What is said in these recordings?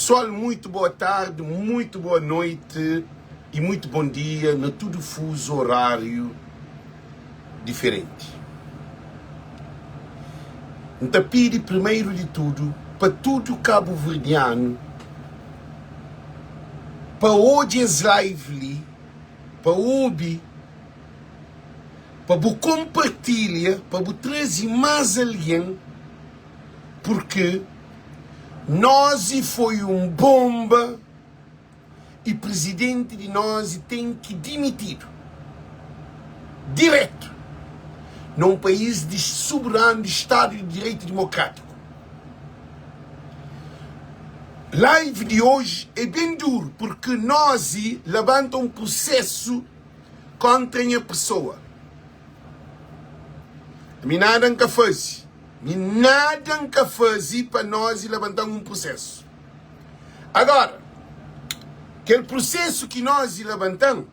Pessoal, muito boa tarde, muito boa noite e muito bom dia no tudo fuso horário diferente. Então, pedi primeiro de tudo para todo cabo-verdiano, para hoje as live, para ouvir, para você compartilhar, para você trazer mais alguém, porque nós foi bomba e presidente de nós tem que demitir direto num país de soberano de Estado de Direito Democrático. Live de hoje é bem duro porque nós levantamos um processo contra a pessoa. Me nada nunca faz. Nada nunca faz para nós levantar um processo. Agora, aquele processo que nós levantamos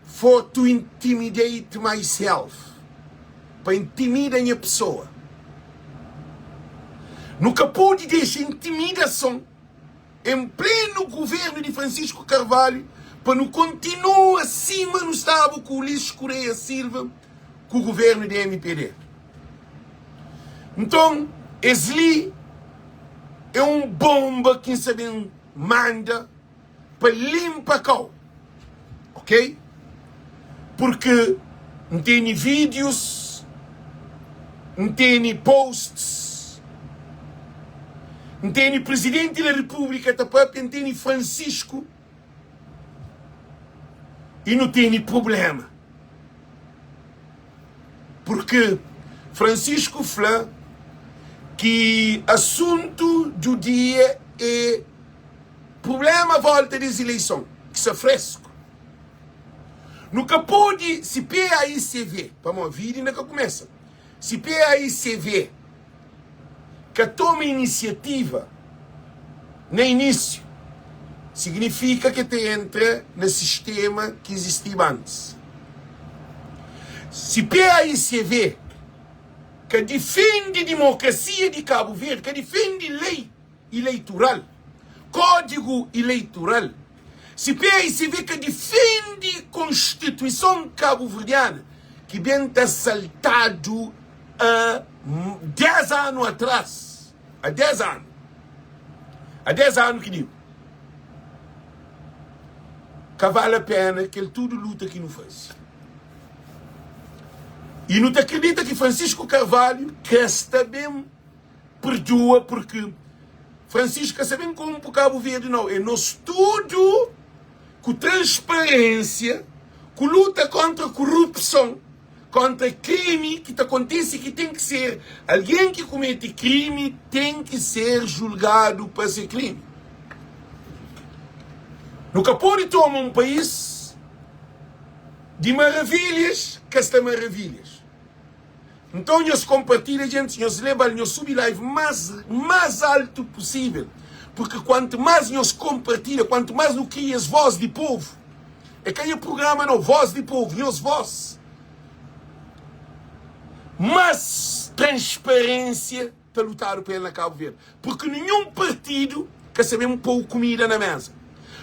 foi to intimidate myself, para intimidar a pessoa. Nunca pode deixar intimidação em pleno governo de Francisco Carvalho para não continuar acima no estado com o Ulisses Correia Silva, com o governo de MPD. Então, esse é bomba que sabem manda para limpar cá, ok? Porque não tem vídeos, não tem posts, não tem presidente da República, não tem Francisco e não tem problema. Porque Francisco falou que assunto do dia é problema à volta das eleições, que isso é fresco. Nunca pode, se PAICV, vamos ouvir ainda que começa, se PAICV que toma iniciativa no início, significa que te entra no sistema que existia antes. Se PAICV que defende a democracia de Cabo Verde, que defende lei eleitoral, código eleitoral, se PAICV que defende a Constituição cabo-verdiana, que bem está saltado há 10 anos atrás, há 10 anos que digo, que vale a pena que ele tudo luta que não faz. E não te acredita que Francisco Carvalho, que está bem, perdoa, porque Francisco está bem como o Cabo Verde, não. É nosso tudo com transparência, com luta contra a corrupção, contra crime que acontece, que tem que ser, alguém que comete crime tem que ser julgado para esse crime. Nunca pode tomar um país de maravilhas, que está maravilhas. Então, nós compartilhamos, gente, nós levamos, nós subimos live mais alto possível. Porque quanto mais nós compartilhamos, quanto mais nós criamos voz de povo, é que aí o programa não, voz de povo, nós voz. Mais transparência para lutar pela Cabo Verde. Porque nenhum partido quer saber pôr comida na mesa.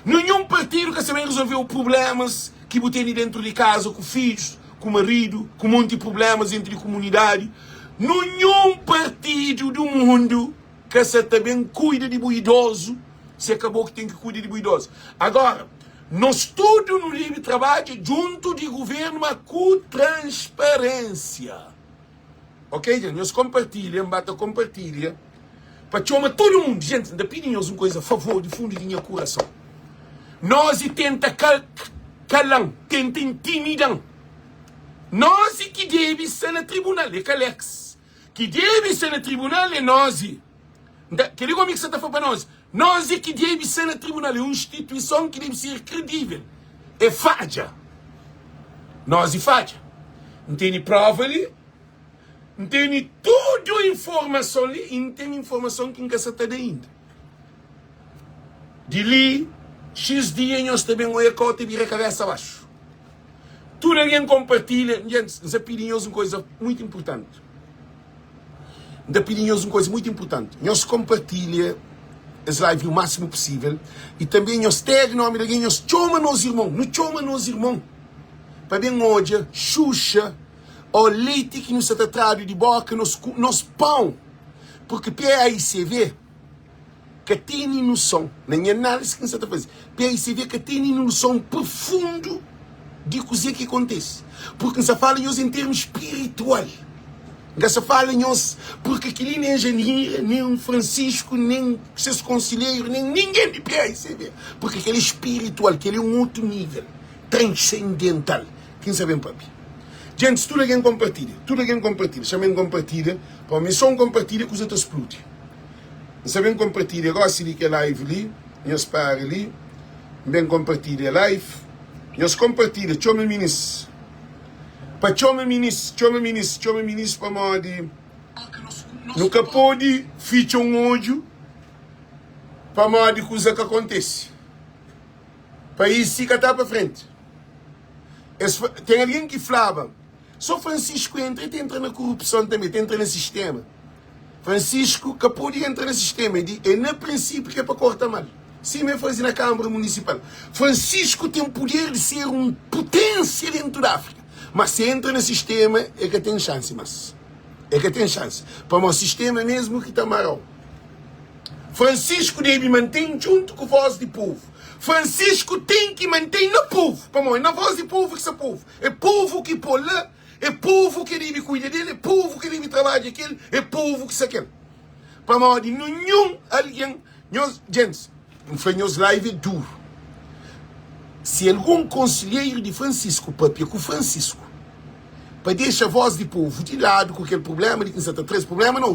Nenhum partido quer saber resolver os problemas que você tem dentro de casa, com filhos, com marido, com um monte de problemas entre a comunidade. Nenhum partido do mundo que se também cuida de idoso, se acabou que tem que cuidar de idoso. Agora, nós tudo no livre trabalho junto de governo, mas com transparência. Ok, gente? Nós compartilhamos, compartilha, para chamar todo mundo, gente, ainda pedimos uma coisa, a favor, de fundo de minha coração. Nós tenta calar, tenta intimidar. Nós que deve ser no tribunal, é Calex. Que deve ser no tribunal é nós. Que digo amigo que você está falando para nós. Nós que deve ser no tribunal, é uma instituição que deve ser credível. É falha. Nós falha. Não tem prova ali. Não tem tudo informação ali. E não tem informação que nunca se está ainda. De ali, X dias nós também olhamos a cota e vira a cabeça abaixo. Tudo alguém compartilha. Gente, nós pedimos uma coisa muito importante. Nós pedimos uma coisa muito importante. Nós compartilha as lives o máximo possível. E também nós temos nome de alguém, nós chama nos irmãos. Não chama nos irmãos. Para bem hoje, Xuxa, o leite que nos está trazido de boca, nos pão. Porque PAICV, que tem noção, na minha análise que nos está fazendo, PAICV que tem noção profundo de coisa que acontece. Porque nos fala em termos espiritual. Não se fala porque aquele nem engenheiro, nem um Francisco, nem seus conselheiros, nem ninguém de PAICV. Porque aquele é espiritual, aquele é um outro nível, transcendental. Quem sabe, papi? Gente, tudo alguém compartilha. Tudo alguém compartilha. Chamem compartilha. Para mim, só compartilha que os outros explodem. Sabem compartilha. Gosto de que a live ali. Nós para ali. Bem compartilha a live. Nós compartilha. Chama ministro. Para chama ministro para modo. Nunca pode ficar ódio para modo coisa que acontece. Para isso fica até para frente. Tem alguém que falava, só Francisco entra na corrupção também, entra no sistema. Francisco que pode entrar no sistema e no princípio que é para cortar mal. Sim, me faz na Câmara Municipal. Francisco tem o poder de ser uma potência dentro da África. Mas se entra no sistema, é que tem chance, mas. É que tem chance. Para o sistema mesmo que está marão. Francisco deve manter junto com a voz do povo. Francisco tem que manter no povo. Para mim, na voz do povo que é povo. É povo que pôr lá, é povo que deve cuidar dele, é povo que deve trabalhar aquele, é povo que se quer. Para mim, nenhum alguém, gente, nos live duro. Se algum conselheiro de Francisco, papi, com Francisco, para deixar a voz do povo de lado com aquele problema de 53, problema não.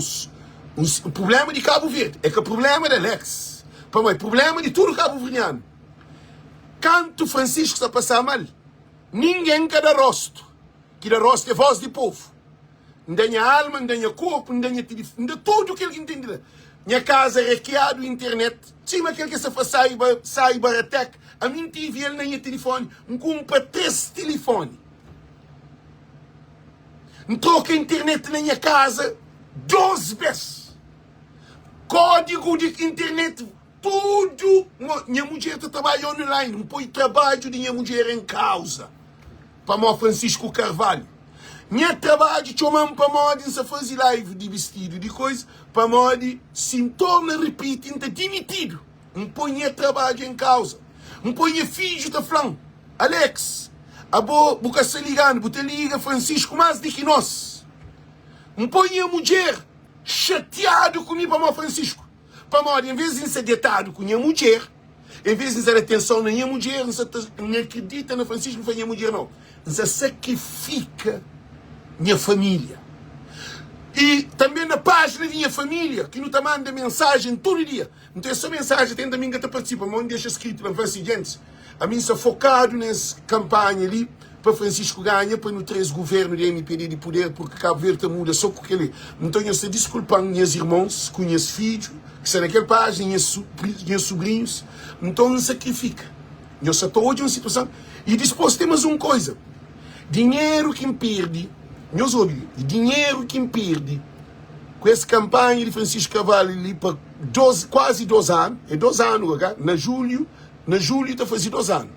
O problema de Cabo Verde é que o problema é da Alex. Para mim, o problema de tudo Cabo Verdeano. Canto Francisco está a passar mal. Ninguém quer dar rosto. Que dá rosto é voz do povo. Não tem alma, não tem corpo, não tem telefone, não tem tudo o que ele entende. Minha casa é hackeado, internet. Sim, aquele que se faz cyber-attack. A minha TV, ele nem tem telefone. Não compra 3 telefones. Não troca a internet na minha casa 12 vezes. Código de internet, tudo. Minha mulher trabalha online, não põe trabalho de minha mulher em causa. Para mim, Francisco Carvalho. Minha trabalho, chamamos para mim, se fazer live de vestido, de coisa, para mim, se torna, repito, está demitido. Não põe trabalho em causa. Não põe filho da flan. Alex, a boca se ligando, você liga Francisco mais do que nós. Não põe a mulher chateado comigo para mim, Francisco. Para mim, em vez de ser deitado com a minha mulher, em vez de ter atenção na minha mulher, não acredita na Francisco, não foi minha mulher, não. Não sacrifica minha família. E também na página da minha família, que não te manda mensagem todo dia. Não tem só mensagem, tem também que te participa, mas não deixa escrito, não faz assim, gente. A mim sou focado nessa campanha ali, para Francisco ganhar, para não ter esse governo de MPD de poder, porque Cabo Verde muda só com aquele. Então eu estou desculpando meus irmãos, com meus filhos, que estão naquela página, meus sobrinhos. Então não sacrifica. Eu estou hoje em uma situação. E depois temos uma coisa. Dinheiro que perde, meus ouvidos, dinheiro que perde com essa campanha de Francisco Carvalho ali para quase 2 anos, é 2 anos, okay? Na julho está fazendo 2 anos.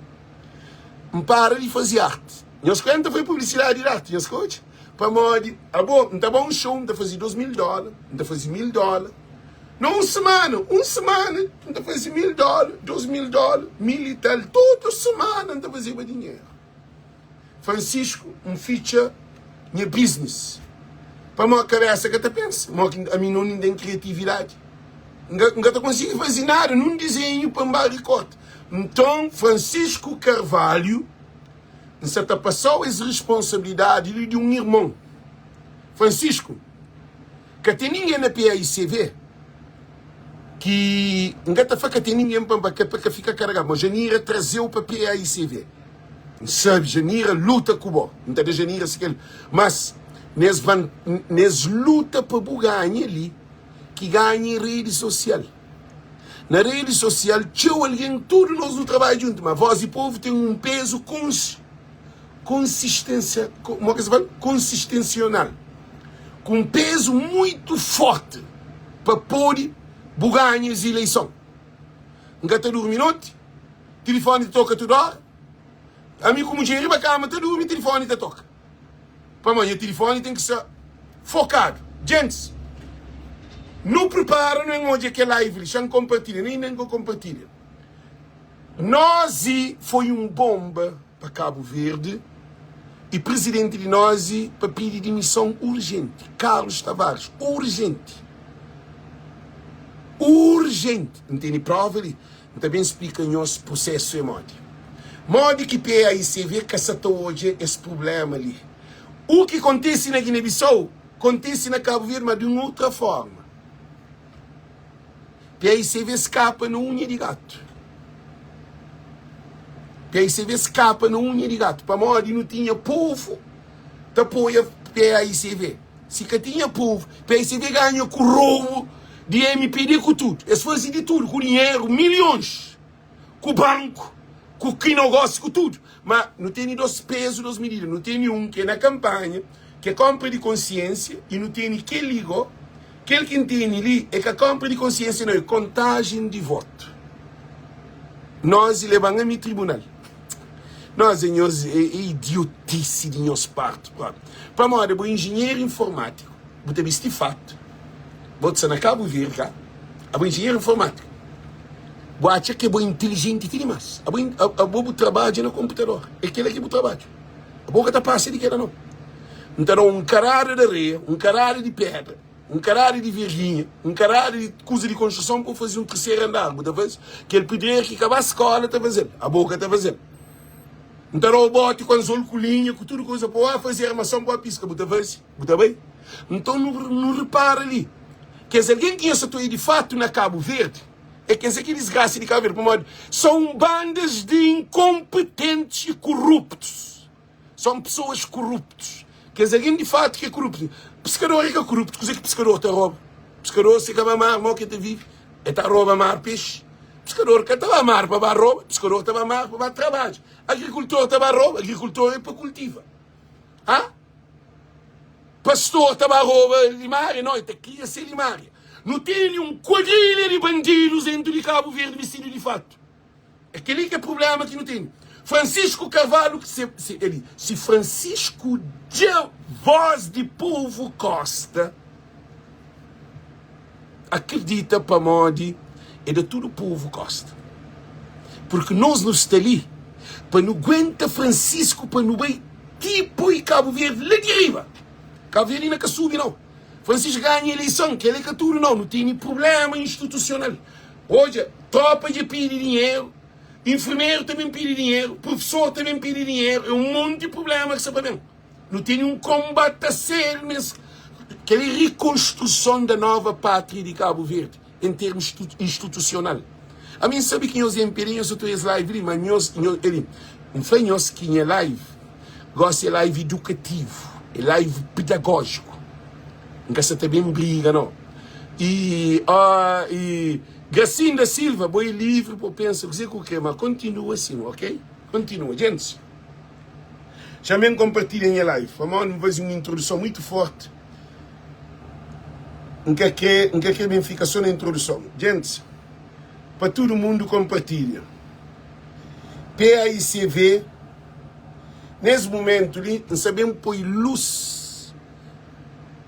Não para de fazer arte. Nós queremos fazer publicidade de arte, nós coach. Para modo, não está bom um show, não está fazendo $2.000, não está fazendo $1.000. Não uma semana, não está fazendo $1.000, $2.000, $1.000 e tal, toda semana não está fazendo dinheiro. Francisco, feature minha business. Para uma cabeça que eu penso, a mim não tem criatividade. Não consigo fazer nada, não desenho para um recorte. Então, Francisco Carvalho, você está passando essa responsabilidade de um irmão. Francisco, que tem ninguém na PAICV, que não tem ninguém para ficar carregado, mas Janira trazeu para a PAICV. Sabe, Janira luta com o não tem Janira sequer. Mas, nós luta para ganhar ali, que ganha em rede social. Na rede social, tinha alguém, tudo nós no trabalho junto, mas Voz e Povo tem um peso consistencial, com um peso muito forte para poder ganhar as eleições. Nunca te dorme noite. Telefone te toca toda hora. A mim, como dinheiro para cama, te dorme, telefone te toca. Para amanhã, o telefone tem que ser focado. Gente, não prepara, não é onde é que é live, já compartilha, nem compartilha. Nós foi bomba para Cabo Verde e o presidente de nós para pedir demissão urgente. Carlos Tavares, urgente. Urgente. Não tem prova ali. Também explica o nosso processo e modo que PAICV caçatou hoje esse problema ali. O que acontece na Guiné-Bissau, acontece na Cabo Verde, mas de uma outra forma. PAICV escapa na unha de gato. PAICV escapa na unha de gato. Para modo não tinha povo, te apoia PAICV. Se que tinha povo, PAICV ganha com o roubo de MPD com tudo. Eles fazem de tudo, com dinheiro, milhões. Com o banco, com o que negócio, com tudo. Mas não tem dois pesos, duas medidas. Não tem um que é na campanha, que é compra de consciência, e não tem que ligou. Aquele que tem ali é que a compra de consciência não é contagem de voto. Nós levamos a mi tribunal. Nós é idiotice de nossa parte. Para nós, é engenheiro informático. Você viste fato. Você na Cabo Verde, é engenheiro informático. Você acha que é inteligente demais. A boa trabalha no computador. É aquele que trabalha. A boca está passando de que não. Então, um caralho de areia, um caralho de pedra, um caralho de virguinha, um caralho de coisa de construção para fazer um terceiro andar. Muitas vezes, que ele poderia que acabar a escola está fazendo. A boca está fazendo. Então, o bote com as olcolinhas, com tudo coisa para fazer armação para a pisca. Muitas vezes. Muito bem? Então, não repara ali. Quer dizer, alguém que essa de fato na Cabo Verde, é que esse aqui desgraça de Cabo Verde, são bandas de incompetentes e corruptos. São pessoas corruptas. Quer dizer, alguém de fato que é corrupto. Pescador é que é corrupto. Coisa que pescador te rouba. Pescador se acaba a mar, mal que te vive. É te rouba mar peixe. Pescador que estava a mar para rouba. Pescador estava a mar para trabalho. Agricultor estava a rouba. Agricultor é para cultiva. Ah? Pastor estava a rouba limária. Não, tem que ser limária. Não tem nenhum quadrilha de bandidos dentro de Cabo Verde vestido de fato. É aquele que é problema que não tem. Francisco Carvalho, se Francisco de Voz de Povo Costa acredita para Modi, é de todo o povo Costa. Porque nós não estamos ali para não aguentar Francisco, para não bem tipo e Cabo Verde lá de riba. Cabo Verde não é que sube, não. Francisco ganha a eleição, que ele é que tudo, não tem problema institucional. Hoje, tropa de pedir dinheiro, enfermeiro também pede dinheiro, professor também pede dinheiro, é um monte de problema que você sabe. Não tem um combate a sério nessa aquela reconstrução da nova pátria de Cabo Verde, em termos institucional. A mim sabe que nós empenhamos o tuas live, mas ele não foi nós que é live, gosta de live educativo, é live pedagógico. Nunca se tem bem briga, não. E Gracinda Silva, boi livre para pensar o que mas continua assim, ok? Continua, gente. Também compartilhem a live. Vamos fazer uma introdução muito forte. Não quer que bem ficar só na introdução. Gente, para todo mundo compartilha. PAICV, nesse momento, não sabemos pôr luz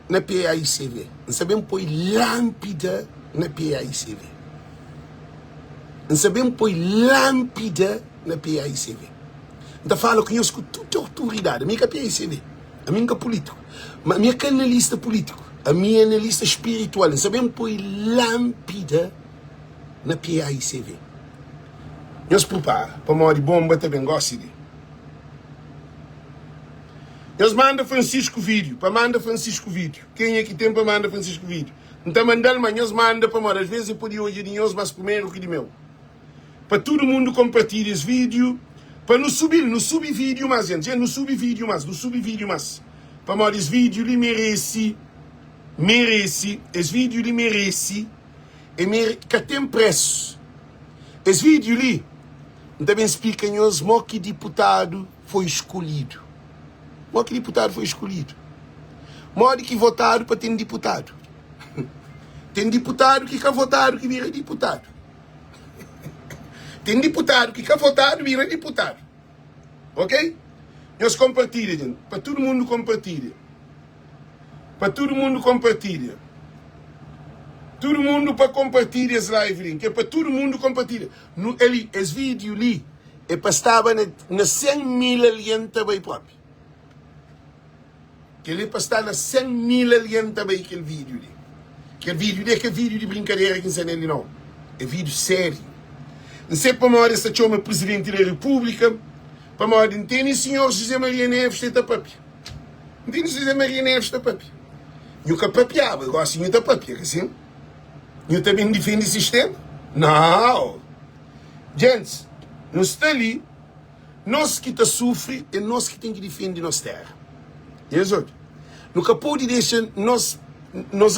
na PAICV. Não sabemos pôr lâmpada na PAICV. Não sabemos pôr lâmpada na PAICV. Então falo que eu com toda a autoridade. A minha PAICV, a minha político, a minha analista político, a minha analista espiritual. Não sabemos pôr lâmpada na PAICV. Nós preparamos para uma hora de bomba também gosta de. Nós manda Francisco vídeo, para manda Francisco vídeo. Quem é que tem para manda Francisco vídeo? Então mandando, mas nós manda para uma às vezes eu podia hoje de nós, mas primeiro que de meu. Para todo mundo compartilhar esse vídeo, para não subir vídeo mais, gente, não subir vídeo mais. Para uma esse vídeo ele merece, esse vídeo ele merece, que tem preço. Esse vídeo ali, também explica-nos que deputado foi escolhido. Que deputado foi escolhido. Modo que votaram para ter deputado. Tem deputado que votaram que vira deputado. tem deputado que quer votar, vira deputado. Ok? Nós compartilha, gente. Para todo mundo compartilha. Para todo mundo compartilha. Todo mundo para compartilhar esse live link. É para todo mundo compartilhar. Esse vídeo ali é para estar na 100 mil alienta bem próprio. Ele é para estar na 100 mil alienta bem aquele vídeo ali. Aquele vídeo ali é que vídeo de brincadeira que não é não. É vídeo sério. Não sei para uma hora essa chama presidente da República. Para uma hora não tem senhor José Maria Neves está papi. Não tem José Maria Neves está papi. Nunca papiava. Agora assim está papi. Assim. Eu também defendo o sistema? Não. Gente, nós estamos ali, nós que sofrem é nós que temos que defender nossa terra. E as outras? Nunca pode deixar nossa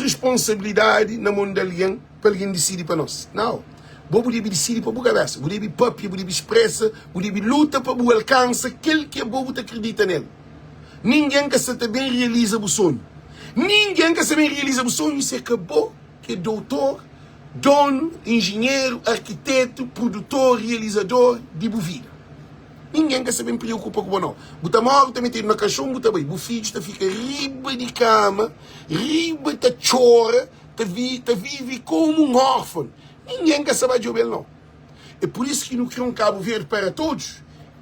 responsabilidade na mão de alguém para alguém decidir para nós. Não. Você pode decidir para a cabeça. Você pode papi, você pode expressa, você pode luta para você alcançar aquele que você acredita nele. Ninguém que se também realiza o sonho. Ninguém que se também realiza o sonho, isso acabou. Que é doutor, dono, engenheiro, arquiteto, produtor, realizador de vida. Ninguém quer saber preocupa com o não. Você morre, também tem na caixão, você vai. O filho fica riba de cama, riba de chora, vive como um órfão. Ninguém quer saber de ele não. É por isso que não quer um Cabo Verde para todos.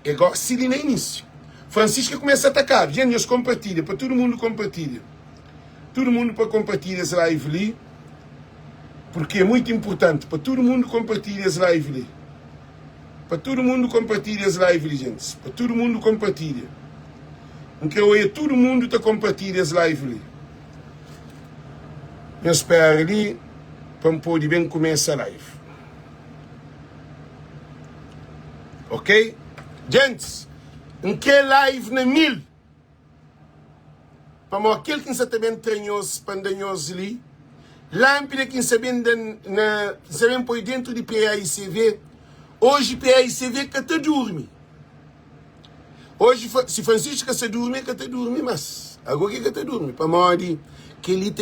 É igual se no início. Francisca começa a atacar. Gente, nós compartilha, para todo mundo compartilha. Todo mundo para compartilhar essa live ali. Porque é muito importante para todo mundo compartilhar esse live ali. Para todo mundo compartilhar esse live ali, gente. Para todo mundo compartilha. Porque hoje todo mundo está compartilhando esse live ali. Eu espero ali para poder bem começar a live. Ok? Gente, em que live na 1000? Para aquele que também treinou os pandanhos ali. Lâmpada que sabem por dentro de PAICV. Hoje PAICV que até dorme. Hoje, se Francisco se dorme, que até dorme, mas agora que até dorme. Para morrer, que ele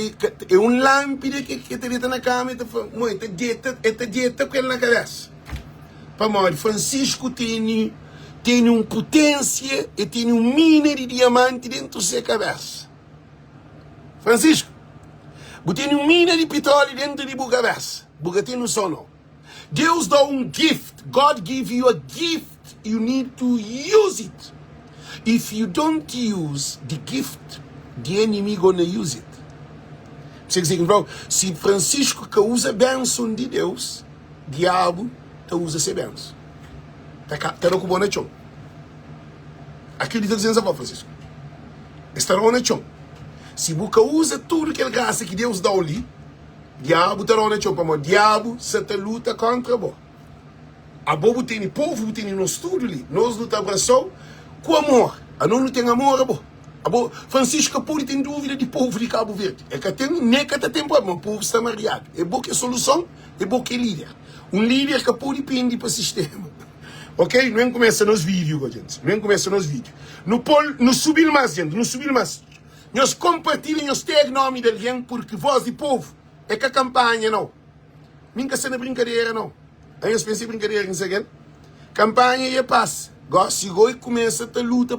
é um lâmpada que está na cama e está dieta com ele na cabeça. Para morrer, Francisco tem uma potência e tem uma mina de diamante dentro da sua cabeça. Francisco. Você tem uma mina de petróleo dentro de sua cabeça. Você tem noção não. Deus dá um gift. God give you a gift. You need to use it. If you don't use the gift, the enemy gonna use it. Você diz, se Francisco que usa a bênção de Deus, diabo usa essa bênção. Está no cubo na chão. Acredita dizendo assim, Francisco. Está no chão. Se você usa tudo que ele graça que Deus dá ali, diabo está na chão. Para o diabo se luta contra você. A bobo tem povo, tem no estudo ali. Nós lutamos abraçou com amor. A não tem amor, a bobo. Francisco pode ter dúvida de povo de Cabo Verde. É que tem nem que tem problema, o povo está mariado. É bom que a solução, é bom que é líder. Um líder que pode depender para o sistema. Ok? Não começa nos vídeos, gente. Não começa nos vídeos. Não subir mais, gente. Não subir mais. Nós compartilhamos, nós temos nome de alguém porque voz de povo. É que a campanha, não. Nunca se na brincadeira, não. Aí eu pensei brincadeira, não sei o quê. Campanha e paz. Se agora começa a luta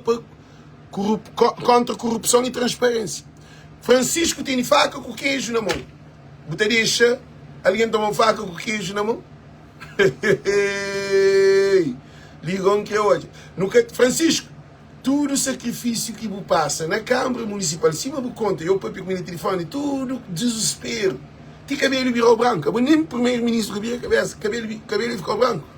contra corrupção e transparência. Francisco tem faca com queijo na mão. Você deixa alguém tomar faca com queijo na mão? Ligam que hoje. Francisco, todo o sacrifício que você passa na Câmara Municipal, se você conta, eu papi com o telefone, tudo desespero. Tem cabelo virou branco. Nem o primeiro-ministro que vira cabeça, cabelo ficou branco.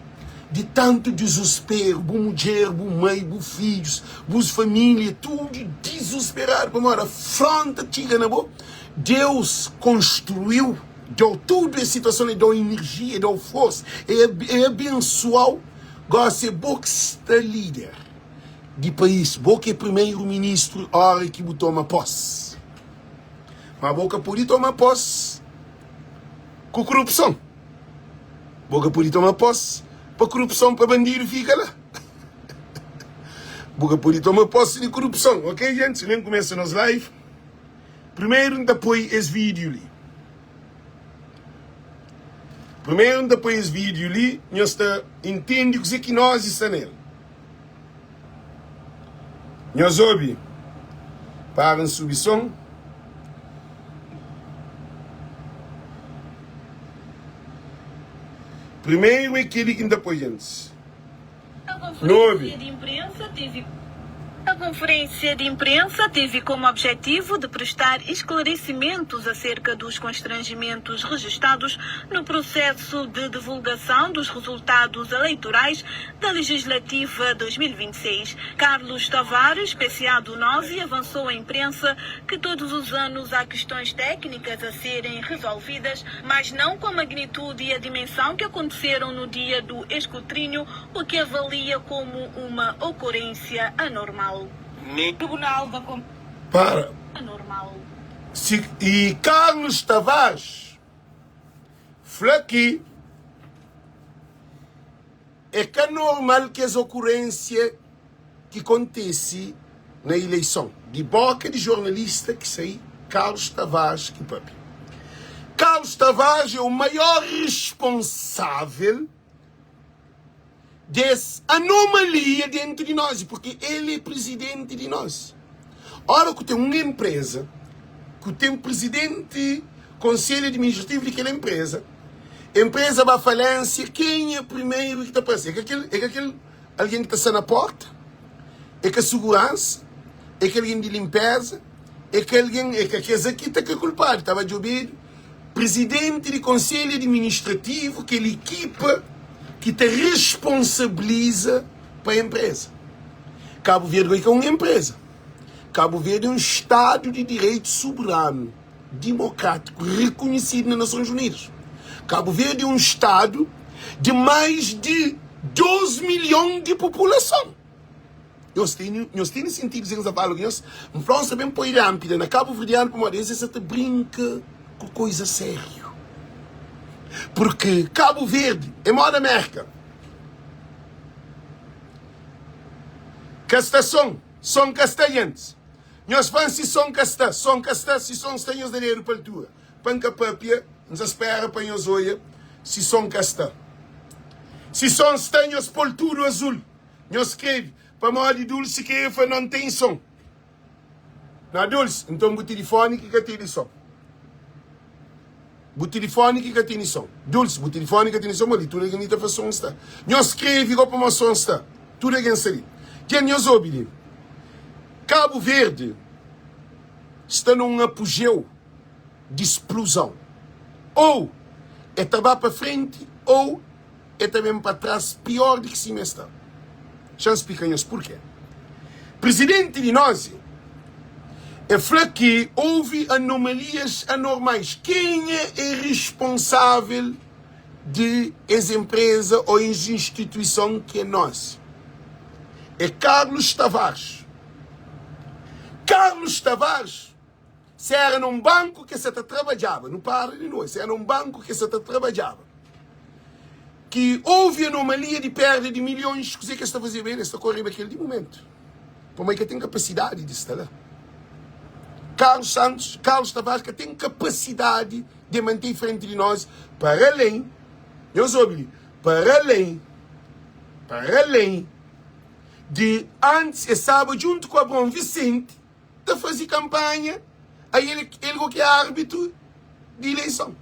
De tanto desespero, boa mulher, boa mãe, boa filhos, boas famílias, tudo desesperado. Para uma afronta chega na boca. Deus construiu, deu tudo a situação, deu energia, deu força, é abençoou. Gosta de você está líder de país, você é primeiro-ministro, hora que você toma posse. Mas você pode tomar posse com corrupção. Você pode tomar posse para corrupção, para bandido fica lá. Você pode tomar posse de corrupção, ok, gente? Se nem começa nos live, primeiro depois esse vídeo ali. Primeiro, depois vídeo ali, nós entende o que nós está nele. Nós ouve para a subção. Primeiro é aquele que depois antes. A conferência de imprensa teve como objetivo de prestar esclarecimentos acerca dos constrangimentos registados no processo de divulgação dos resultados eleitorais da Legislativa 2026. Carlos Tavares, PCA do NOSI, avançou à imprensa que todos os anos há questões técnicas a serem resolvidas, mas não com a magnitude e a dimensão que aconteceram no dia do escrutínio, o que avalia como uma ocorrência anormal. Tribunal da Para. Anormal. E Carlos Tavares falou aqui é que é normal que as ocorrências que acontecem na eleição, de boca de jornalista que sai, Carlos Tavares que próprio. Carlos Tavares é o maior responsável dessa anomalia dentro de nós, porque ele é presidente de nós. Ora que tem uma empresa, que tem um presidente, conselho administrativo daquela empresa, a empresa vai à falência, quem é o primeiro que está aparecendo? É aquele alguém que está na porta? É que a segurança? É que alguém de limpeza? É que alguém, é que aqui está culpado, estava de ouvir, presidente de conselho administrativo, aquela equipa que te responsabiliza para a empresa. Cabo Verde é uma empresa. Cabo Verde é um Estado de direito soberano, democrático, reconhecido nas Nações Unidas. Cabo Verde é um Estado de mais de 12 milhões de população. Nós temos sentido dizer que nós vamos saber por rápido na Cabo Verdeano, para uma vez, você brinca com coisa séria. Porque Cabo Verde é maior da América. Castação, são castanhos. Nós vamos se são castas, se são estanhos de dinheiro para a tua. Panca papia, nos espera para nós olha, se são castas. Se são estanhos polturo azul, nós escreve, para maior de dulce que não tem som. Não é dulce, então o telefone que tem som. O telefone que tem som. Dulce, o telefone que tem som, ali tudo que não está som está. Nós escreve para uma som está. Tudo que está. Quem nós ouve? Cabo Verde está num apogeu de explosão. Ou é tabar para frente, ou é também para trás, pior do que cima está. Já explicamos por quê. Presidente de nós falou que houve anomalias anormais. Quem é responsável de as empresas ou as instituições que é nós? É Carlos Tavares. Carlos Tavares, se era num banco que você trabalhava, não para de nós, se era num banco que você trabalhava, que houve anomalia de perda de milhões, o que está a fazer bem, está a correr naquele momento. Como é que tem capacidade de estar lá? Carlos Tavares, que tem capacidade de manter frente de nós, para além, para além de antes, estava junto com Abrão Vicente, de fazer campanha, aí ele que é árbitro de eleição.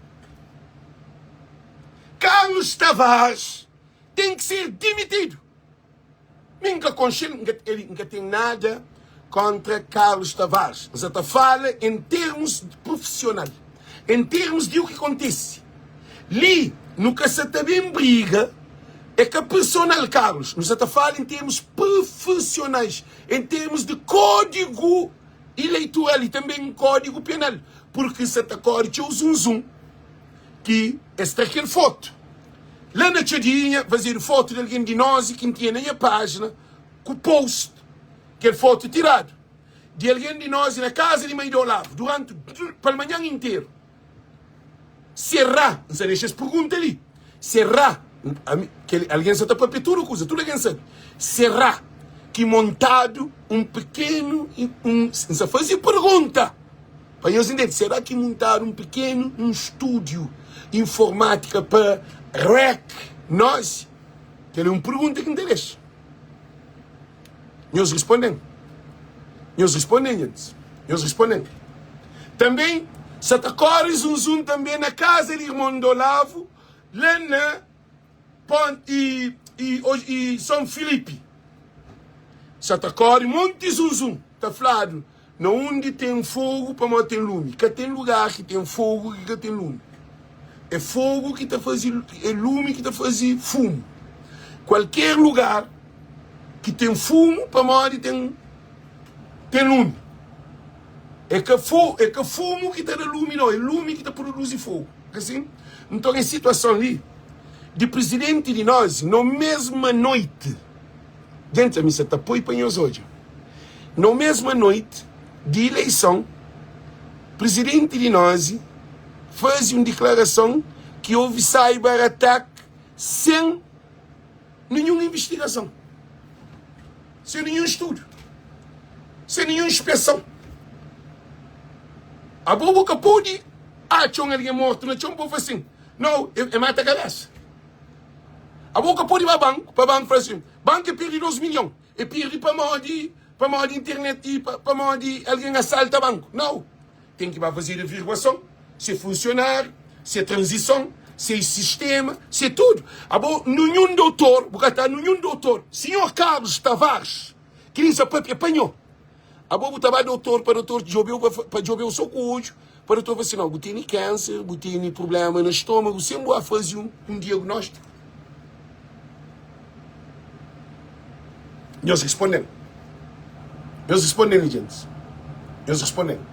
Carlos Tavares tem que ser demitido. Ele nunca tem nada contra Carlos Tavares. Você fala em termos profissionais, em termos de o que acontece. Ali, nunca se também briga, é que a personal Carlos, você fala em termos profissionais, em termos de código eleitoral e também código penal. Porque você está corte o zum que esta aquela foto. Lá na tchadinha, fazer foto de alguém de nós que tinha na página, com o post, que é foto tirado, de alguém de nós na casa de mãe do Olavo, durante para a manhã inteiro. Será, você deixa essa pergunta ali, será, que alguém só está para tudo coisa, tudo alguém sabe, será que montado um pequeno, você faz pergunta, para nós entender, será que montaram um pequeno estúdio informática para REC, nós, que é uma pergunta que interessa. Nós respondemos. Nós respondemos. Nós respondemos. Também, se atacou Zunzun também na casa de irmão do Olavo, lá na Ponte e São Filipe. Se atacou Monte Zunzun, está falado, não onde tem fogo para não ter lume. Que tem lugar que tem fogo e que tem lume. É fogo que está fazendo, é lume que está fazendo fumo. Qualquer lugar que tem fumo, para morrer tem lume. É que fumo que está dando lume, não. É lume que está produzindo fogo. Assim? Então, em situação ali, de presidente de nós, na mesma noite, dentro da missa, está põe para nós hoje, na mesma noite de eleição, presidente de nós faz uma declaração que houve cyber-ataque sem nenhuma investigação, sem nenhum estudo, sem nenhuma inspeção. A boca pode, tinha alguém morto, não tinha um povo assim. Não, é mata a cabeça. A boca pode ir para o banco fala assim, banco perde 2 milhões, e perde para mal de internet e para mal de alguém assalta o banco. Não, tem que fazer a averiguação, se é funcionário, se é transição, se é sistema, se é tudo. Nenhum doutor, senhor Carlos Tavares, que nem se apanhou. A bobo estava doutor para doutor para jogar o seu cujo, para doutor falar assim, não, eu tenho câncer, eu tenho problema no estômago, sempre a fazer um diagnóstico. Nós respondemos. Nós respondemos, gente. Nós respondemos.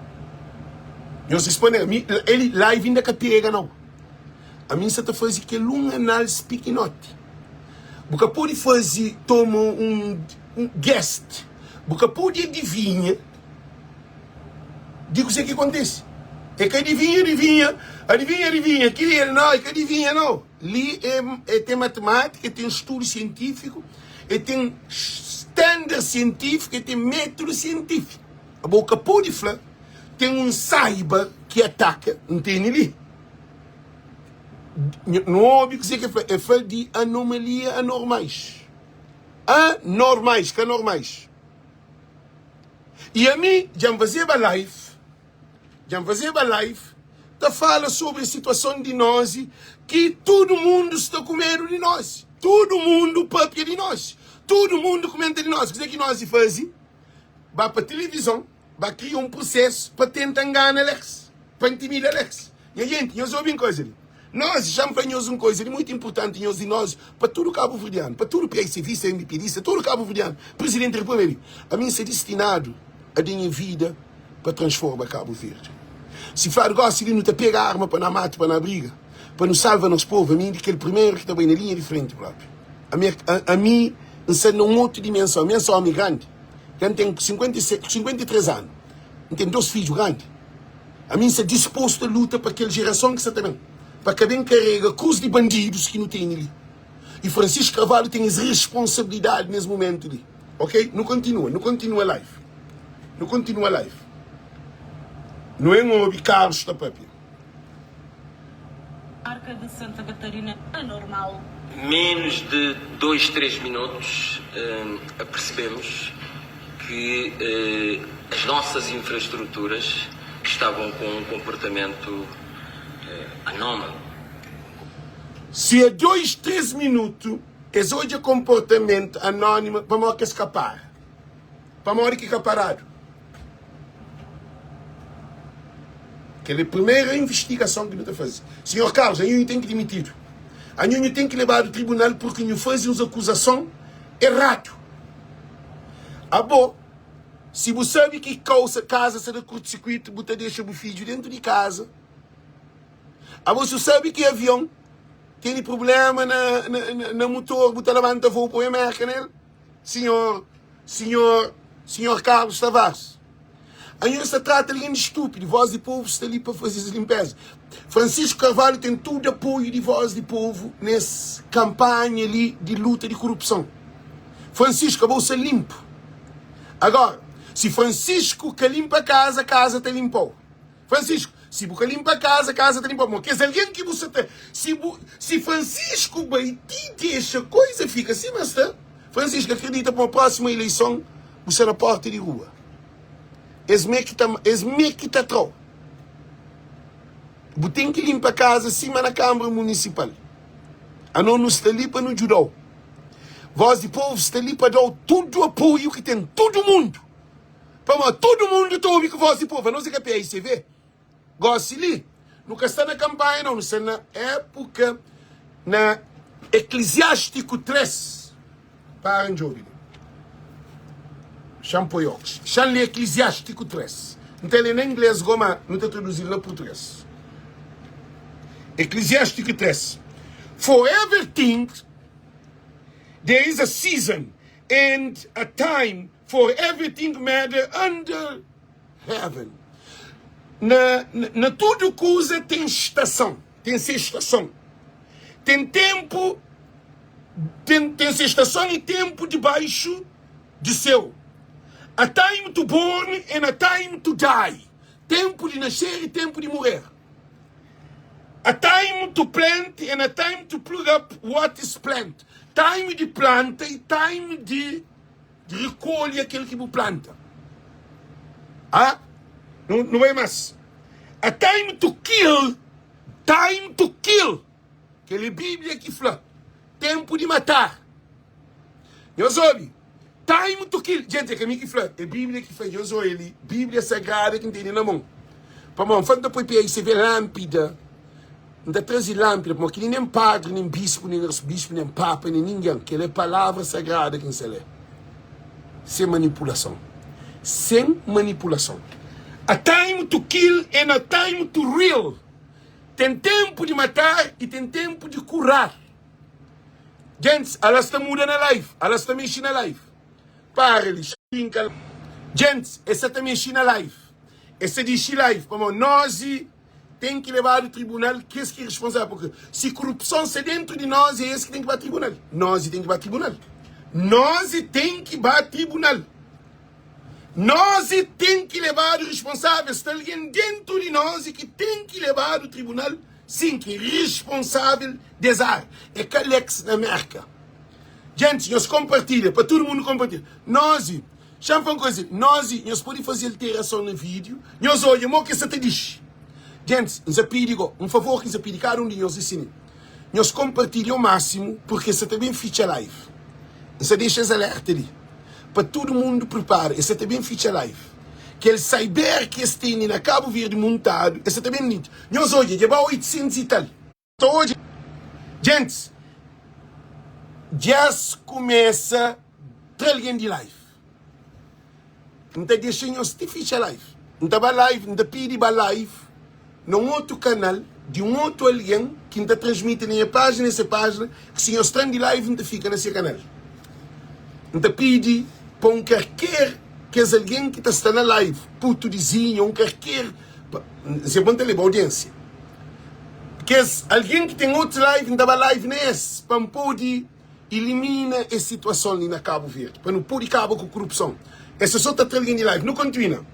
Nós respondemos. Ele live ainda que pega, não. A minha está fazendo que um análise pequenote. Porque pode fazer, toma um guest. Porque pode adivinhar. Digo o que acontece. É que adivinha. Que não, é que adivinha, não. Ali tem matemática, tem estudo científico, e tem standard científico, e tem método científico. A boca pode falar, tem um cyber que ataca, não tem ali. Não ouve o que é fala de anomalia anormais. Anormais, que anormais. E a mim, já me fazia a live, tá fala sobre a situação de nós, que todo mundo está com medo de nós. Todo mundo papia de nós. Todo mundo comenta de nós. O que nós fazemos? Vai para a televisão, vai criar um processo para tentar enganar Alex, para intimidar Alex. E a gente, nós ouvimos coisa ali. Nós já fazemos uma coisa muito importante de nós, para todo o Cabo Verdeano, para todo o PSV, MPDista, todo o Cabo Verdeano, Presidente da República. A mim ser destinado a minha vida para transformar Cabo Verde. Se for gosta de não pegar a arma para não matar, para não briga, para não salvar nosso povo, a mim é o primeiro que está bem na linha de frente próprio. A mim, ensina uma outra dimensão. A minha só é grande. Eu tenho 53 anos. Eu tenho 2 filhos grandes. A mim está disposto a luta para aquela geração que está também. Para que bem carrega cruz de bandidos que não tem ali. E Francisco Carvalho tem essa responsabilidade nesse momento ali. Ok? Não continua a live. Não é um Carlos da Papia. Arca de Santa Catarina é normal. Menos de 2, 3 minutos apercebemos que as nossas infraestruturas estavam com um comportamento anómalo. Se é 2, 3 minutos, esse hoje é comportamento anônimo para morrer que escapar. Para morrer que fica parado. Aquela é a primeira investigação que nós está fazendo. Senhor Carlos, a gente tem que demitir. A gente tem que levar ao tribunal porque nós fazemos acusação errada. Se você sabe que causa casa será curto-circuito, você deixa o filho dentro de casa. Você sabe que avião tem problema no motor, você levanta voo para o América nele. Senhor Carlos Tavares. A gente se trata de estúpido. Voz de Povo está ali para fazer essa limpeza. Francisco Carvalho tem todo o apoio de Voz de Povo nessa campanha ali de luta de corrupção. Francisco acabou de ser limpo. Agora, se Francisco que limpa a casa está limpou. Francisco, Se você limpa a casa está limpa. Mas quer dizer, alguém que você tem. Se Francisco Baiti deixa coisa, fica assim, mas tá? Francisco acredita para a próxima eleição, você na porta de rua. Esme que tá trau. Você tem que limpar a casa acima na Câmara Municipal. A não nos está ali para nos ajudar. Voz de povo está ali para dar todo o apoio que tem todo mundo. Para todo mundo está ouvindo voz de povo. Não sei o que é ICV. Gosto ali. Nunca está na campanha, não está na época, na Eclesiástico 3. Para em jovem. Champoiox. Chanle Eclesiástico 3. Não ele em inglês, goma, não está traduzido na português. Eclesiástico 3. For everything, there is a season and a time for everything matter under heaven. Na tudo coisa tem estação. Tem estação. Tem tempo. Tem estação e tempo debaixo do céu. A time to born and a time to die. Tempo de nascer e tempo de morrer. A time to plant and a time to plug up what is plant. Time de planta e time de recolher aquilo que você planta. Ah? Não é mais. A time to kill. Time to kill. Aquela Bíblia que fala. Tempo de matar. Eu sou time to kill. Gente, é que a mim que fala. É Bíblia que fala. Eu sou ele. Bíblia sagrada que tem na mão. Para mim, quando depois você vê lâmpada. Não traz lâmpada. Porque nem padre, nem bispo, nem arcebispo, nem papa, nem ninguém. Que é palavra sagrada que se lê. Sem manipulação. Sem manipulação. A time to kill and a time to real. Tem tempo de matar e tem tempo de curar. Gente, elas estão mudando a life. Elas estão mexendo a life. Para eles. Gente, essa está mexendo a life. Essa diz life. Nós tem que levar ao tribunal que é responsável. Porque se corrupção se dentro de nós, é esse que tem que ir para o tribunal. Nós tem que ir para o tribunal. Nós tem que ir para o tribunal. Nós tem que levar o responsável. Está alguém dentro de nós que tem que levar o tribunal. Sim, que é responsável desar. É Calex na América. Gente, nós compartilhamos, para todo mundo compartilhar. Nós, chama uma coisa, nós podemos fazer alteração no vídeo. Nós olhamos o que você te diz. Gente, nós pedimos um favor que nós pedimos cada um de nós ensina. Nós compartilhamos o máximo, porque você também fica live. Você deixa as alertas ali. Para todo mundo prepara. Esse também fica live. Que ele saber que este na Cabo Verde montado. Esse também bonito. Nós hoje, já vai 800 e tal. Então hoje, gente, já começa trilhão de live. Então deixa nós te fica live. Então vai live, então pede para live. Num outro canal, de um outro alguém, que está transmite na página, essa página, que se nós estamos de live, não fica nesse canal. Então pede para um qualquer que é alguém que está na live, puto vizinho, um qualquer, você pode ter a audiência. Que é alguém que tem outra live, não estava live nesse, para não poder eliminar essa situação ali na Cabo Verde, para não poder acabar com a corrupção. Essa só está trazendo de live, não continua.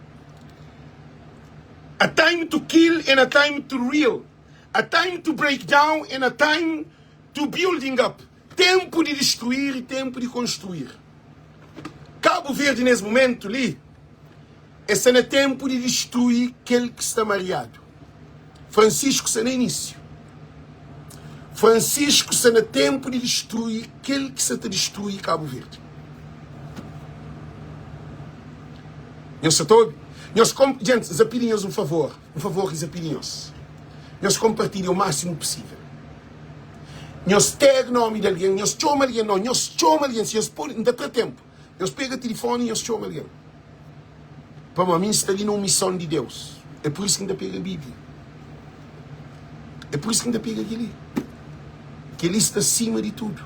A time to kill and a time to real. A time to break down and a time to building up. Tempo de destruir e tempo de construir. Cabo Verde, nesse momento ali, esse é o tempo de destruir aquele que está mareado. Francisco está no início. Francisco está no tempo de destruir aquele que está a destruir Cabo Verde. Nós estamos... Gente, zapidinhos um favor zapidinhos. Nós compartilhamos o máximo possível. Nós temos o nome de alguém, nós chamamos alguém, não, nós chamamos alguém, se nós podemos, não dá para tempo. Nós pegamos o telefone e nós chamamos alguém. Para mim, está ali numa missão de Deus. É por isso que ainda pega a Bíblia. É por isso que ainda pega aquele. Que ele está acima de tudo.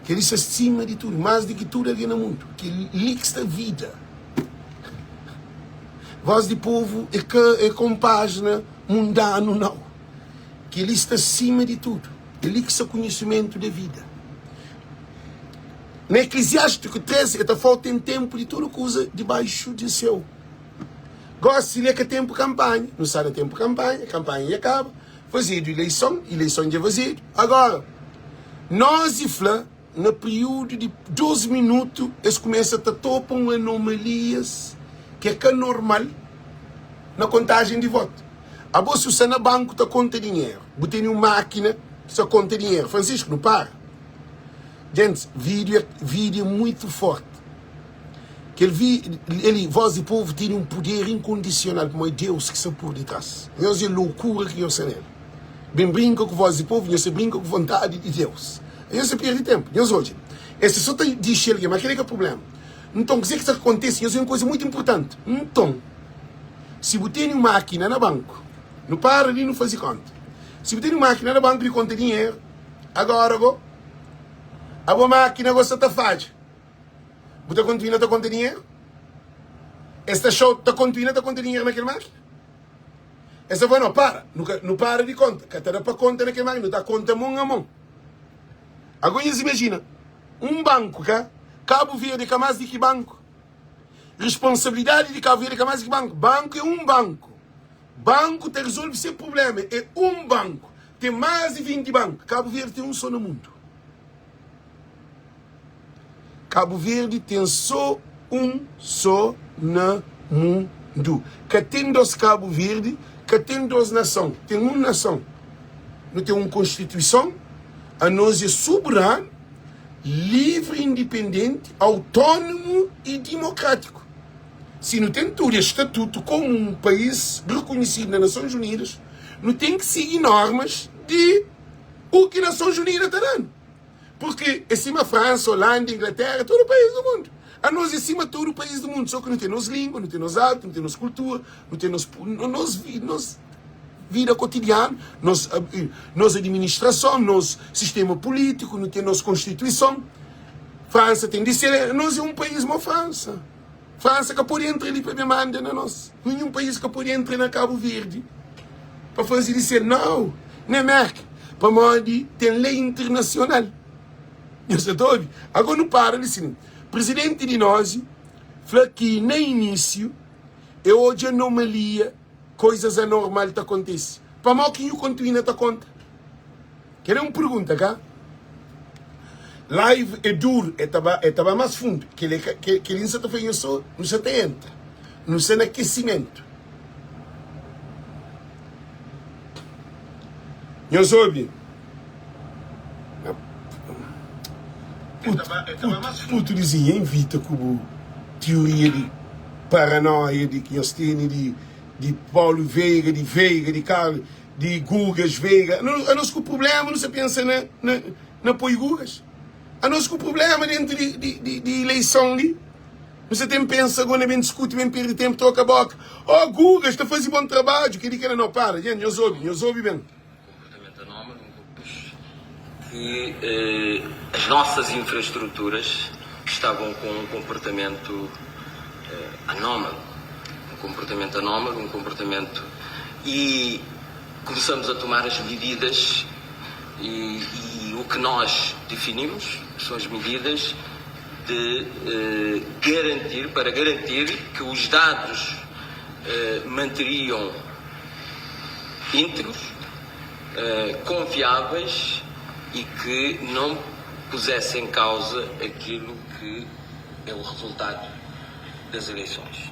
Que ele está acima de tudo, mais do que tudo ali no mundo. Que ele está a vida. Voz de povo é com página mundano, não. Que ele está acima de tudo. Ele que está conhecimento da vida. Na Eclesiástico 13, está falta em tempo de toda coisa debaixo do céu. Gosto de que tempo campanha. Não sai tempo campanha acaba. Vazido eleição de vazido. Agora, nós e Flá, no período de 12 minutos, eles começam a topar anomalias que é normal na contagem de voto. A bolsa você na banco está conta dinheiro. Botei uma máquina que só conta dinheiro. Francisco, não para. Gente, vídeo muito forte. Que ele, voz do povo, tem um poder incondicional, como é Deus que está por detrás. Deus é loucura que eu sei nele. Bem brinca com voz do povo, você brinca com vontade de Deus. Aí você perde tempo. Deus hoje. Esse só diz ele, mas aquele que é o problema. Então, dizer que isso acontece, isso é uma coisa muito importante. Então, se você tem uma máquina na banco, não para ali, não faz conta. Se você tem uma máquina na banco e conta dinheiro, agora, a máquina você está faz. Você continua a contar dinheiro? Esta show está continuando a contar dinheiro naquela máquina? Essa foi, não para de conta. Que está para conta naquela máquina, não está conta mão a mão. Agora você imagina, um banco, Cabo Verde é mais do que banco. Responsabilidade de Cabo Verde é mais do que banco. Banco é um banco. Banco te resolve esse problema. É um banco. Tem mais de 20 bancos. Cabo Verde tem um só no mundo. Cabo Verde tem só um só no mundo. Que tem dois Cabo Verde, que tem duas nações. Tem uma nação. Não tem uma Constituição. A nós é soberano, livre, independente, autônomo e democrático. Se não tem todo este estatuto como um país reconhecido nas Nações Unidas, não tem que seguir normas de o que as Nações Unidas está dando. Porque acima França, Holanda, Inglaterra, todo o país do mundo. A nós acima todo o país do mundo. Só que não tem nos línguas, não tem nos hábitos, não tem nos cultura, não tem nos vida cotidiana, nossa administração, nosso sistema político, não tem nossa Constituição. França tem de ser, nós é um país como França. França que pode entrar ali para me mandar na nós. Nenhum país que pode entrar na Cabo Verde. Para fazer dizer, não é Merck. Para onde tem lei internacional. Eu sei todo. Agora não para assim. Presidente de nós, falou que no início, é hoje anomalia, coisas anormais que acontecem. Para mal que eu continue a conta. Quer uma pergunta, cá? Live é duro, é mais fundo. Que ele não se faz isso, não se entra. Não se aquecimento. Eu soube. Puto dizia, invita como teoria de paranoia de que nós temos de Paulo Veiga, de Carlos, de Gugas Veiga. A nós que o problema não se pensa na apoio Gugas. A nós que o problema dentro de eleição ali. Você tem pensa, agora bem discute, bem perde tempo, toca a boca. Oh, Gugas, está fazendo bom trabalho. Que ele não para. Gente, eu ouvi bem. Comportamento anómalo, que as nossas infraestruturas estavam com um comportamento anómalo. Um comportamento. E começamos a tomar as medidas e o que nós definimos são as medidas de garantir que os dados manteriam íntegros, confiáveis e que não pusessem em causa aquilo que é o resultado das eleições.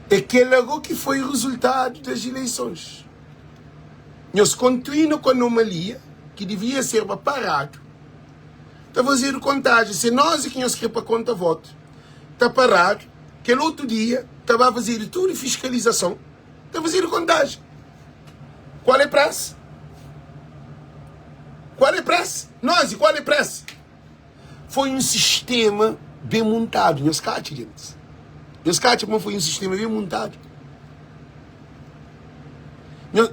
Aquele que foi o resultado das eleições. Nós continuamos com a anomalia que devia ser parado. Está fazendo contagem. Se nós é que nós queremos para conta voto, está parado. Aquele outro dia estava a fazer tudo fiscalização. Está fazendo contagem. Qual é a praça? Qual é a praça? Nós, qual é a praça? Foi um sistema bem montado. Nós cate, gente. Nós cate como foi um sistema bem montado.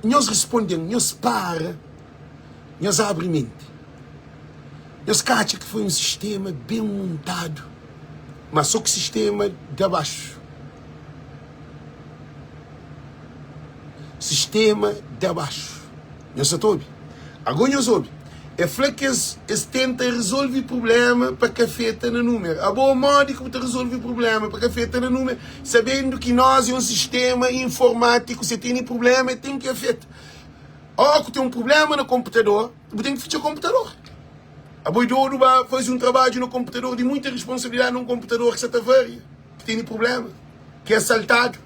Nós respondemos, nós para, nós abre mente. Nós cate que foi um sistema bem montado. Mas só que sistema de abaixo. Sistema de abaixo. Nós soube. Agora nós soube. É que eles tentam resolver o problema para que afeta no número. A boa modo que você resolve o problema para que afeta no número, sabendo que nós é um sistema informático, se tem problema, tem que afetar. Ou que tem um problema no computador, você tem que fechar o computador. A boa ideia vai fazer um trabalho no computador de muita responsabilidade num computador que você está varia, que tem problema, que é assaltado.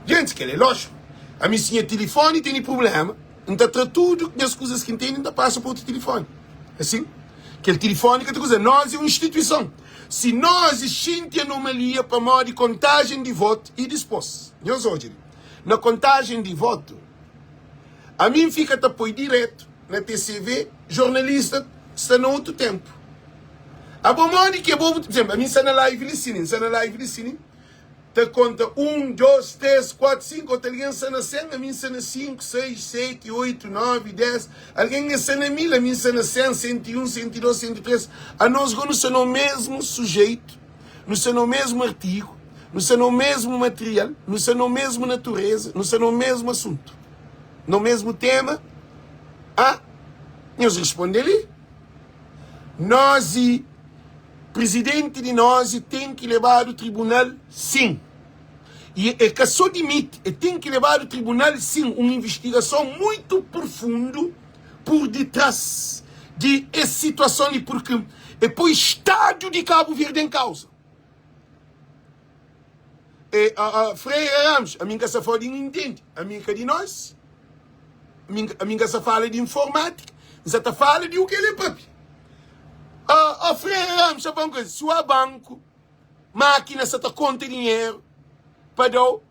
Gente, que é lógico. A minha telefone tem problema. Então, tudo as coisas que tem, ainda passa para outro telefone. Assim? Aquele telefone que coisa. Nós é uma instituição. Se nós existe anomalia para modo de contagem de voto e depois, nós hoje, na contagem de voto, a mim fica de apoio direto na TCV, jornalista está no outro tempo. A bom modo que é bom, por exemplo, a mim está na live listening, te conta 1, 2, 3, 4, 5, outro alguém está na 100, a mim está na 5, 6, 7, 8, 9, 10, alguém está na 1000, a mim está na 100, 101, 102, 103. A nós não está no mesmo sujeito, não está no mesmo artigo, não está no mesmo material, não está no mesmo natureza, não está no mesmo assunto, no mesmo tema. Nós respondemos ali. Nós, presidente de nós, tem que levar o tribunal, sim. E é que só admite, tem que levar o tribunal, sim, uma investigação muito profunda por detrás de essa situação, porque é para o Estado de Cabo Verde em causa. A Freire Ramos, a minha casa fala de entende, a minha de nós, a minha casa fala de informática, você está falando de o que ele é papi. A Freire Ramos, se o banco, máquina se está conta dinheiro, padrão,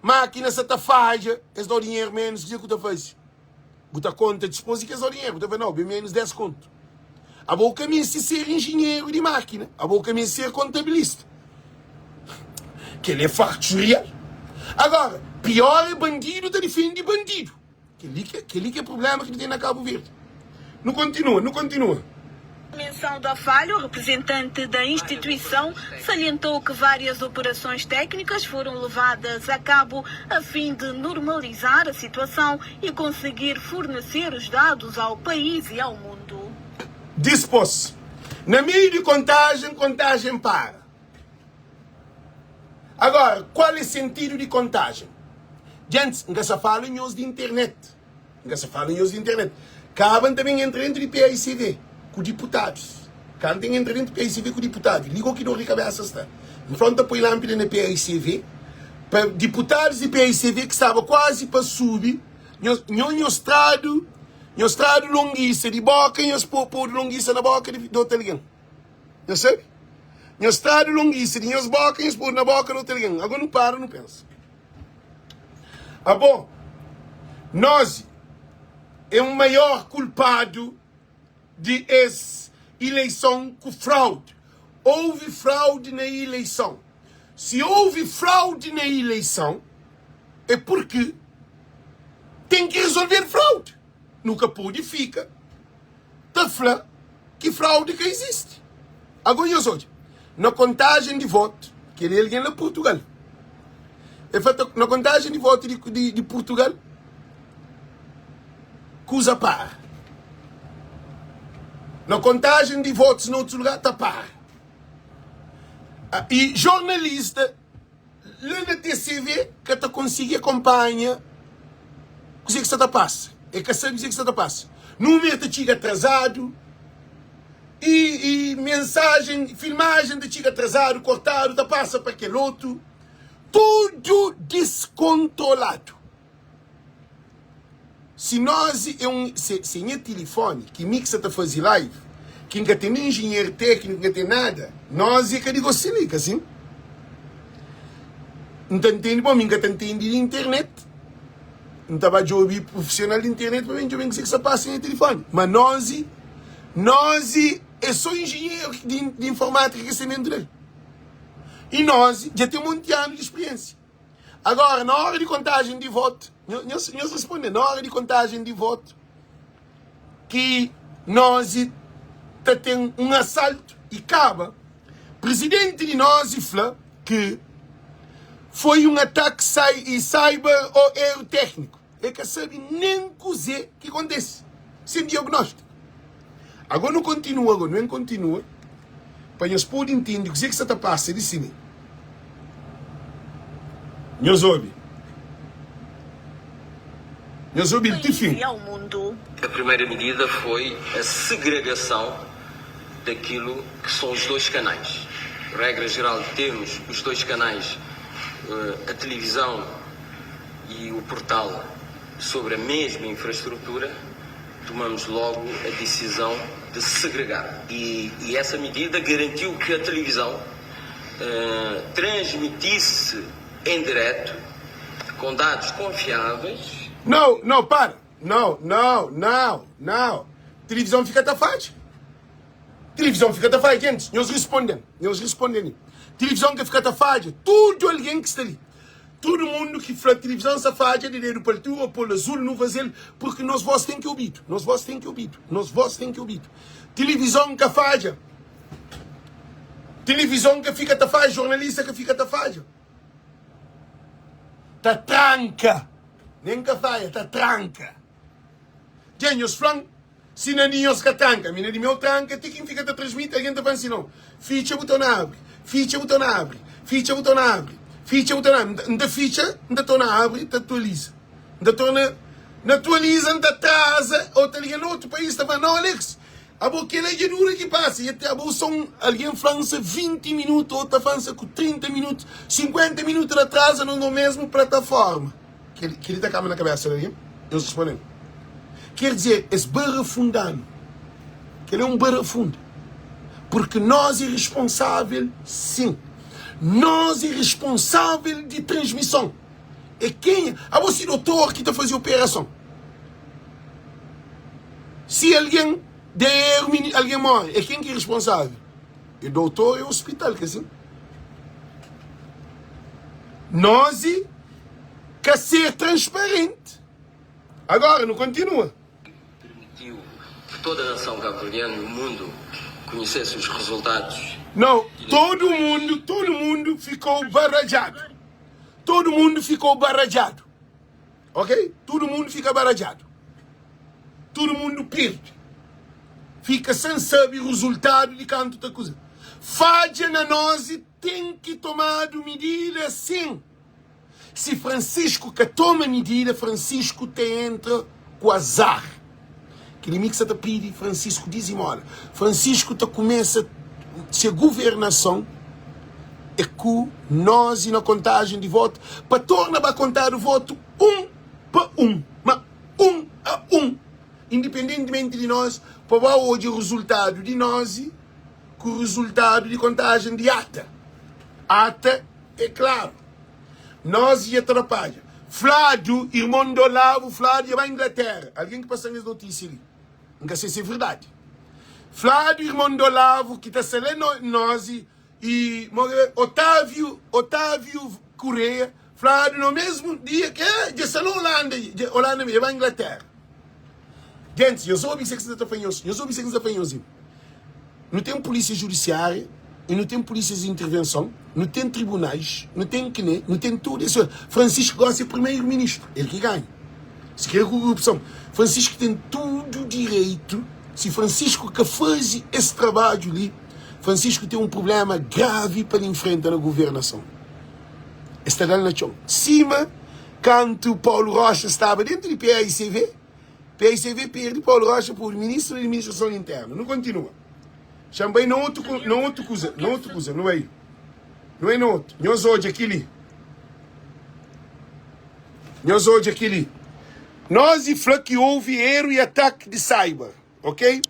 máquina se está falha, eles dão dinheiro menos, o que você faz? Você conta dispõe que eles dão dinheiro, você não, bem menos 10 conto. A boca minha se ser engenheiro de máquina, a boca minha ser contabilista. Que ele é farturial. Agora, pior é bandido da defende bandido. Aquele que é o problema que tem na Cabo Verde. Não continua. Na menção da falha, o representante da instituição salientou que várias operações técnicas foram levadas a cabo a fim de normalizar a situação e conseguir fornecer os dados ao país e ao mundo. Dispôs. Na meio de contagem para. Agora, qual é o sentido de contagem? Gente, não se fala em uso de internet. Cabem também entrar entre PICV com deputados. Cabem entrar entre PICV com deputados. Ligou que não recabeça está. Em frente a põe lâmpada na PICV. Para deputados de PICV que estavam quase para subir. Nho estrado longuiça de boca. Nho pôr longuiça na boca do outro alguém. Não sabe? Nho estrado longuiça de nho boca. Nho pôr na boca do outro alguém. Agora não para, não pensa. Bom. Nós é o maior culpado de essa eleição com fraude. Houve fraude na eleição. Se houve fraude na eleição, é porque tem que resolver fraude. Nunca purifica. Tá falando que fraude que existe. Agora, hoje, na contagem de voto, que ele é lá em Portugal. Na contagem de voto de Portugal, coisa par. Na contagem de votos em outro lugar, está par. E jornalista, lá na TCV, que está conseguindo acompanhar o que está passa. É que sabe o que está passa. Número de chega atrasado, e mensagem, filmagem de chega atrasado, cortado, está passa para aquele outro. Tudo descontrolado. Se nós sem telefone que mixa para fazer live, que nunca tem nem engenheiro técnico, nunca tem nada, nós é que digo assim, assim. Não entende bom, nunca entende de internet. Não estava de ouvir profissional de internet para mim, eu que se passa sem telefone. Mas nós é só engenheiro de informática que se dentro dele. E nós já temos um monte de anos de experiência. Agora, na hora de contagem de voto, nós respondemos, na hora de contagem de voto, que nós temos um assalto e acaba. Presidente de nós fala que foi um ataque cyber ou erro técnico. É que sabe nem coisa que acontece. sem diagnóstico. Agora não continua, para nós podermos entender o que está passando de cima. Nós ouvimos de fim. Ao mundo. A primeira medida foi a segregação daquilo que são os dois canais. Regra geral, temos os dois canais, a televisão e o portal, sobre a mesma infraestrutura, tomamos logo a decisão de segregar. E essa medida garantiu que a televisão transmitisse em direto, com dados confiáveis. Não, para. Não. Televisão fica tafade. Gente. Nós respondem. Televisão que fica tafade. Tudo alguém que está ali. Todo mundo que fala televisão safade, de aeroporto ou polo azul, não fazer, porque nós vós tem que ouvir. Televisão que falha. Televisão que fica tafade, jornalista que fica tafade. Tá tranca. Nem que falha, tá tranca. Gente, os flan, se não ninhos que tranca, mina de meu tranca, tem quem fica a transmitir, alguém tá falando assim, não. Ficha, botão abre. Da ficha, ainda torna abre, ainda atualiza. Ainda atualiza, ainda atrasa, ou tá ligando outro país, está falando, não, Alex, a boca é dura que passa, e até a bolsa, alguém França 20 minutos, outra França com 30 minutos, 50 minutos de atraso na mesma plataforma. Que ele tá calma na cabeça, alguém? Eu respondendo. Quer dizer, esse barra fundano, que ele é um barra fundo, porque nós é responsável, sim. Nós é responsável de transmissão. É quem? A você, doutor, que está fazendo operação. Se alguém der, alguém morre, é quem que é responsável? O doutor é o hospital, que assim. Nós quer ser transparente. Agora, não continua. Permitiu que toda a nação cabo-verdiana no mundo conhecesse os resultados. Não, todo mundo ficou barrajado. Todo mundo ficou barrajado. Ok? Todo mundo fica barrajado. Todo mundo perde. Fica sem saber o resultado de canto da coisa. Falha na nós tem que tomar medida sim. Se Francisco que toma medida, Francisco te entra com azar. Aquele mixa te pede, Francisco diz olha, Francisco te começa se a governação é que nós e na contagem de voto para tornar a contar o voto mas 1 a 1, independentemente de nós, para hoje o resultado de nós com o resultado de contagem de ata é claro, nós e atrapalha. Flávio, irmão do Olavo, Flávio vai à Inglaterra, alguém que passa nas notícias ali, não sei se é verdade. Flávio, irmão do Olavo, que está selando nós, e Otávio Correia, Flávio, no mesmo dia que já selou Holanda vai à Inglaterra. Gente, eu sou o bissexo da Tafanhoso. Não tem polícia judiciária, e não tem polícias de intervenção, não tem tribunais, não tem CNE, não tem tudo isso. Francisco gosta de ser primeiro-ministro, ele que ganha. Se quer corrupção, Francisco tem tudo direito. Se Francisco que faz esse trabalho ali, Francisco tem um problema grave para enfrentar na governação. Está dando na chão. Cima, quando Paulo Rocha estava dentro de PAICV perde Paulo Rocha por ministro da administração interna. Não continua. Também não outro coisa, não é. Não é outro. Nós hoje aquele. Nós e fala que houve erro e ataque de cyber. Ok?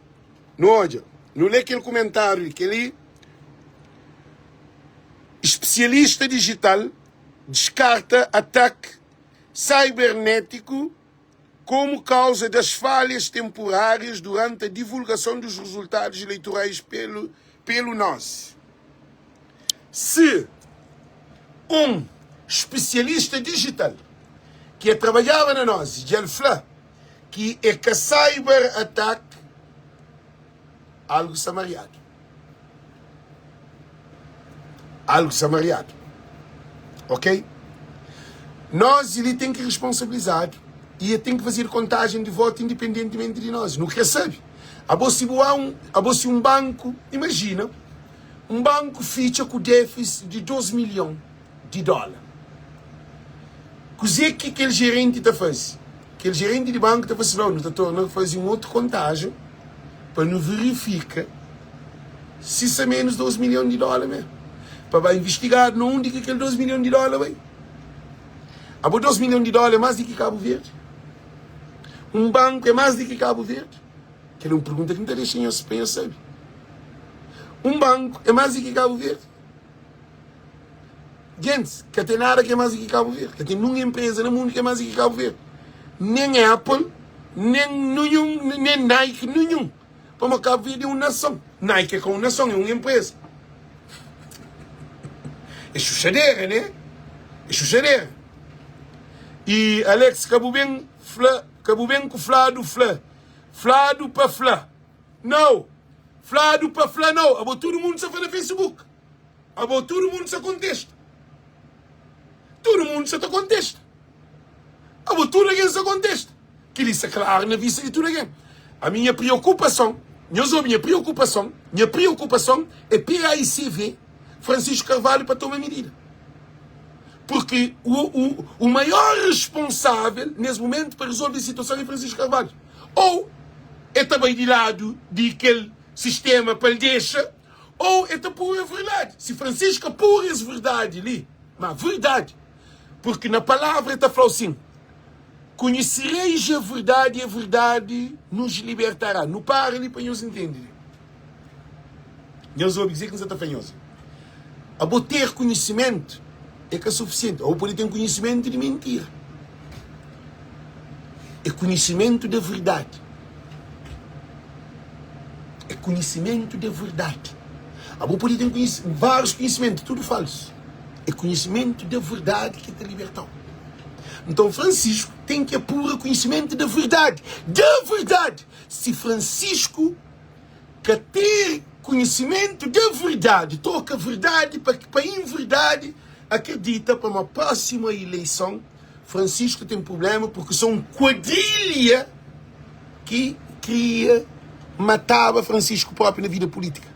Não lê aquele comentário, aquele especialista digital descarta ataque cibernético como causa das falhas temporárias durante a divulgação dos resultados eleitorais pelo nós. Se um especialista digital que trabalhava na nós, já fala que é que cyber-ataque algo samariado. Ok? Nós ele tem que responsabilizar e tem que fazer contagem de voto independentemente de nós. Não quer saber. Se um banco, imagina, um banco ficha com déficit de 12 milhões de dólares. O que aquele gerente está fazendo? Aquele gerente de banco está fazendo, não está tornando a fazer uma outra contagem para não verificar se isso é menos 12 milhões de dólares mesmo. Para investigar onde que aquele 12 milhões de dólares vai. 12 milhões de dólares é mais do que Cabo Verde. Um banco é mais do que Cabo Verde. Que é uma pergunta que não está deixando eu pensar. Um banco é mais do que Cabo Verde. Gente, que tem nada que é mais do que Cabo Verde. Que tem nenhuma empresa no mundo que é mais do que Cabo Verde. Nem Apple, nem Nike, nenhum. Para Cabo Verde é uma nação. Nike é com uma nação, é uma empresa. É chuchadeira, né? É chuchadeira. E Alex, acabou bem com Flado, Flado para Flá. Não. Flado para Flá, não. Agora todo mundo se fala no Facebook. Agora todo mundo se contesta. Todo mundo se contesta. Agora tudo alguém se contesta. Que isso é claro na vista de tudo alguém. A minha preocupação é PAICV Francisco Carvalho para tomar medida. Porque o maior responsável, nesse momento, para resolver a situação é Francisco Carvalho. Ou é também de lado daquele sistema para ele deixar, ou é pura verdade. Se Francisco pura essa verdade ali, mas verdade. Porque na palavra está falando assim, conhecereis a verdade e a verdade nos libertará. Não para ali para nos entender. Nós vamos dizer que não está fanhoso. A ter conhecimento é que é suficiente. Ou pode ter um conhecimento de mentira. É conhecimento da verdade. É conhecimento da verdade. Ou pode ter vários conhecimentos, tudo falso. É conhecimento da verdade que te libertou. Então Francisco tem que apurar conhecimento da verdade. Da verdade. Se Francisco quer ter conhecimento da verdade, toca a verdade para em verdade acredita para uma próxima eleição, Francisco tem problema porque são quadrilha que matava Francisco próprio na vida política.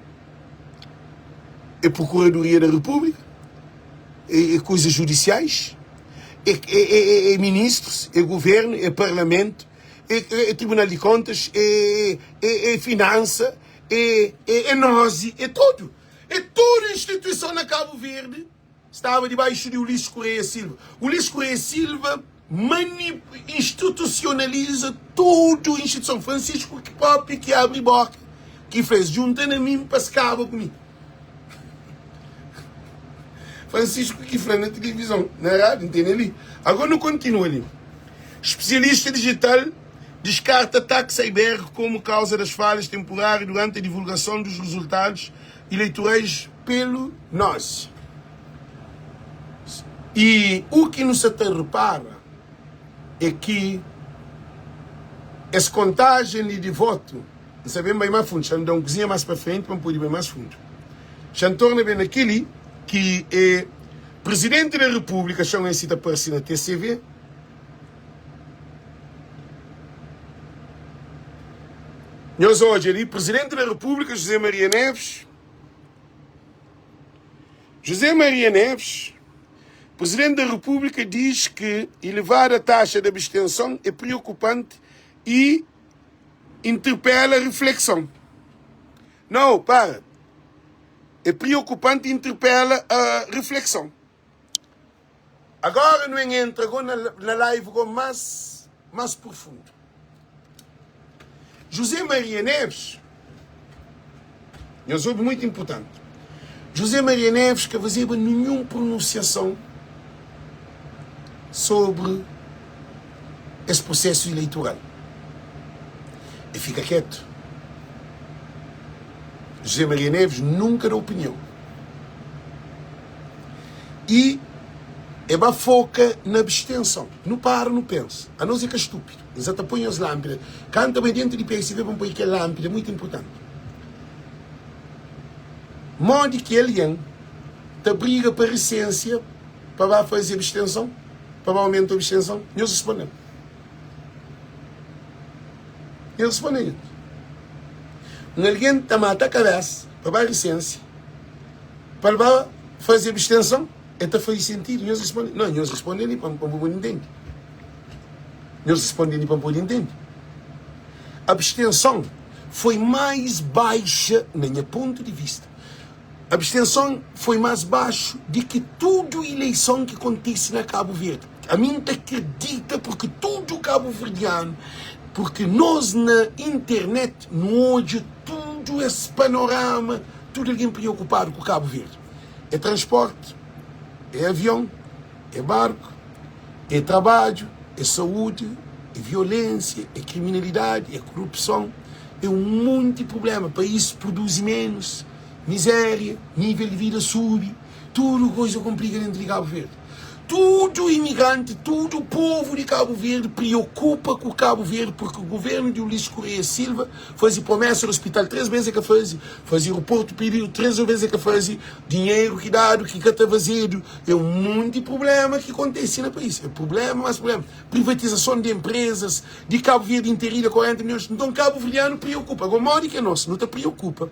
É Procuradoria da República, é coisas judiciais, é ministros, é governo, é parlamento, é Tribunal de Contas, é finança, é nós, é tudo. É toda a instituição na Cabo Verde estava debaixo de Ulisses Correia Silva. Ulisses Correia Silva institucionaliza toda a instituição. Francisco próprio que abre boca, que fez juntando a mim para escava comigo. Francisco que fala na televisão, na rádio, entende ali? Agora não continua ali. Especialista digital descarta ataque cyber como causa das falhas temporárias durante a divulgação dos resultados eleitorais pelo nós. E o que nos até repara é que essa contagem de voto, não sabemos bem mais fundo, já não dá uma cozinha mais para frente, para poder ir bem mais fundo. Já torna bem aquele que é Presidente da República, chama esse da aparecer na TCV, nós hoje ali, Presidente da República, José Maria Neves, Presidente da República diz que elevar a taxa de abstenção é preocupante e interpela a reflexão. Não, para. É preocupante e interpela a reflexão. Agora não entra agora na live mais profundo. José Maria Neves, eu sou muito importante. José Maria Neves que fazia nenhuma pronunciação sobre esse processo eleitoral. E fica quieto. José Maria Neves nunca deu opinião. E é foca na abstenção. Não para, não pensa. A não ser que é estúpido. Exato, põe as lâmpadas. Canta bem dentro de PSV, vamos pôr aquela lâmpada, muito importante. Modo que ele te briga para a recência para fazer abstenção, para aumentar a abstenção, nós respondemos. Ele respondeu. Alguém está a matar a cabeça para dar licença, para fazer abstenção, até faz sentido. Eles respondem. Não, eles respondem ali para o povo entender. Eles respondem ali para o povo entender. A abstenção foi mais baixa, no meu ponto de vista. A abstenção foi mais baixa do que toda eleição que acontece na Cabo Verde. A mim acredita porque todo cabo-verdiano, porque nós na internet, no hoje, todo esse panorama, tudo alguém preocupado com o Cabo Verde. É transporte, é avião, é barco, é trabalho, é saúde, é violência, é criminalidade, é corrupção, é um monte de problema. O país produz menos, miséria, nível de vida sube, tudo coisa complica dentro de Cabo Verde. Todo imigrante, todo o povo de Cabo Verde preocupa com o Cabo Verde, porque o governo de Ulisses Correia Silva fazia promessa do hospital 3 vezes que fazia aeroporto pedido 3 vezes que fazia, dinheiro que dado, que está vazio. É um monte de problema que acontece no país. É problema, mas problema. Privatização de empresas, de Cabo Verde inteira, 40 milhões. Então Cabo Verdeano preocupa. Agora, maior que nós, não te preocupa.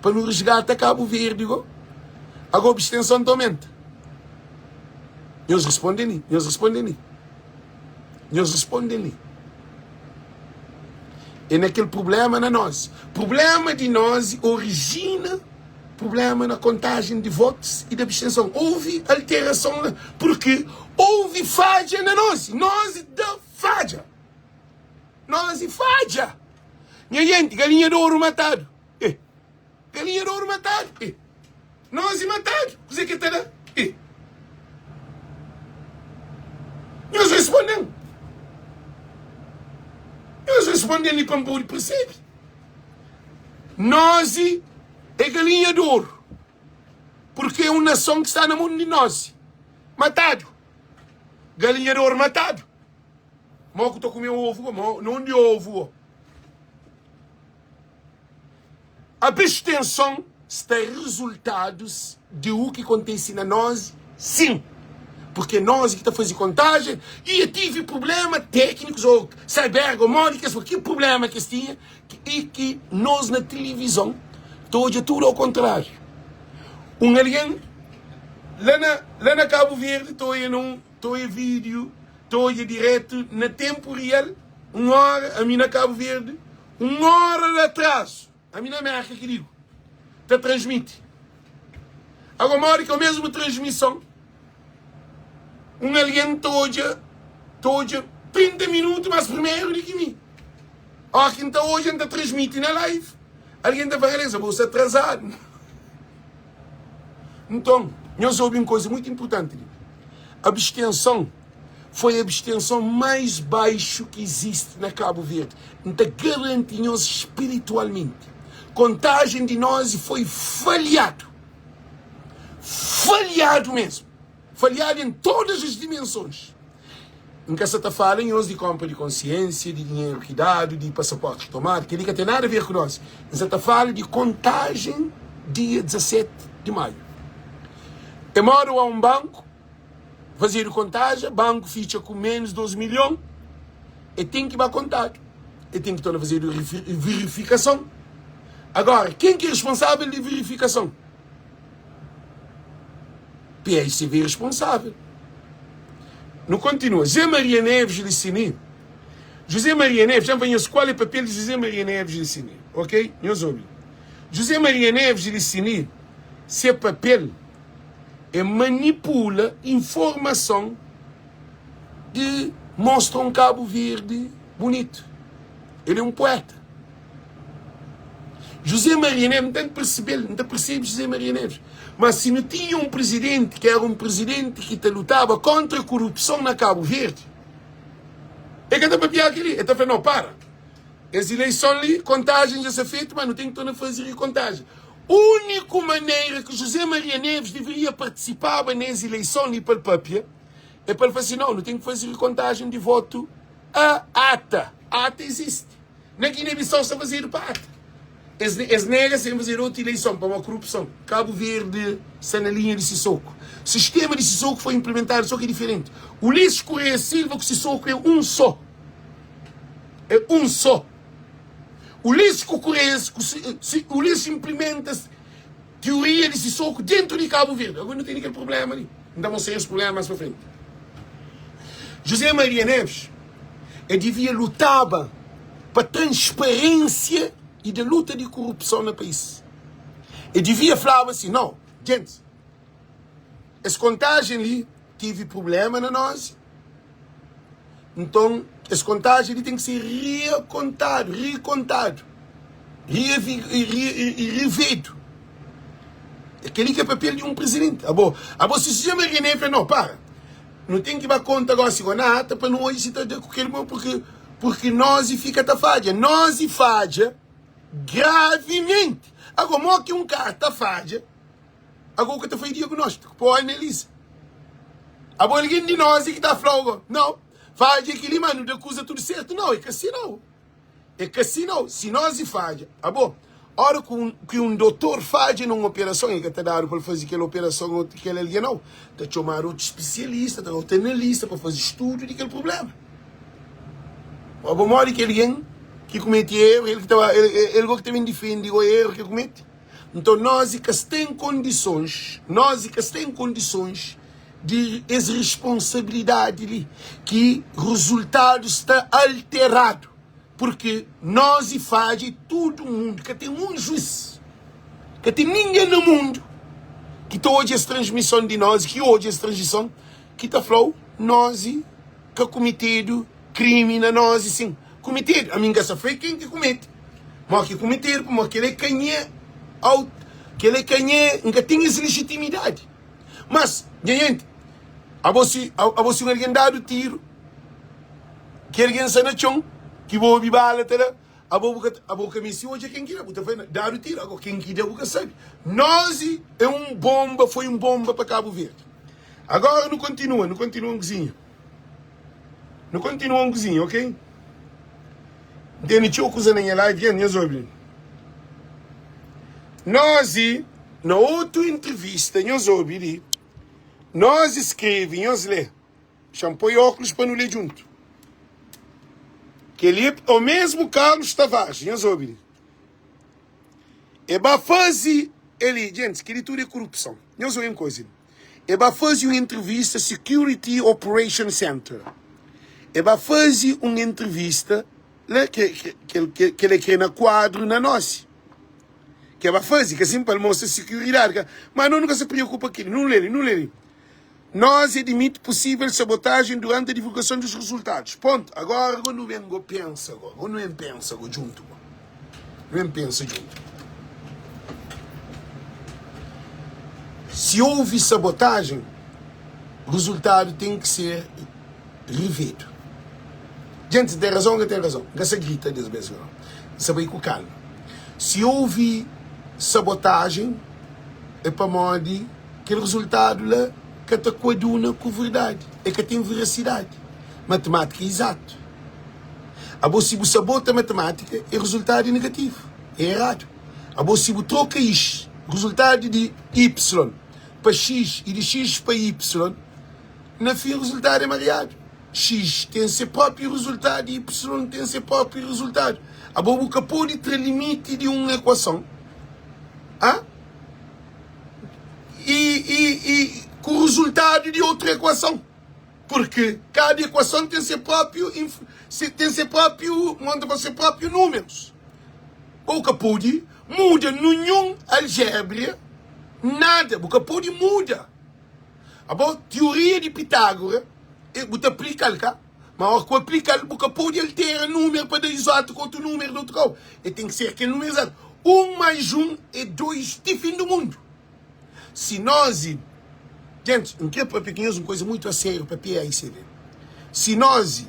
Para não resgatar Cabo Verde, agora a abstenção aumenta. Eles respondem ali, eles respondem ali. Eles respondem ali. É naquele problema na nós. Problema de nós origina problema na contagem de votos e de abstenção. Houve alteração, porque houve falha na nós. Nós da falha. Nós e falha. Minha gente, galinha de ouro matado. Galinha de ouro matado. Nós e matado. Você que está lá? Eles respondem. Eles respondem ali para o povo perceber. Nós é galinha de ouro. Porque é uma nação que está no mundo de nós. Matado. Galinha de ouro matado. Mal que estou comendo ovo, não de ovo. A abstenção está resultados de o que acontece na nós, sim. Porque nós que está fazendo contagem e tive problema técnicos ou cybergomóricas, porque problema que tinha e que nós na televisão hoje é tudo ao contrário. Alguém lá na Cabo Verde estou em vídeo, estou em direto na tempo real, 1 hora a mim na Cabo Verde, 1 hora de atraso a mim na América que digo, está transmite. Agora uma hora que é a mesma transmissão. Alguém hoje 30 minutos mais primeiro do que mim. Quem está hoje está transmitindo na live. Alguém está falando, vou ser atrasado. Então, nós ouvimos uma coisa muito importante. A abstenção foi a abstenção mais baixa que existe na Cabo Verde. Então, garantimos espiritualmente. Contagem de nós foi falhado. Falhado mesmo. Falhado em todas as dimensões. Em que você está falando hoje de compra de consciência, de dinheiro que dado, de passaporte tomado, que não tem nada a ver com nós. Você está falando de contagem dia 17 de maio. Eu moro a um banco, fazer contagem, banco ficha com menos de 12 milhões, e tem que ir contar. E tem que fazer verificação. Agora, quem que é responsável de verificação? PSV responsável. Não continua. José Maria Neves de Sini. José Maria Neves, já venho qual é o papel de José Maria Neves de Sini. Ok? Nós ouvimos. José Maria Neves de Sini, seu papel é manipula informação de mostra um Cabo Verde bonito. Ele é um poeta. José Maria Neves, não percebe José Maria Neves. Mas se não tinha um presidente que era um presidente que lutava contra a corrupção na Cabo Verde, é que está para piar aquele. Ele está falando, não, para. As eleições ali, contagem já se feita, mas não tem que fazer contagem. A única maneira que José Maria Neves deveria participar nas eleições ali para o papel é para ele falar assim, não tem que fazer contagem de voto a ata. A ata existe. Na Guiné-Bissau está fazendo para ata. Eles negam sem fazer outra eleição para uma corrupção. Cabo Verde está na linha de Sissoko. O sistema de Sissoko foi implementado, só que é diferente. Ulisses Correia Silva com Sissoko é um só. É um só. Ulisses concorrência, Ulisses implementa teoria de Sissoko dentro de Cabo Verde. Agora não tem aquele problema ali. Ainda vão ser esse problema mais para frente. José Maria Neves, ele devia lutar para transparência e da luta de corrupção no país. Ele devia falar assim, não, gente, essa contagem ali teve problema na nós, então essa contagem ali tem que ser recontado, revisto. Aquele que é papel de um presidente. Se o sistema Maria não, para. Não tem que dar conta agora, nada, para não hoje se com aquele porque nós fica a falha. Nós falha gravemente. Agora, mó que um cara está falha, agora que está feito diagnóstico, pô, analisa. Agora, ninguém de nós que está falando, não, falha aquele mano, acusa tudo certo. Não, é que assim não. É que assim não. Se nós falha, hora que um doutor falha numa operação, é que está dado para fazer aquela operação, aquele ali não. Está chamando outro especialista, está outro analista para fazer estudo daquele problema. Agora, que alguém que comete erro, ele que também defende o erro que comete. Então, nós que temos condições de essa responsabilidade ali, que o resultado está alterado. Porque nós faz todo mundo, que tem um juiz, que tem ninguém no mundo, que está hoje essa transmissão de nós, que hoje essa transmissão, que está falando, nós que cometido crime na nós, sim. Cometido, a minha essa foi quem que comete. Mas que cometer, mas que ele canhê, que ele canhê, nunca tem essa legitimidade. Mas, gente, a você alguém dado tiro, que alguém sai na chão, que vou ouvir bala, a boca me se hoje é quem quer, dar o tiro, agora quem quer, a boca sabe. Nós foi um bomba para Cabo Verde. Agora não continua um cozinho. Não continua um cozinho, ok? Tem tio coisa na live, né, sobre. Nós, na outra entrevista, nós escrevemos, nós lê. Champõe óculos para não ler junto. Que ele é o mesmo Carlos Tavares, nós ouvimos. E vai fazer, gente, que ele tudo é corrupção. Nós ouvimos coisa. E vai fazer uma entrevista Security Operation Center. E vai fazer uma entrevista que ele quer na quadro na nossa. Que vai fazer, que assim para mostrar segurança. Mas nunca se preocupa aqui. Não lê. Nós admite possível sabotagem durante a divulgação dos resultados. Ponto. Agora não vengo pensa agora. Não pensa junto. Não pensa junto. Se houve sabotagem, o resultado tem que ser revisto. Gente, tem razão. Essa grita das vezes. Sabe com calma. Se houve sabotagem, é para modo que o resultado lá que está coaduna com verdade. É que tem veracidade. Matemática é exato. Se você sabota a matemática, o resultado é negativo. É errado. Se você troca isso, o resultado de Y para X e de X para Y, na fim o resultado é variado. X tem seu próprio resultado e Y tem seu próprio resultado. Você pode ter limite de uma equação. E com o resultado de outra equação. Porque cada equação tem seu próprio números. Você pode muda nenhum álgebra, nada. Você pode mudar. A teoria de Pitágoras, você aplica cá. Mas ao aplicar, você pode alterar o número para dar exato com outro número do outro lado. E tem que ser aquele número exato. 1 mais 1 é 2 de fim do mundo. Se nós... Gente, não quero para pequenos uma coisa muito a sério para PAICV. Se nós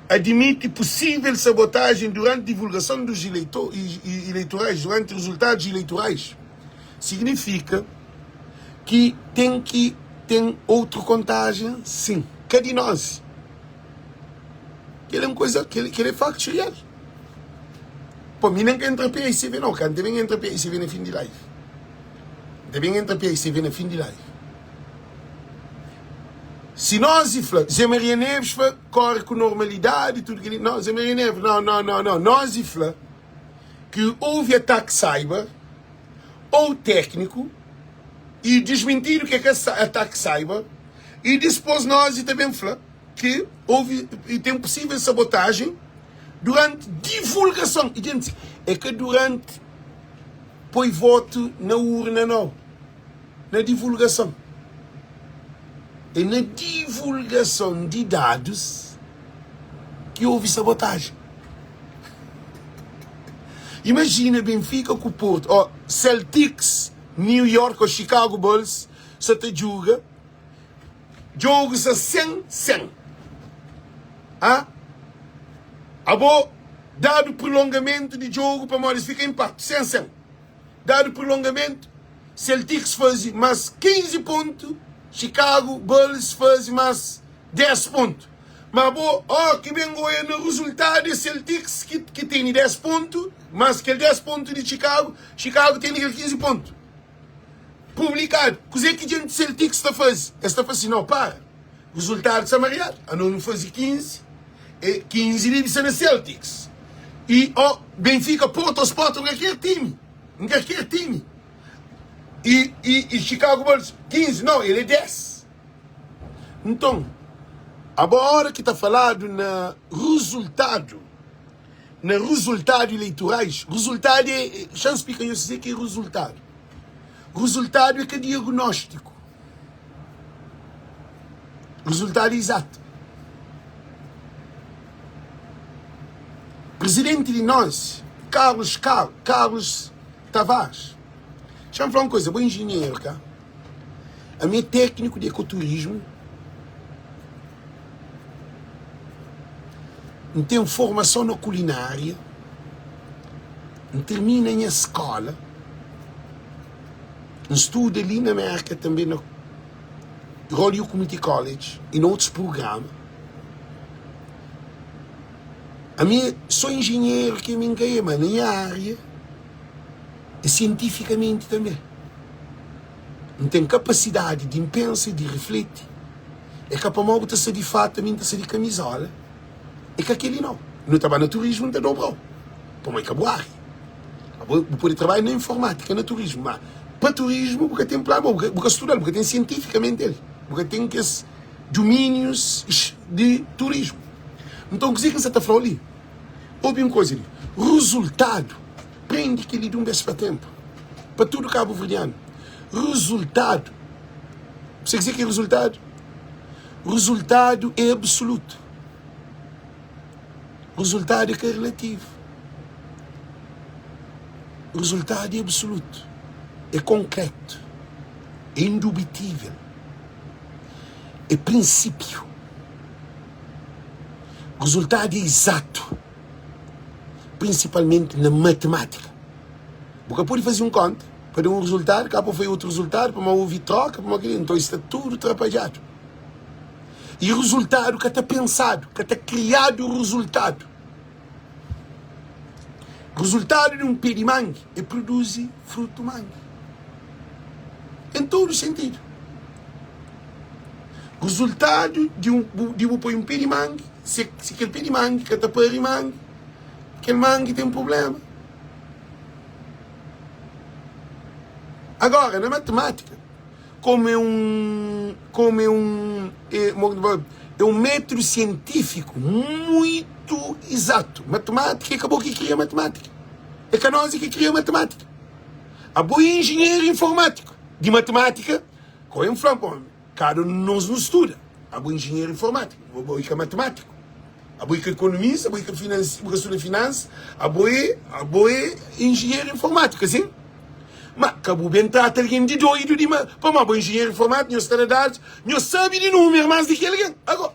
admite possível sabotagem durante a divulgação dos eleitorais, durante os resultados eleitorais, significa que tem outra contagem, sim. Cadê nós? Que ele é uma coisa, que ele é factual. Pô, mim não quer entrar para PAICV não, cara. Devem entrar para PAICV no fim de live. Se nós e fala, Zé Maria Neves corre com normalidade, tudo que não, Zé Maria Neves, não. Nós e fala que houve ataque cyber ou técnico e desmentir o que é ataque cyber e depois nós e também fala que houve e tem possível sabotagem durante divulgação. E gente, é que durante põe voto na urna não, na divulgação. É na divulgação de dados que houve sabotagem. Imagina Benfica com o Porto, Celtics, New York ou Chicago Bulls, só te julga, jogos a 100. Dado prolongamento de jogo para Maurício, fica empate, 100. Dado prolongamento, Celtics faz mais 15 pontos, Chicago Bulls faz mais 10 pontos. Mas que bem no resultado de Celtics que tem 10 pontos, mas que 10 pontos de Chicago tem 15 pontos. Publicado. O que a gente Celtics está fazendo? Está fazendo, não, para. Resultado está variado. A não fazer 15. 15 deve ser na Celtics. E Benfica, Porto, Sport, qualquer time. E Chicago Bulls, 15, não, ele é 10. Então, agora que está falado na resultado eleitorais, resultado é, chance pica eu dizer que é resultado. Resultado é que é diagnóstico. Resultado é exato. Presidente de nós, Carlos Tavares. Deixa eu falar uma coisa, bom engenheiro, cá. A minha técnico de ecoturismo não tenho formação na culinária, não termina em escola, não estudo ali na América também no Royal Community College e em outros programas. Sou engenheiro que me engaia, mas na minha área e cientificamente também. Não tenho capacidade de pensar e de refletir. É capaz de ser de fato, de ser de camisola. É que aquele não. Não trabalha no turismo, não está dobrado. Para mim, acabou a área. Vou poder trabalhar na informática, no turismo. Mas para turismo, porque tem plano, porque estudar, porque tem cientificamente ele. Porque tem que domínios de turismo. Então, o que você está falando ali? Ouve uma coisa ali. Resultado. Prende que ele de um beijo para tempo. Para tudo Cabo Verdeano. Resultado. Você dizer que é resultado? Resultado é absoluto. Resultado é que é relativo. Resultado é absoluto. É concreto. É indubitável. É princípio. Resultado é exato. Principalmente na matemática. Porque pode fazer um conta, para dar um resultado, cá para fazer outro resultado, para uma ouvir troca, para uma querida. Então isso está tudo atrapalhado. E o resultado que está pensado, que está criado o resultado. O resultado de um pé de mangue é produzir fruto mangue. Em todo sentido. O resultado de um pé de mangue, se aquele pé de mangue, que está para de mangue, aquele mangue tem um problema. Agora, na matemática, como é um método científico muito exato. Matemática acabou que cria matemática. É que nós que cria matemática. A boa engenheiro informático. De matemática, qual é um flampo? Cada um nos estuda. A boa engenheiro informático. A boa que é matemático. A boa que é economista, a boa que estuda finanças, a boa engenheiro informático, assim? Mas acabou bem tratar alguém de doido, para uma boa engenheiro informático, não está dados, não sabe de número mais do que alguém. Agora,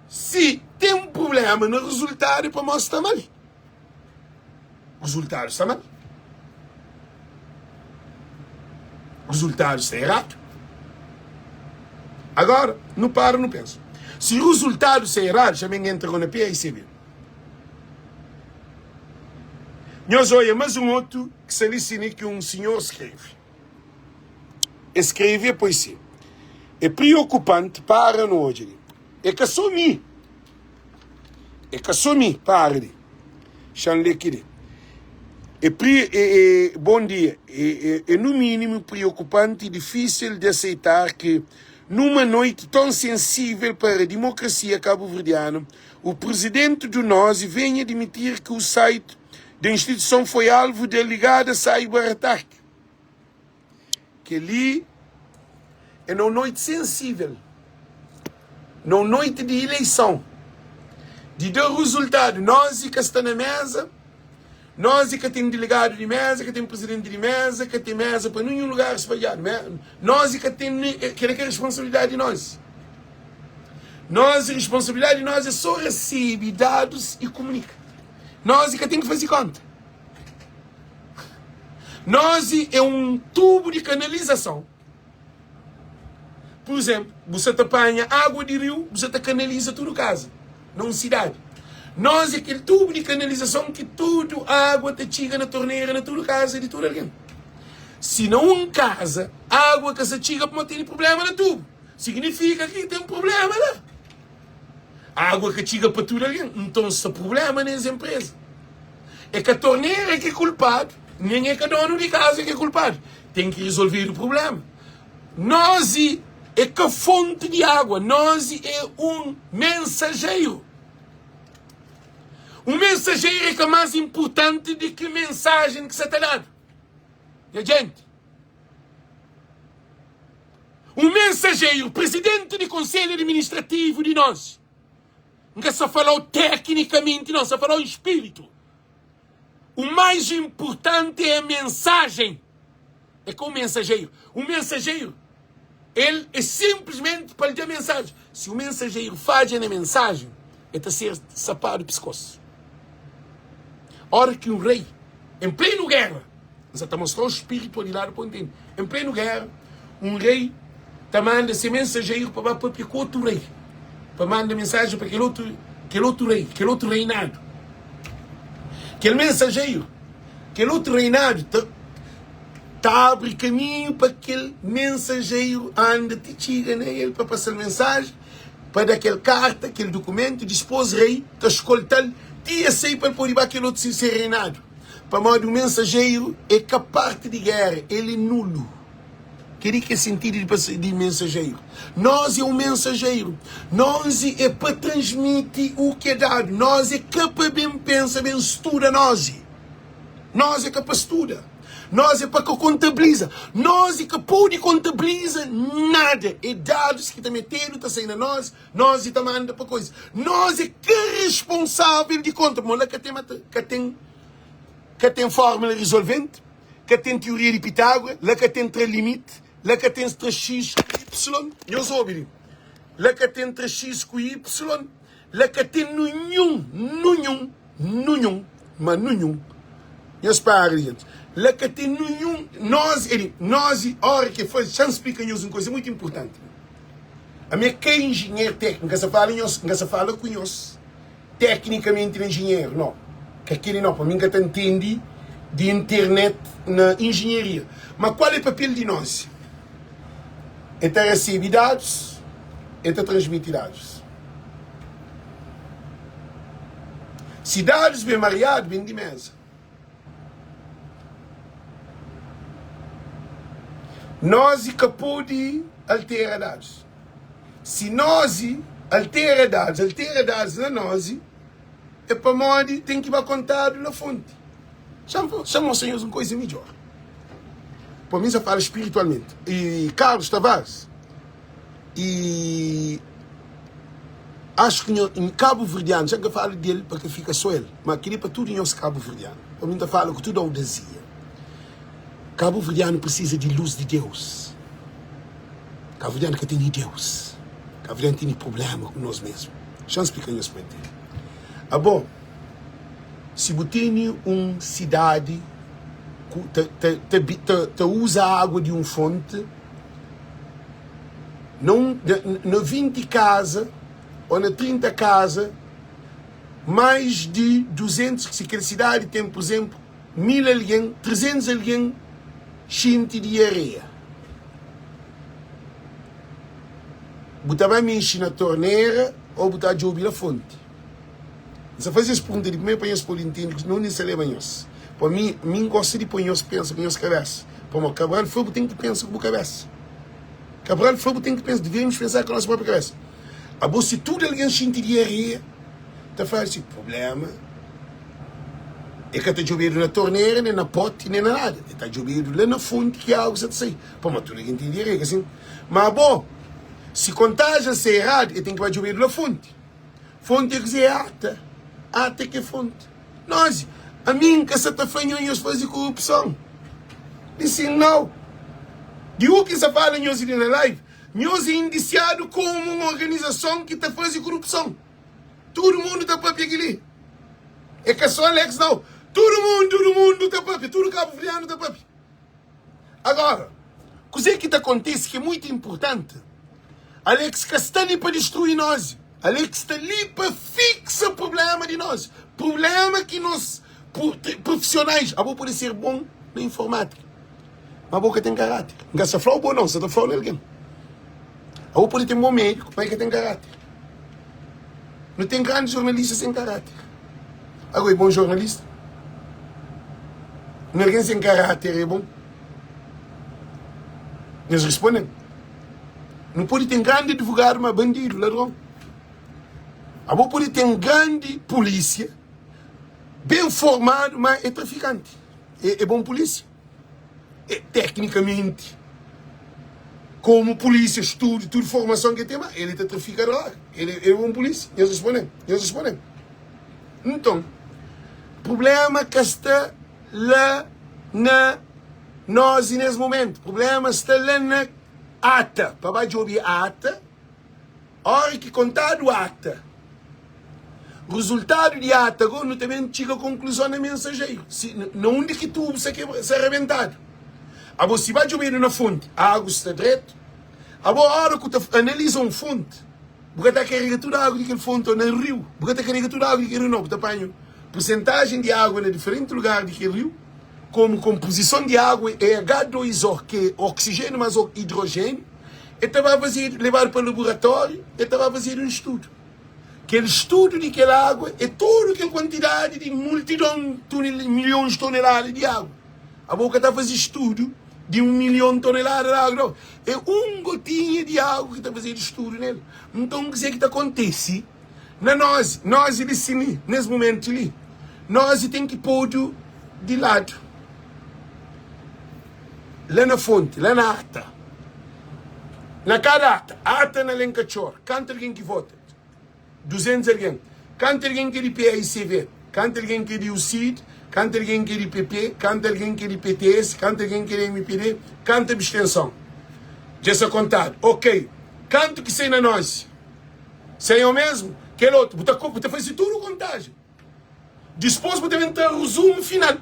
se tem um problema no resultado, para nós está mal. O resultado está mal. O resultado está errado. Agora, não paro, não penso. Se o resultado está errado, já me entra na PICB. Nós olhamos mais um outro que se alicina que um senhor escreve. Escreve a poesia. é preocupante para nós. É que assumir. Para. Bom dia. É no mínimo preocupante e difícil de aceitar que, numa noite tão sensível para a democracia cabo-verdiana, o presidente do NOSI venha admitir que o site da instituição foi alvo de alegada cyberataque. Que ali é numa noite sensível, numa noite de eleição, de dar resultado. Nós que está na mesa, nós que tem delegado de mesa, que tem presidente de mesa, que tem mesa para nenhum lugar espalhado. Nós que tem que é responsabilidade de nós. A responsabilidade de nós é só receber dados e comunicar. Nós que tem que fazer conta. Nós é um tubo de canalização. Por exemplo, você apanha água de rio, você canaliza tudo casa, não cidade. Nós é aquele tubo de canalização que tudo a água te chega na torneira, na tua casa, de tudo alguém. Se não em casa, a água que se chega para ter problema no tubo, significa que tem um problema lá. A água que chega para tudo alguém, então se problema nessa empresa. É que a torneira é que é culpado, nem é que o dono de casa é que é culpado. Tem que resolver o problema. Nós é que a fonte de água, nós é um mensageiro. O mensageiro é que é mais importante do que a mensagem que você está dando. E a gente? O mensageiro, presidente do Conselho Administrativo de nós, nunca só falou tecnicamente, não, só falou em espírito. O mais importante é a mensagem. É com o mensageiro. O mensageiro, ele é simplesmente para lhe dar mensagem. Se o mensageiro falha na mensagem, é para ser sapado do pescoço. Hora que um rei, em pleno guerra, já está mostrando espiritualidade para entender. Em pleno guerra, um rei está mandando esse mensageiro para outro rei. Para mandar mensagem para aquele outro rei, aquele outro reinado. Aquele mensageiro, aquele outro reinado, está abre caminho para aquele mensageiro anda, te chega nele para passar a mensagem, para dar aquela carta, aquele documento, dispôs rei, está escoltando, te sei para poder aquele outro ser reinado. Para modo o mensageiro é que a parte de guerra, ele é nulo. Que é o sentido de mensageiro? Nós é um mensageiro. Nós é para transmitir o que é dado. Nós é capaz de pensar, bem estuda nós. Nós é capaz de estudar. Nós é para que contabiliza. Nós é que pode contabiliza nada. É dados que está metendo, está saindo a nós está mandando para coisa. Nós é que é responsável de conta. Mas que tem fórmula resolvente, que tem teoria de Pitágoras, que tem limite, lá que tem 3x com y, eu sou ouvindo. Lá que tem 3x com y, lá que tem nenhum, eu espero, gente. Lá que tem nenhum, nós, hora que foi, já explica-nos uma coisa muito importante. A minha que é engenheiro técnico, se fala com nós, tecnicamente engenheiro, não. Que aquele não, para mim que entende de internet na engenharia. Mas qual é o papel de nós? É ter receber dados, é ter transmitir dados. Se dados bem mareados, bem de mesa. Nós que pode alterar dados. Se nós altera dados na nós, é para modo tem que ir contado na fonte. Chamam senhores uma coisa melhor. Para mim, já fala espiritualmente. E Carlos Tavares, e acho que em Cabo Verdeano, já que eu falo dele, porque fica só ele, mas queria para tudo em nosso Cabo Verdeano. Para mim, eu falo que tudo é audacia. Cabo Verdeano precisa de luz de Deus. Cabo Verdeano que tem de Deus. Cabo Verdeano tem problema com nós mesmos. Já explicar isso para ele. Ah, bom, se você tem uma cidade que usa a água de uma fonte, na 20 casas ou na 30 casas, mais de 200, se aquela cidade tem, por exemplo, 1000 alguém, 300 alguém, gente de areia. Botar vai mexer na torneira ou botar de ouvir a fonte. Se faz essa pergunta de primeiro para os políticos, não necessariamente nós. Para mim gosta de pôr os pensa com os cabeças. Para o Cabral Fogo tem que pensar com a cabeça. Cabral Fogo tem que pensar, devemos pensar com a nossa própria cabeça. A se tudo alguém sente diarreia, está fazendo esse problema. É que está jogando na torneira, nem na pote, nem na nada. Está jogando lá na fonte que algo se sai. Para tudo alguém tem diarreia, assim. Mas bom, se contagia se errado, ele tem que vai jogar na fonte. Fonte é que é ata. Ata que é fonte. Nós, a mim que se está fazendo fazer corrupção. Disse não. De o que se fala em hoje na live, nós é indiciado como uma organização que está fazendo corrupção. Todo mundo está para pegar ali. É que só Alex não. Todo mundo está para pegar. Todo Cabo Friano está para pegar. Agora, o que acontece que é muito importante. Alex que está ali para destruir nós. Alex está ali para fixar o problema de nós. Problema que nós, profissionais, a boca pode ser bom na informática. Mas a boca tem caráter. Não se fala bom não, se está falando alguém. A boca pode ter um bom médico, mas que tem caráter. Não tem grandes jornalistas sem caráter. Agora é bom jornalista. Não é alguém sem caráter é bom. Eles respondem. Não pode ter grande advogado, mas bandido, ladrão. A boa pode ter grande polícia, bem formado, mas é traficante. É bom polícia. Tecnicamente, como polícia, estudo, tudo formação que tem, mas ele está traficador. Ele é bom polícia. Eles respondem. Então, o problema que está lá na nós nesse momento. O problema está lá na ata. Para ouvir a ata, a hora que contado a ata, o resultado de ata, agora também chega a conclusão na mensageiro. Não onde que tudo se arrebentado. A você vai ouvir na fonte, a água está direto. A hora que você analisa uma fonte, porque está carregando toda a água daquele fonte ou no rio, porque está carregando toda a água daquele rio, não, porque apanha porcentagem de água em diferente lugar daquele rio, como composição de água é H2O, que é oxigênio mais hidrogênio, e estava a fazer, levar para o laboratório, e estava a fazer um estudo. Aquele estudo daquela água é toda aquela quantidade de milhões de toneladas de água. A boca está a fazer estudo de 1 milhão de toneladas de água. Não. É gotinha de água que está a fazer estudo nele. Então, o que está acontece? Nós nesse momento ali, nós temos que pôr de lado. Lá na fonte, lá na ata. Na cada ata na Lencachor, quanto alguém que vota? 200 alguém. Quanto alguém que é de PAICV? Quanto alguém que é de UCID? Quanto alguém que é de PP? Quanto alguém que é de PTS? Quanto alguém que é de MPD? Quanto abstenção? Já se contado. Ok. Quanto que sei na nós? Sei o mesmo? Que é outro. Você faz tudo contagem. Depois você vai ter o resumo final.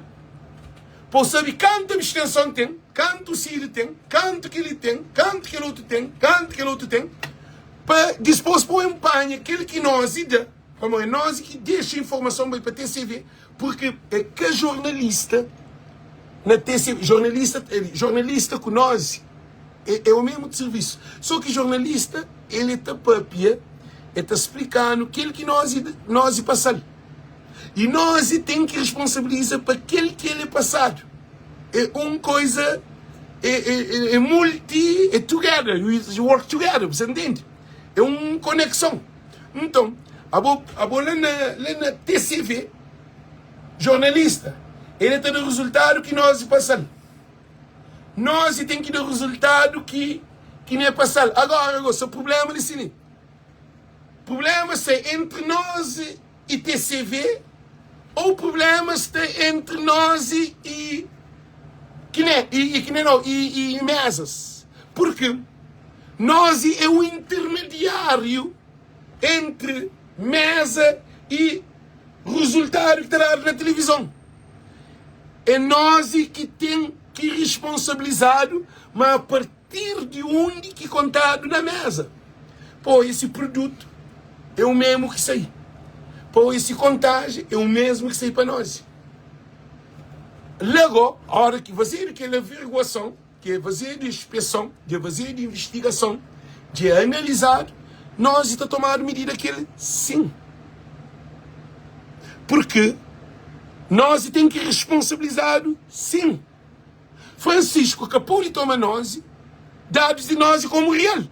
Para saber quanta abstenção tem, quanto o CID tem, quanto que ele tem, quanto que o outro tem, quanto que o outro tem. Para depois pôr em panha aquele que nós dá. Como é nós que deixa informação para a TCV. Porque é que jornalista, na TCV, jornalista com nós, é o mesmo de serviço. Só que jornalista, ele está papia, ele está explicando aquilo que nós passamos. E nós temos que responsabilizar para aquele que ele é passado. É uma coisa, é multi, é together, you work together, você entende? É uma conexão. Então, lá na TCV, jornalista, ele tem o resultado que nós passamos. Nós temos que dar o resultado que não é passado. Agora, o problema é assim. O problema é entre nós e TCV, ou o problema está entre nós e mesas. Porque nós é o intermediário entre mesa e resultado que está dado na televisão. É nós que tem que responsabilizado, mas a partir de onde que contado na mesa. Pô, esse produto é o mesmo que sai. Pô, esse contagem é o mesmo que sai para nós. Logo, a hora que fazer aquela averiguação, que é fazer de inspeção, que é fazer de investigação, de analisar, nós está tomando medida que ele sim. Porque nós tem que responsabilizar, sim. Francisco acabou de tomar nós, dados de nós como real.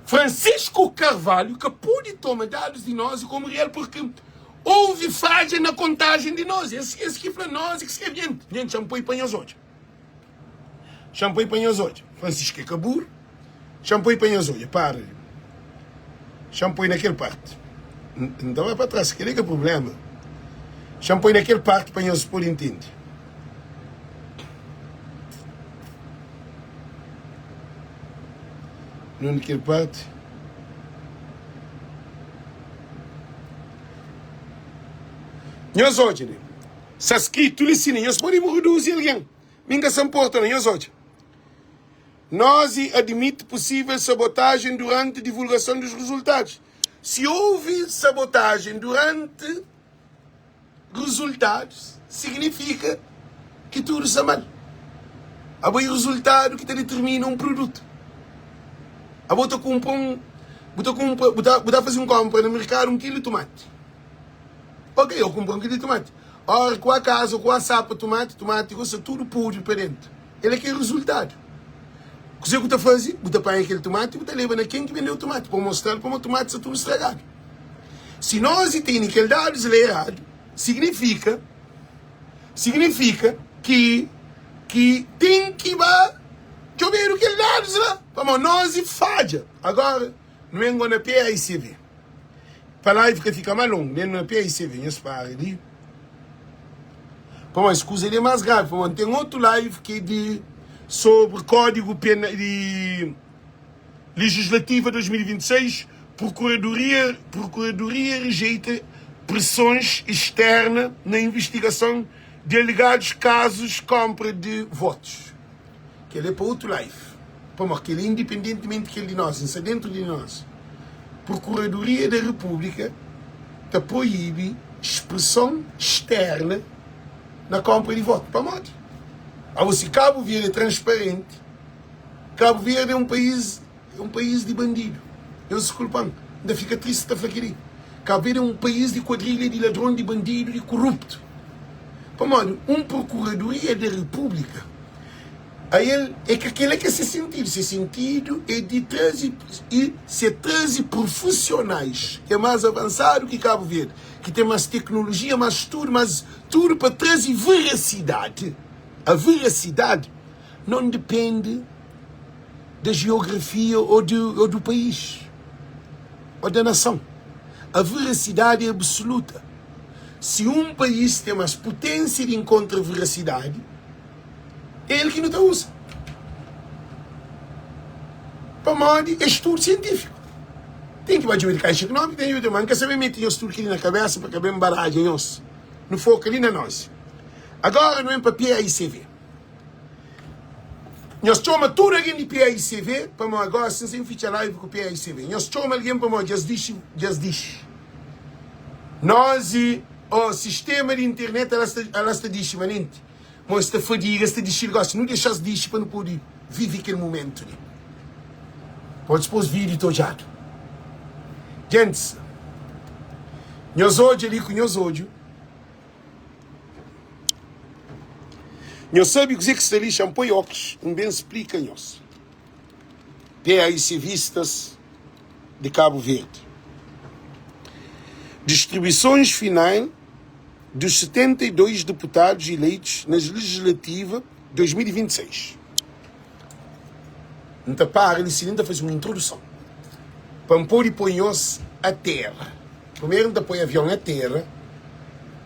Francisco Carvalho acabou de tomar dados de nós como real porque houve falha na contagem de nós. Esse que para nós é que escreve gente. Gente, shampoo e panhas hoje. Shampoo e panhas hoje. Francisco acabou. Shampoo e panhas hoje. Para. Shampoo naquele parte. Não vai para trás. Que é o problema. Shampoo naquele parte panhas por entende. Não naquele parte. Nós hoje, né? Se escrito lhe ensina, nós podemos reduzir alguém. Minha se importa, nós hoje. Nós admite possível sabotagem durante a divulgação dos resultados. Se houve sabotagem durante resultados, significa que tudo está mal. Há o resultado que determina um produto. A bota compra bota fazer um compra no mercado 1 quilo de tomate. Ok, eu compro 1 quilo de tomate. Ora, com a casa, com a sapa, tomate, gosta tudo podre para dentro. Ele é que é o resultado. O que você faz? Você põe aquele tomate e você leva na quem que vendeu o tomate para mostrar como o tomate está tudo estragado. Se nós temos aquele dado errado, significa que tem que chover aquele dado lá. Vamos, nós falha. Agora, não é na PICV. Para lá fica mais longo, não é na PICV, não para ali. Vamos, escusa, ele é mais grave. Vamos, tem outro live que é sobre Código Legislativo 2026, Procuradoria rejeita pressões externas na investigação de alegados casos de compra de votos. Que ele é para outro live. Porque ele, independentemente que ele de nós, está dentro de nós, Procuradoria da República está proíbe expressão externa na compra de voto. Para modo. Se Cabo Verde é transparente, Cabo Verde é um país de bandido. Eu se culpam. Ainda fica triste esta faqueria. Cabo Verde é um país de quadrilha, de ladrão, de bandido, de corrupto. Para modo, Procuradoria da República, aí é que aquele é que se sentido é de 13 profissionais que é mais avançado que Cabo Verde, que tem mais tecnologia, mais tudo para trazer veracidade. A veracidade não depende da geografia ou do país ou da nação. A veracidade é absoluta. Se um país tem mais potência de encontrar veracidade, é ele que não está usa. Para modo, é estudo científico. Tem que bater de caixa econômica, tem que mancar saber meter o estudo aqui na cabeça para caber embaragem nós. Não foca ali na nós. Agora não é para PICV. Nós chamamos tudo alguém de PICV, para nós agora sem ficha live com PICV. Nós chamamos alguém para nós, just dish. Nós, o sistema de internet, ela está dismanente. Mas esta fadiga, esta destilgação, não deixa as dish para não poder viver aquele momento. Pode depois vídeo todo já. Gente, nós hoje ali com nós hoje, nós sabemos que está ali shampoo e óculos, bem explica-nos. PICVistas de Cabo Verde. Distribuições finais dos 72 deputados eleitos nas legislativas 2026. Então, para ele ainda faz uma introdução. Para pôr e põe-os a terra. Primeiro, depois avião a terra,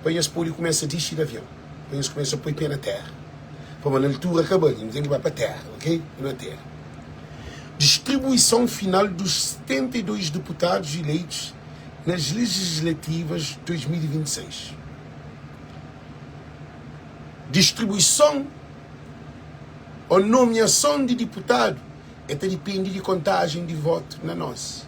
põe-os pôr e começa a descer do avião. Põe-os começa a pôr pé na terra. Para uma altura acabando, não tem que ir para a terra, ok? Na terra. Distribuição final dos 72 deputados eleitos nas legislativas 2026. Distribuição ou nomeação de deputado depende de contagem de voto na nossa.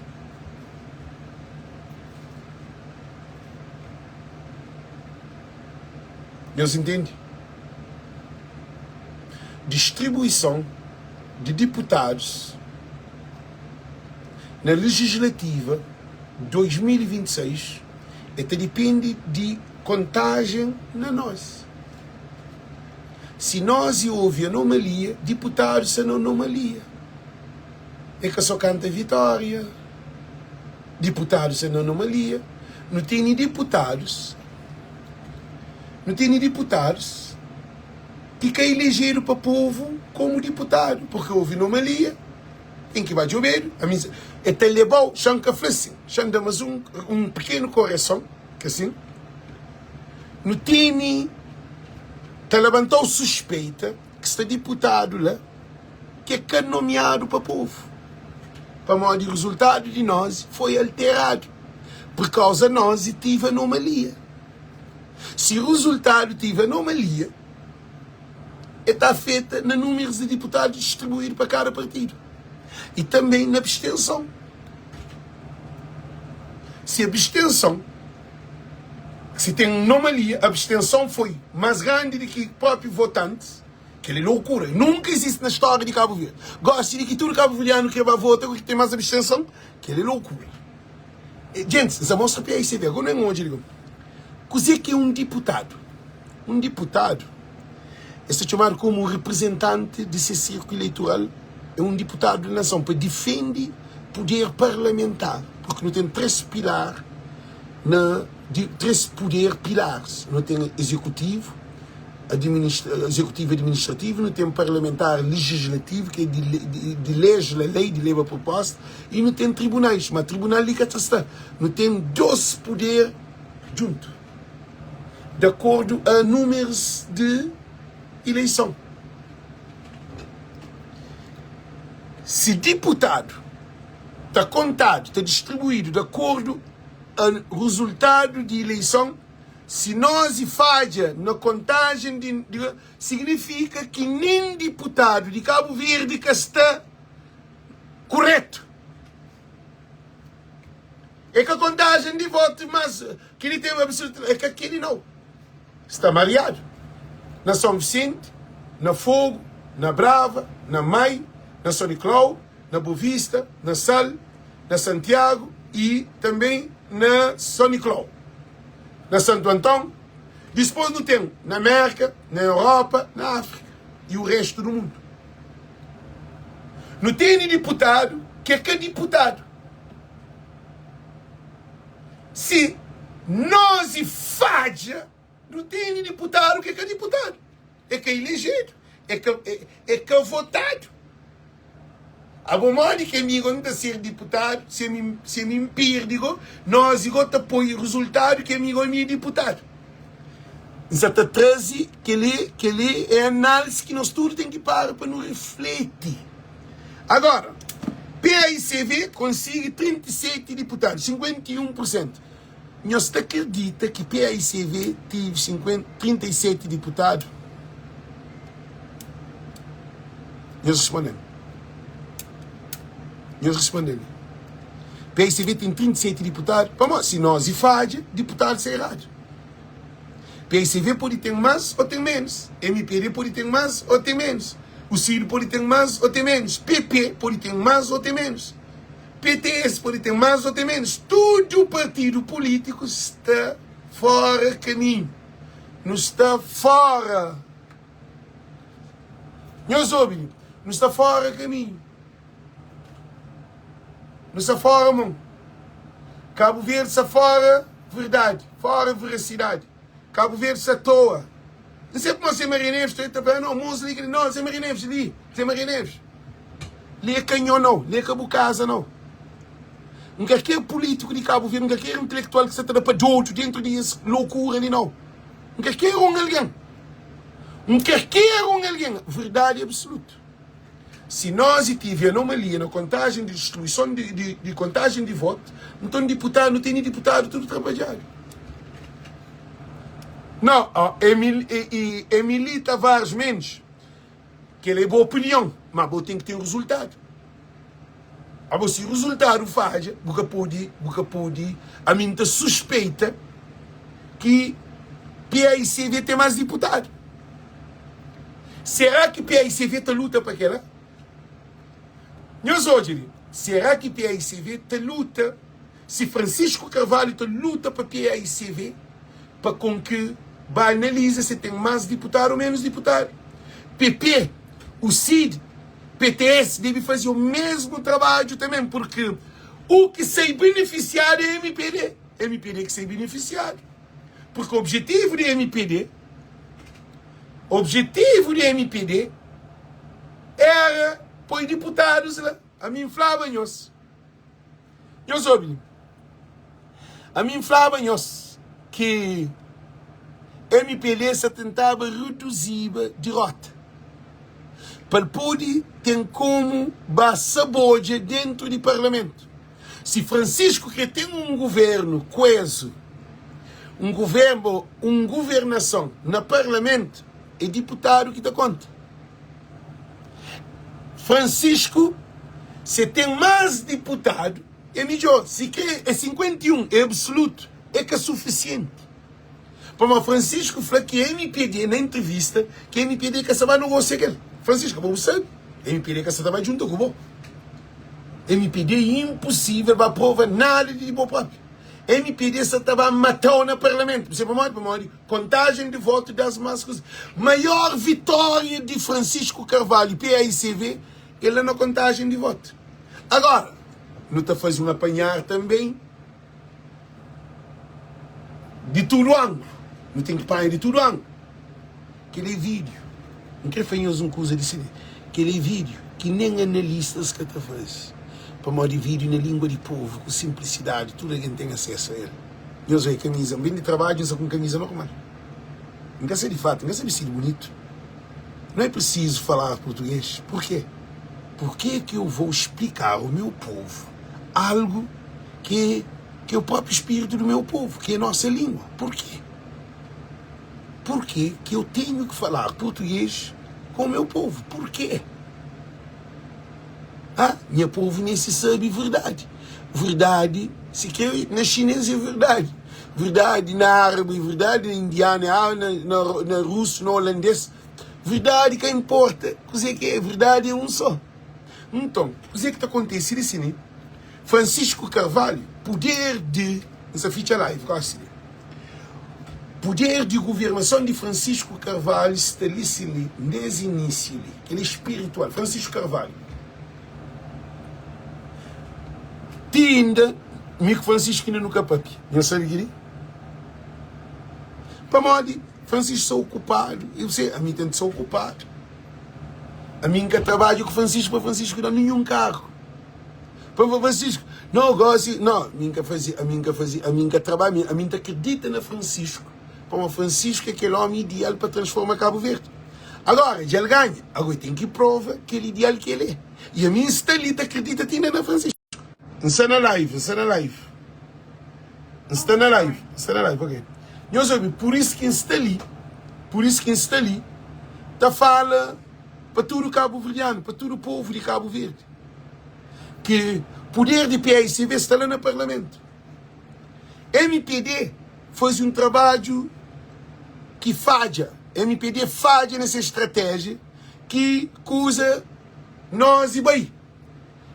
Deus entende? Distribuição de deputados na legislativa 2026, depende de contagem na nós. Se nós houve anomalia, deputados são anomalia. É que só canta vitória. Deputados são anomalia. Não tem deputados. Não tem deputados que elegeram para o povo como deputado, porque houve anomalia. Em que vai de ouvir, é telebol, chanca flassin, chandamos um pequeno coração, que assim, não tem, te levantou suspeita que está deputado lá, que é nomeado para o povo. Para modo de resultado de nós foi alterado, por causa de nós tive anomalia. Se o resultado tive anomalia, está feita no número de deputados distribuídos para cada partido. E também na abstenção. Se a abstenção, se tem anomalia, a abstenção foi mais grande do que o próprio votante, que é loucura. Nunca existe na história de Cabo Verde. Gosto de que todo cabo-verdiano que vai votar, que tem mais abstenção, que é loucura. Gente, já mostra para aí, você vê. Agora não é onde digo. Coisa que é um deputado. Um deputado é chamado como representante desse círculo eleitoral. É um deputado da nação para defender poder parlamentar, porque não tem três pilares, três poderes pilares. Não tem executivo, administrativo, não tem parlamentar legislativo, que é de lege a lei, de leva a proposta, e não tem tribunais, mas tribunal de catástrofe. Não tem 12 poderes juntos, de acordo a números de eleição. Se deputado está contado, está distribuído de acordo ao resultado de eleição, se nós falha na contagem, significa que nem deputado de Cabo Verde que está correto. É que a contagem de votos, mas que ele tem absoluto, é que aquele não. Está mareado. Na São Vicente, na Fogo, na Brava, na Mai, na São Nicolau, na Boa Vista, na Sal, na Santiago e também na São Nicolau, na Santo Antão. Depois não tem na América, na Europa, na África e o resto do mundo. Não tem deputado que é deputado. Se nós falha, não tem deputado que é deputado. É que é elegido, é que é votado. A bom modo que amigo não está ser deputado, se me impir, digo, nós igual apoio o resultado que amigo é meu deputado. Exato, trazer que ele é análise que nós tudo tem que parar para não refletir. Agora, PAICV consegue 37 deputados, 51%. Nós acredita que PAICV teve 37 deputados? Nós respondemos. PAICV tem 37 deputados. Vamos, se nós e falha, deputados é errado. PAICV pode ter mais ou ter menos. MPD pode ter mais ou ter menos. O CIR pode ter mais ou ter menos. PP pode ter mais ou ter menos. PTS pode ter mais ou ter menos. Todo partido político está fora caminho. Não está fora. Meus ouvintes, não está fora caminho. Não está fora, mano. Cabo Verde está fora verdade, fora veracidade. Cabo Verde está à toa. Não sei como você é Marineves, está falando, não, moço, liga, não, você é Marineves, ali, você é Marineves. Lê canhão, não, lê Cabo Casa, não. Não quer que é político de Cabo Verde, não quer que é intelectual que se está para outro dentro dessa loucura ali, não. Não quer que é alguém. Não quer que é alguém. Verdade absoluta. Se nós tivermos anomalia na contagem de distribuição de contagem de voto, então deputado, não tem nem deputado, tudo trabalhado. Não, Emily Tavares Mendes, que ele é boa opinião, mas tem que ter um resultado. Se o resultado falha, porque pode, a mim está suspeita que PAICV tem mais deputado. Será que PAICV está luta para aquela? Nós hoje, será que PAICV te luta, se Francisco Carvalho te luta para PAICV, para com que vai analisar se tem mais deputado ou menos deputado. PP, o CID, PTS deve fazer o mesmo trabalho também, porque o que sai beneficiado é MPD. MPD que sai beneficiado. Porque o objetivo de MPD era pôr deputados lá. A mim falava-nos. Eu soube. A mim falava-nos que MPD se tentava reduzir a derrota. Para poder ter como saboja dentro do parlamento. Se Francisco quer ter um governo coeso, uma governação no parlamento, é deputado que dá conta. Francisco, se tem mais deputado, é melhor. Se quer é 51, é absoluto, é que é suficiente. Para Francisco falou que MPD, na entrevista, que MPD que estava no gosto. Francisco, você sabe, MPD que estava junto com o MPD é impossível para provar nada de bom próprio. MPD estava matando no parlamento. Você pode contagem de votos das máscaras. Maior vitória de Francisco Carvalho, PAICV, ele é na contagem de votos. Agora, não está fazendo apanhar também de todo ângulo. Não tem que apanhar de todo ângulo. Aquele vídeo, não quero fazer uma coisa de ser. Aquele vídeo que nem analistas que está fazendo. Para modo de vídeo na língua de povo, com simplicidade, tudo alguém tem acesso a ele. Eu usei camisa, bem de trabalho, só com camisa normal. Não quer ser de fato, não quer ser vestido bonito. Não é preciso falar português. Por quê? Por que eu vou explicar ao meu povo algo que é o próprio espírito do meu povo, que é a nossa língua? Por quê? Por que eu tenho que falar português com o meu povo? Por quê? Meu povo nem se sabe verdade. Verdade, se quer, na chinês é verdade. Verdade na árabe, verdade na indiana, na russo, no holandês. Verdade que importa. O que é verdade é um só. Então, o que está acontecendo assim? Francisco Carvalho, poder de... Essa ficha live, quase. Poder de governação de Francisco Carvalho está ali, desde o início. Ele é espiritual. Francisco Carvalho. Ainda, Mico Francisco ainda nunca papi. Não sabe o que é? Para modo, Francisco sou ocupado. Eu sei, a mim tem de ser ocupado. A mim que trabalho com Francisco, para Francisco não nenhum carro. Para Francisco, não gosto, não, a mim que trabalho, a mim que acredita na Francisco. Para Francisco é aquele homem ideal para transformar Cabo Verde. Agora, já ele ganha. Agora tem que provar aquele ideal que ele é. E a mim está ali, acredita ainda na Francisco. Está na live, ok. Eu sabe, por isso que está ali, está fala para todo o Cabo Verdeano, para todo o povo de Cabo Verde, que o poder de PAICV está lá no Parlamento. MPD faz um trabalho que falha. MPD falha nessa estratégia que usa nós e bem,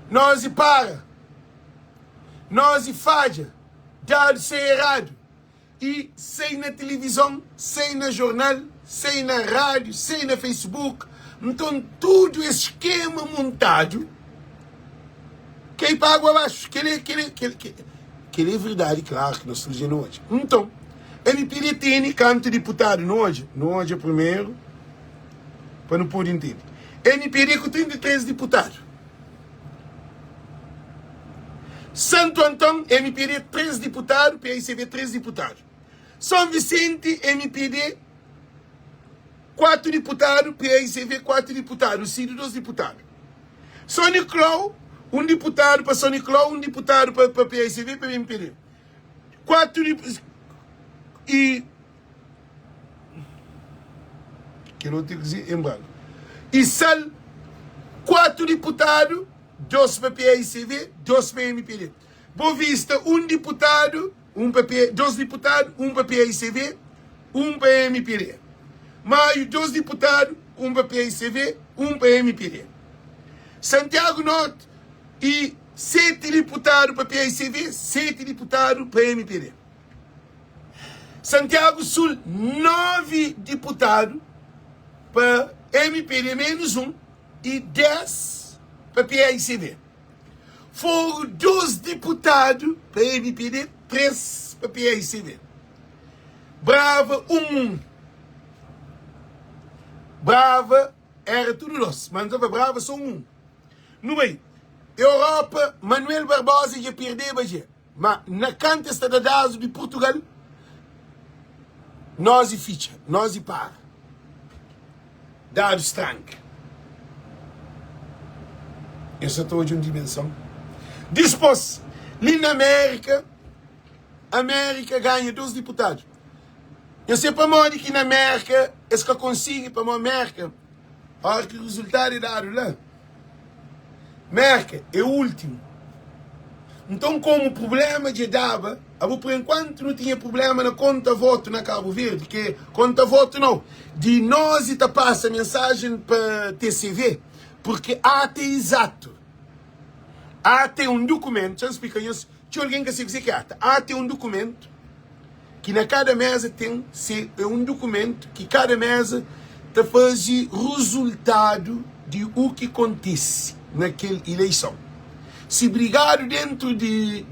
nós e para. Nós e falha, dado ser errado, e sem na televisão, sem na jornal, sem na rádio, sem na Facebook. Então, todo esse esquema montado, que é para água abaixo, que ele é verdade, claro, que nós estamos dizendo hoje. Então, MPD tem canto deputado, não hoje é primeiro, para não poder entender. MPD com 33 deputados. Santo Antão, MPD, 3 deputados, PAICV, 3 deputados. São Vicente, MPD, 4 deputados, PAICV, 4 deputados, CID, 2 deputados. São Nicolau, 1 deputado para São Nicolau, 1 deputado para PAICV e para MPD. 4 deputados. E... que não tenho que dizer, embargo. E Sal, 4 deputados, 2 para PAICV, 2 para MPD. Boa Vista, 1 deputado, 2 deputados, 1 para PAICV, 1 para MPD. Maio, 2 deputados, 1 para PAICV, 1 para MPD. Santiago Norte e 7 deputados para PICV, 7 deputados para MPD. Santiago Sul, 9 deputados para MPD menos 1 e 10 para PICV. Foram 12 deputados para MPD, 3 para PICV. Brava, 1. Brava era tudo nosso, mas não Brava só 1. No meio, Europa, Manuel Barbosa ia perder, mas na canta está da dados de Portugal, nós e ficha, nós e par. Dados tranque. Essa é toda uma dimensão. Depois, ali na América ganha 12 deputados. Eu sei para mim que na América, é que eu consigo para a América, a hora que o resultado é dado lá. América é o último. Então, como o problema de dava, por enquanto não tinha problema na conta voto na Cabo Verde, que conta voto não. De nós e passa a mensagem para TCV, porque até exato. Até um documento, já explica isso, tinha alguém que se dizer que até um documento, que na cada mesa tem um documento, que cada mesa te faz resultado de o que acontece naquela eleição. Se brigar dentro de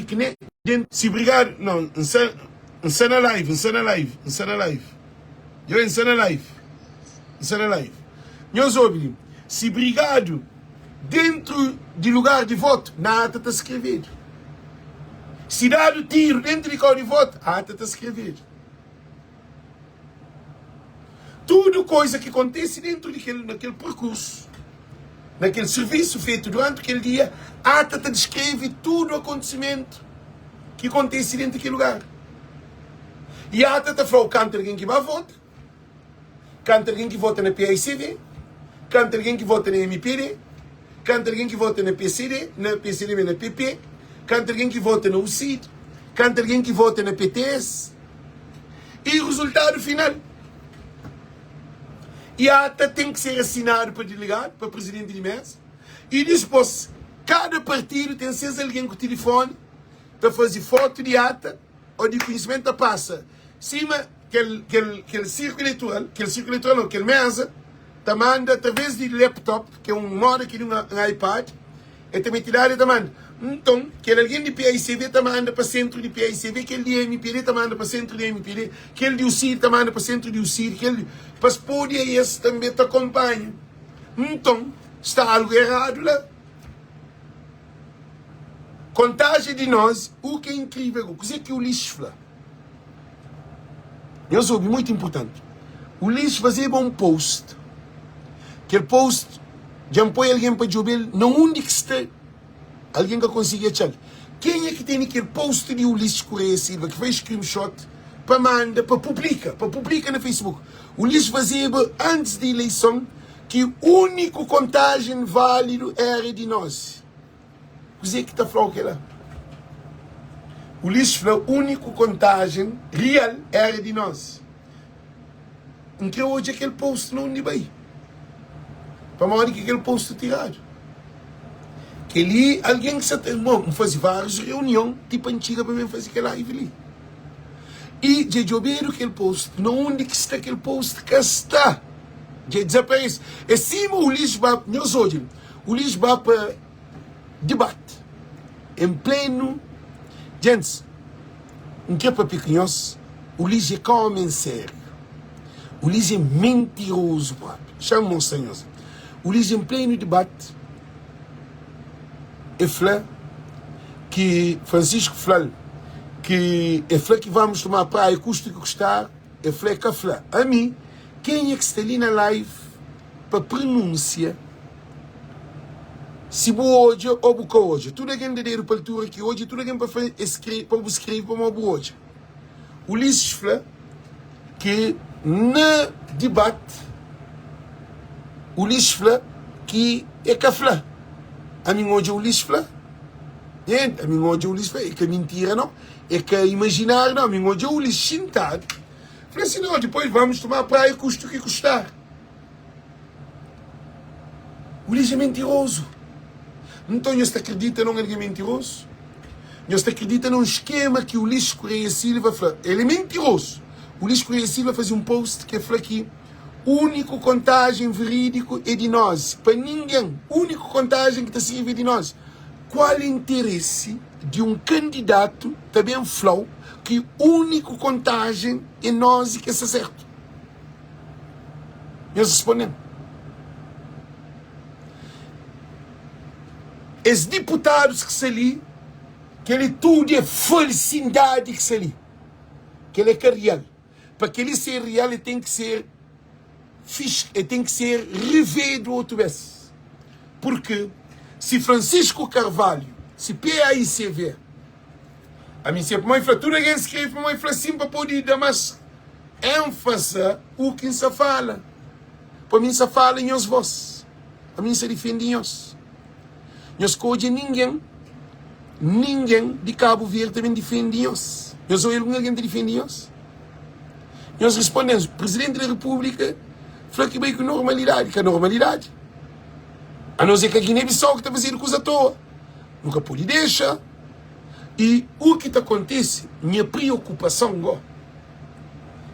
que se brigar, não, ensana live. Eu ensana live. Nós ouvimos, se brigado dentro de lugar de voto, nada está escrevido. Se dado tiro dentro de lugar de voto, nada está escrevido. Tudo coisa que acontece dentro daquele percurso, naquele serviço feito durante aquele dia, a ata descreve tudo o acontecimento que acontece dentro daquele lugar. E a ata falou, canta alguém que vai votar, canta alguém que vota na PICV, canta alguém que vota na MPD, canta alguém que vota na PCD, na PP, canta alguém que vota na UCID, canta alguém que vota na PTS, e o resultado final. E a ata tem que ser assinado para delegado, para presidente de mesa. E depois, cada partido tem sempre alguém com o telefone para fazer foto de ata ou de conhecimento passa. Cima, aquele círculo eleitoral, aquele mesa, te manda através de laptop, que é um modo aqui de um iPad, e também te dá e te manda. Então, aquele alguém de PICV te manda para centro de PICV, aquele de MPD te manda para centro de MPD, aquele de UCID te manda para centro de UCID, aquele para poder esse também te acompanha. Então, está algo errado lá. Contagem de nós, o que é incrível, o que o lixo fala. Eu soube, muito importante. O lixo fazia um post. Aquele post, já põe alguém para jogar, não onde que está. Alguém que consiga achar. Quem é que tem aquele post de Ulisses Correia Silva que fez screenshot para mandar, para publicar no Facebook? O Ulisses fazia antes da eleição que o único contagem válido era de nós. O que está falando que lá? O Ulisses falou, o único contagem real era de nós. Então hoje aquele post não é bem. Para morrer que aquele post é tirado. Que ali, alguém que faz várias reuniões, tipo antiga para mim fazer aquela live ali. E já ouviram aquele post, não onde que está aquele post que está. Já desaparece. E cima o lixo vai, nós hoje, o lixo vai para debate. Em pleno, gente, um que é para pequenos, o lixo é como sério. O lixo é mentiroso, papi. Chama o senhor. O lixo em pleno debate. É flá que Francisco Flá que é flá que vamos tomar praia, custa que custar, é flá que flá. A mim, quem é que está ali na live para pronúncia se boa hoje ou boca hoje? Tudo alguém de dinheiro para a altura aqui hoje, tudo alguém para escrever para uma boa hoje. O Ulisses Flá que no debate, o Ulisses Flá que é que flá. A mim hoje é o Ulisses Flá. A mim hoje é o Ulisses Flá. É que mentira não. É que imaginar não. A mim hoje é o Ulisses sentado. Falei assim, não, depois vamos tomar praia, custa o que custar. O Ulisses é mentiroso. Então, nós acreditamos num alguém mentiroso. Nós acreditamos num esquema que o Luís Correia Silva fala. Ele é mentiroso. O Luís Correia Silva fazia um post que fala aqui: o único contagem verídico é de nós. Para ninguém. O único contagem que está servindo é de nós. Qual é o interesse de um candidato, também flow, que o único contagem é nós e que está certo? Nós respondemos. Os deputados que estão ali, que ele tudo é falsidade que está ali. Que ele é real. Para que ele seja real, ele tem que ser revido outra vez. Porque se Francisco Carvalho, se PAICV, a mim sempre mais tudo alguém escreve para mais assim para poder dar mais ênfase o que se fala. Para mim se fala em os vós. A mim se defende em os. Nós coisa ninguém de Cabo Verde também defende nós. Nós ouvimos alguém que defende nós. Nós respondemos, o Presidente da República falou que veio com normalidade. Que a normalidade? A não ser que a Guiné-Bissau que está fazendo coisa à toa. Nunca pode deixar. E o que acontece, minha preocupação,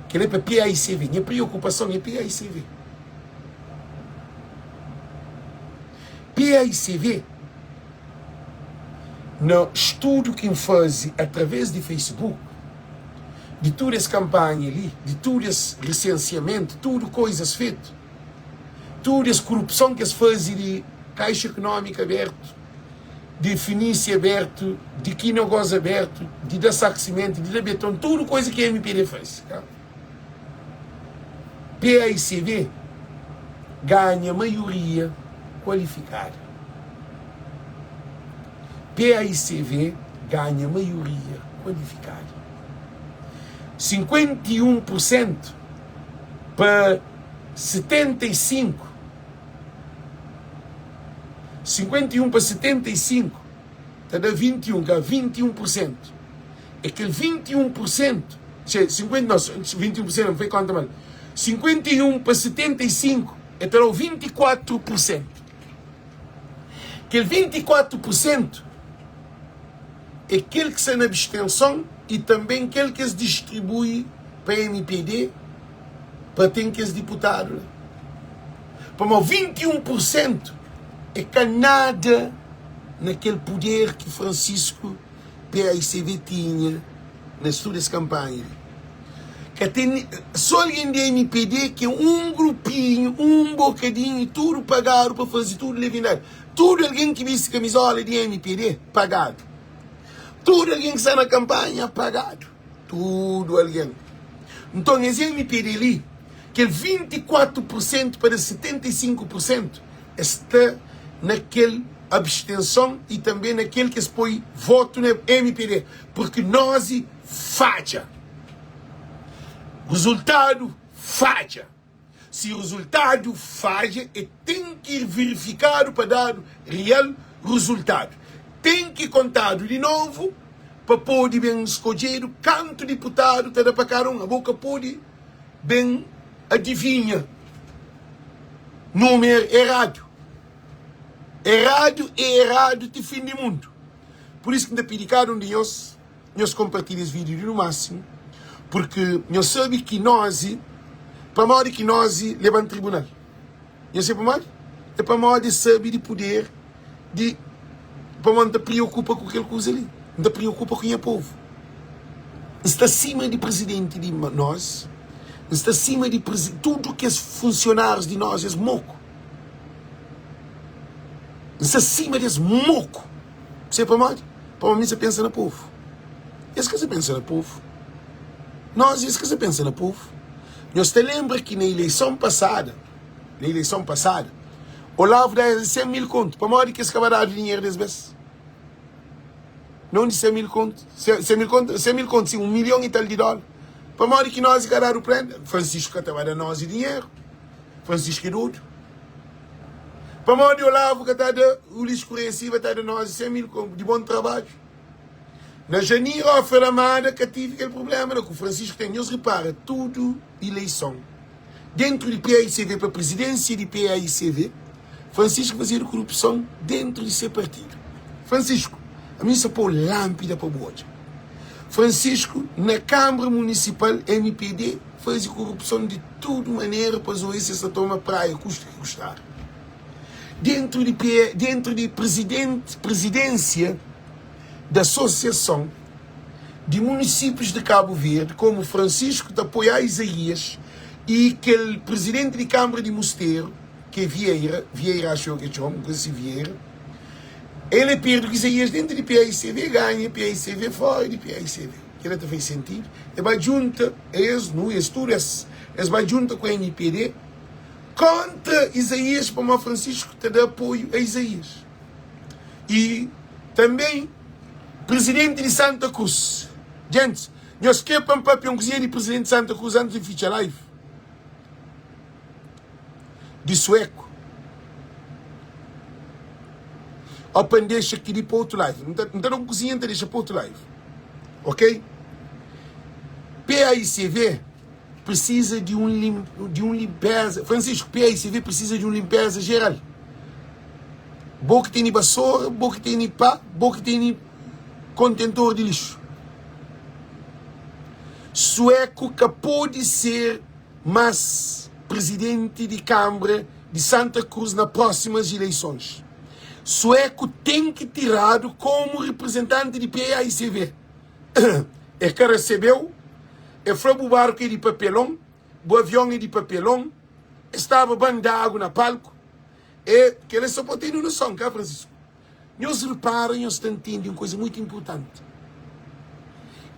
que é para PAICV, minha preocupação é PAICV. PAICV, no estudo que faz através de Facebook, de todas as campanhas ali, de todos os licenciamentos, tudo coisas feitas, todas as corrupção que se faz de Caixa Econômica aberto, de Finícia aberto, de Quinogós aberto, de Dassacimento, de Betão, tudo coisa que a MPD faz. Tá? PAICV ganha maioria qualificada. PAICV ganha maioria qualificada. 51% para 75%. 51 para 75 está dando 21, que é 21%. Aquele 21%, 50, não, 21% não foi conta mal. 51 para 75 é terá 24%. Aquele 24% é aquele que está na abstenção e também aquele que se distribui para a MPD para ter que ser deputado. Para o 21% é que nada naquele poder que Francisco PAICV tinha nas suas campanhas. Que tem só alguém da MPD que é um grupinho, um bocadinho, tudo pagado para fazer tudo levinar. Tudo alguém que viste camisola de MPD, pagado. Tudo alguém que está na campanha, pagado. Tudo alguém. Então, esse MPD ali, que é 24% para 75%, está naquele abstenção e também naquele que se põe voto na MPD. Porque nós falha. Resultado falha. Se o resultado falha, tem que ir verificado para dar real resultado. Tem que contar de novo para poder bem escolher quanto deputado está para cada um. A boca pode bem adivinha. Número errado. Errado é errado de fim do mundo. Por isso que ainda pedicado de nós compartilhamos esse vídeo no máximo. Porque nós sabemos que nós, para modo que nós levamos tribunal. Não sei para modo? É para modo de saber de poder, de para modo de preocupa com aquela coisa ali. Não preocupa com o povo. Está acima de presidente de nós. Está acima de tudo que é funcionários de nós é moco. Está acima desse moco. Você para modo? Para mim você pensa no povo. Esse que você pensa no povo. Nós, isso que você pensa no povo. Nós te lembra que na eleição passada, Olavo dá 100 mil contos. Para modo que esse camarada de dinheiro desse vezes. Não de 100 mil contos. 100 mil contos, sim, 1 milhão e tal de dólares. Para modo que nós caralho prende. Francisco estava dando nós de dinheiro. Francisco é tudo. Para modo de Olavo que está dando, o Luís Correia Silva está dando nós 100 mil contos de bom trabalho. Na janeiro, a Feramada, que tive aquele problema, que o Francisco tem. Nós repara, tudo eleição. Dentro de PAICV, para a presidência de PAICV, Francisco fazia corrupção dentro de seu partido. Francisco, a mim se pôr lâmpada para o bote. Francisco, na Câmara Municipal MPD, fazia corrupção de toda maneira para os essa toma praia, custa que custar. Dentro de presidência da Associação de Municípios de Cabo Verde, como Francisco de apoiar Isaías, e aquele presidente de Câmara de Mosteiro, que é Vieira achou que chama, coisa assim, Vieira, ele perde que Isaías dentro de PAICV, ganha PAICV fora de PAICV. Que ele fez sentido. E vai junto, no estudo, eles vai junto com a MPD, contra Isaías, para o Francisco te dá apoio a Isaías. E também, presidente de Santa Cruz. Gente, nós queremos para um cozinha de presidente de Santa Cruz antes de ficha live. De sueco. Open deixa aqui de para outro live. Não cozinha, deixa para outro live. Ok? PAICV precisa de um limpeza. Francisco, PAICV precisa de uma limpeza geral. Bom que tem vassoura, bom que tem pá, bom que tem contentor de lixo. Sueco que pode ser mais presidente de Câmara de Santa Cruz nas próximas eleições. Sueco tem que tirado como representante de PAICV. É que recebeu, foi o barco de papelão, o avião de papelão, estava banhando água na palco, e que ele só pode ter noção, cá, Francisco? Nós reparam, nós entendem uma coisa muito importante.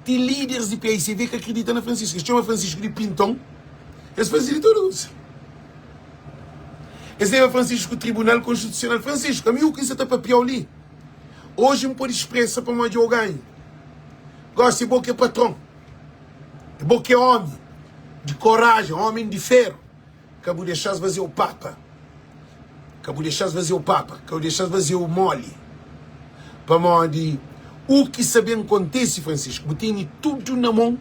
Tem líderes de PAICV que acreditam na Francisco, chama Francisco de Pintão, eles fazem tudo isso. Eles levam Francisco ao Tribunal Constitucional. Francisco, a mim o que isso está para pior ali? Hoje não pode expressar para mais de alguém. Gosta de bom que é patrão. É bom que é homem. De coragem, homem de ferro. Acabou de deixar vazio o Papa. Acabou de deixar vazio o Papa. Acabou de deixar vazio o mole. Para mais de... O que sabe acontece, Francisco? Botei tudo na mão.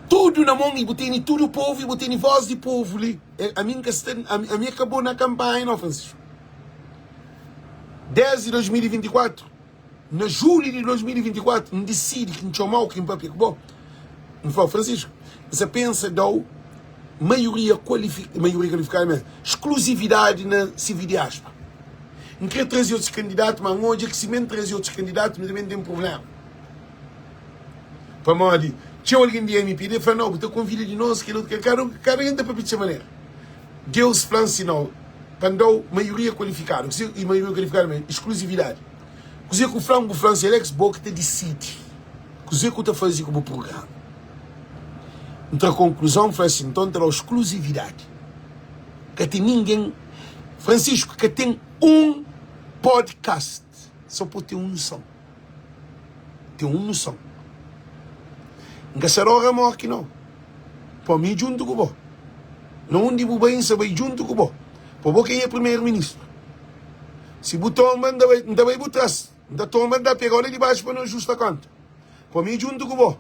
Tudo na mão e botei tudo o povo e botei voz de povo ali. A minha acabou na campanha, não, Francisco. 10 de 2024, na julho de 2024, não decide que não chamou que não vai bom. Não foi, Francisco. Você pensa da maioria qualificada mesmo, exclusividade na civil de aspa. Não quer trazer outros candidatos, mas hoje que se mesmo trazer outros candidatos, mas também tem um problema. Para morrer. Tinha alguém de MPD, falou, não, estou convida de nós, que cara entra para pedir maneira. Deus falou assim, não, para dar maioria qualificada, e maioria qualificada mesmo, exclusividade. Coisa que o Franco Alex Boca te decide. Coisa que está fazendo como programa. Então a conclusão foi assim, então terá exclusividade. Que tem ninguém, Francisco, que tem um podcast, só pode ter um som. Tem um noção. Não será morre aqui não. Para mim junto com você. Não onde o bem se vai junto com você. Para você quem é primeiro-ministro. Se botou manda vai botar, ainda toma da pegar ele de baixo para não justa conta. Para mim junto com você.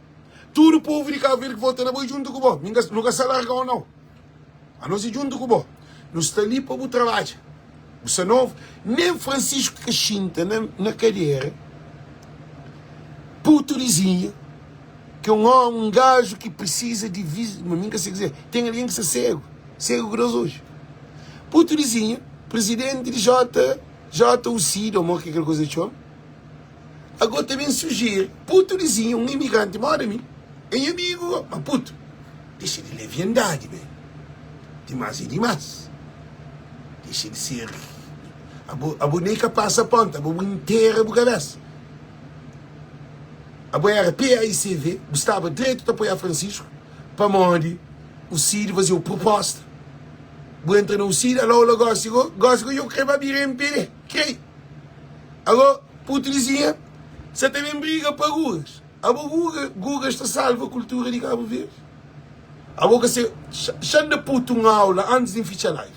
Todo o povo de Cabo Verde que vota na vai junto com você. Nunca se larga ou não. A nós ir junto com você. Nós está ali para o trabalho. Você não, nem Francisco Cachinta na cadeira. Putorizinha. Que é um gajo que precisa de visão, mas se quiser, tem alguém que ser cego grosso hoje. Putorizinha, presidente de JUCID, ou que aquela coisa chama. Agora também sugere, putorizinha, um imigrante, mora a mim, é amigo, mas puto, deixa de leviandade, bem. Demais e demais. Deixa de ser. A boneca passa a ponta, a boneca inteira, a cabeça. A boia PAICV, Gustavo direito de apoiar Francisco, para onde o Cid fazia a proposta. Vou entrar no Cid, agora gosto que eu quero abrir MPD. Ok? Agora, putilizinha, você também briga para Gugas. A Gugas está salva a cultura de Cabo Verde. A boca se chama puto uma aula antes de fichar live.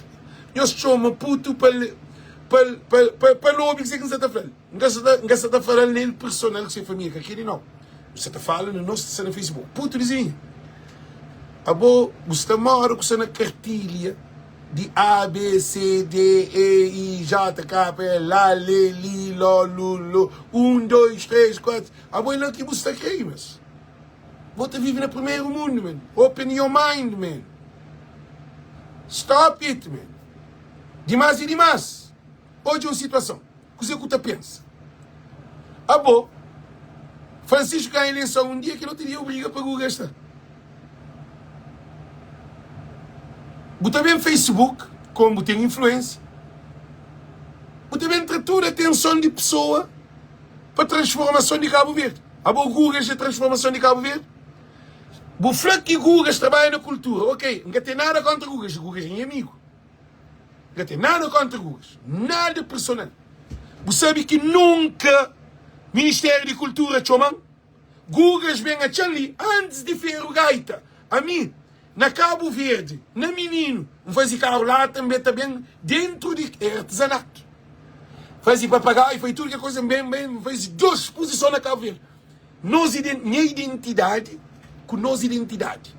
Nós chamamos puto para lobby que você está falando. Não está falando nele personal que você família, que aquele não. Você está falando no nosso no Facebook. Putozinho. A boa, você mora com você na cartilha de A, B, C, D, E, I, J, K, P, L, A, L, Li, Lo, Lu, Lo, 1, 2, 3, 4. A boa não que você está aqui, mas. Você vive no primeiro mundo, man. Open your mind, man. Stop it, man. Demais e demais. Hoje é uma situação. O que você pensa? Ah, bom. Francisco ganha a eleição um dia que não teria obriga para o gastar. Você também Facebook, como tem influência. Você também tratura a atenção de pessoa para a transformação de Cabo Verde. A boa Gugas a transformação de Cabo Verde. O flaco que Gugas trabalha na cultura. Ok, não tem nada contra Gugas. Gugas é amigo. Não tem nada contra Gugas. Nada personal. Você sabe que nunca Ministério de Cultura chamam Gugas vem a Chanli antes de Ferro Gaita. A mim, na Cabo Verde, na Menino, fazia carro lá também dentro de artesanato. Fazia papagaio, foi tudo que coisa bem, fazia 2 exposições na Cabo Verde. Minha identidade com nossa identidade.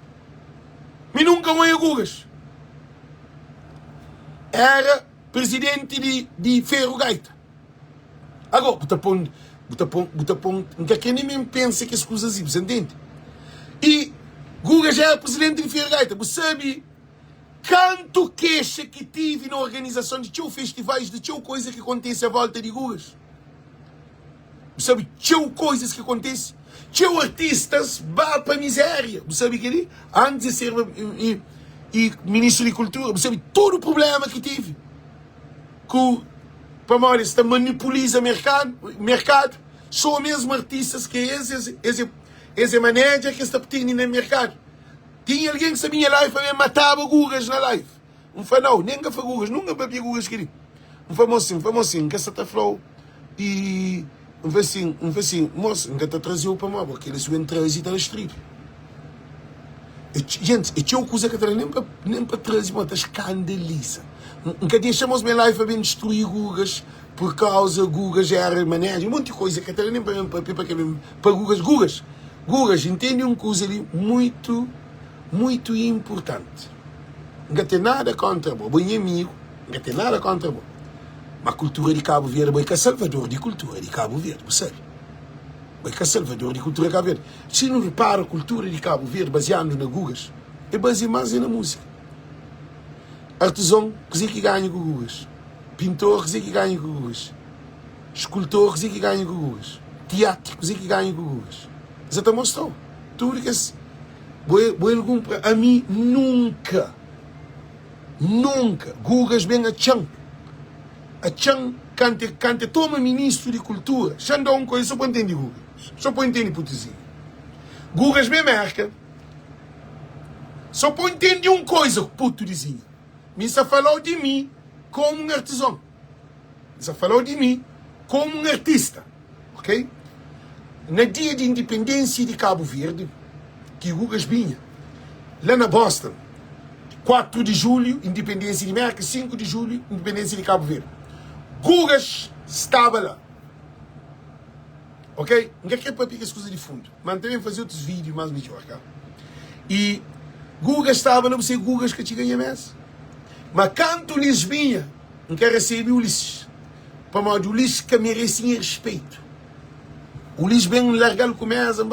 Mas nunca foi a Gugas. Era presidente de Ferro Gaita. Agora, que nem mesmo pensa que as coisas assim, você entende? E Gugas já era presidente de Ferro Gaita. Você sabe quanto queixa que tive na organização de teu festivais, de teu coisa que acontece à volta de Gugas? Você sabe teu coisas que acontecem? Teu artistas vá para a miséria. Você sabe que ele, antes de ser ministro de Cultura, você sabe todo o problema que tive. Para nós, está manipuliza o mercado. São mesmo artistas que esse manager que está pedindo no mercado. Tinha alguém que sabia live para matava Gugas na live. Não foi não, nem que foi Gugas, nunca para Gugas queria. Não foi assim, que essa está flow. E um foi assim, moço, nunca está trazendo para mim, porque eles vêm trazer da street. Gente, e tinha uma coisa que nem para trazer, mas está escandaliza. Nunca deixamos minha live para destruir Gugas, por causa Gugas era manager, um monte de coisa que até nem para Gugas, entende uma coisa ali muito importante. Não tem nada contra bom amigo, não tem nada contra bom. Mas a cultura de Cabo Verde é que é salvador de cultura de Cabo Verde, você sabe? É que é salvador de cultura de Cabo Verde. Se não repara a cultura de Cabo Verde baseando na Gugas, é baseado mais na música. Artesão, que ganha com Gugas. Pintor, que ganha com Gugas. Escultor, que ganha com Gugas. Teatro, que ganha com Gugas. Você está mostrando. Tudo que é... A mim, nunca. Gugas vem a Chan. A Chan, quando toma ministro de cultura, Chan dá uma coisa, só para entender Gugas. Só para entender hipotesia. Gugas me marca. Só para entender uma coisa, puto dizia. Me só falou de mim como um artesão. Me só falou de mim como um artista. Ok? No dia de independência de Cabo Verde, que Gugas vinha, lá na Boston, 4 de julho, independência de América, 5 de julho, independência de Cabo Verde. Gugas estava lá. Ok? Não quer para picar as coisas de fundo. Mas também fazer outros vídeos mais melhor, cara. E Gugas estava, não sei Gugas que te ganha mais. Mas quando o Ulisses vinha, não quer receber o Ulisses. Para o Ulisses que merecia respeito. O Ulisses vem largar o comércio,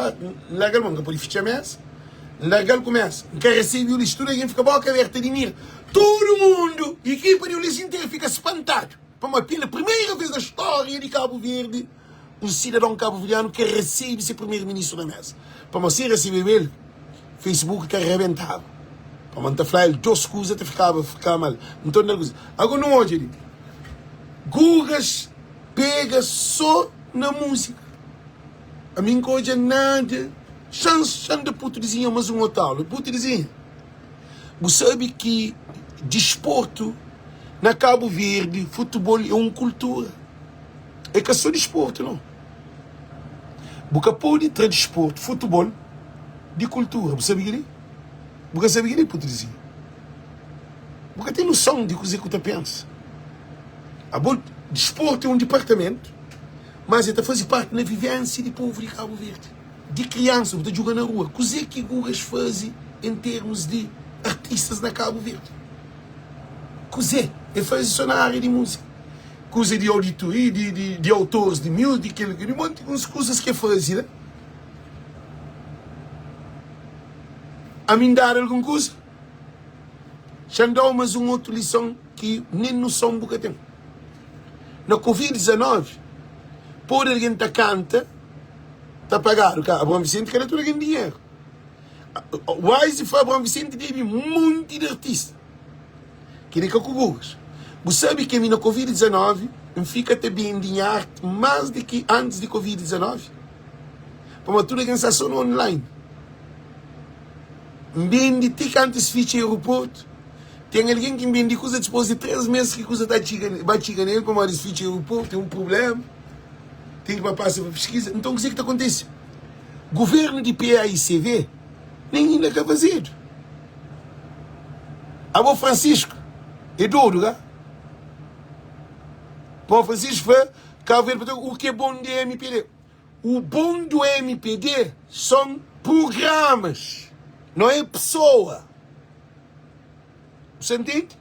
largar o manga, pode fichar mais. Largar o comércio. Não quer receber o Ulisses. Tudo alguém fica boca aberta de mira. Todo mundo, a equipa de Ulisses inteira fica espantado. Pela primeira vez na história de Cabo Verde, um cidadão cabo-verdiano que recebe esse primeiro-ministro da mesa. Para você receber ele, Facebook que arrebentava. Para manter falar ele, 2 coisas até ficava mal. Então, agora não hoje, Gugas pega só na música. A minha coisa nada. Chance de puto dizinha, mas um otário. Puto dizinha. Você sabe que desporto na Cabo Verde, futebol é uma cultura. É que é só desporto, não. Você pode ter desporto, futebol, de cultura. Você sabe que é? Você sabe que é, puto dizinha. Você tem noção de coisa que você pensa. Desporto é um departamento, mas ele faz parte da vivência do povo de Cabo Verde. De criança, você joga na rua. Coisa que Gugas fazem em termos de artistas na Cabo Verde. Coisa é fazer isso na área de música. Coisa de auditoria, de autores de música, de um monte de coisas que fazem, né? A mim dar alguma coisa. Já dá mais uma outra lição que nem noção boca tem. Na Covid-19, por alguém tá canta, tá pagado, cara. Abraham Vicente quer tudo alguém dinheiro. O Wise foi Abraham Vicente teve um monte de artistas. Que nem que Cubugas. Você sabe que na Covid-19 fica te bem dinheiro mais do que antes de Covid-19? Para uma tudo organização online. Bem de ti que antes ficha aeroporto. Tem alguém que vende coisa depois de 3 meses que coisa vai chegar nele para mais ficha aeroporto, tem um problema. Tem que passar para pesquisa. Então o que é que acontece? Governo de PAICV nem ainda quer fazer. Avô Francisco é doido, né? Bom, Francisco foi cá ver o que é bom do MPD. O bom do MPD são programas, não é pessoa. Você entende?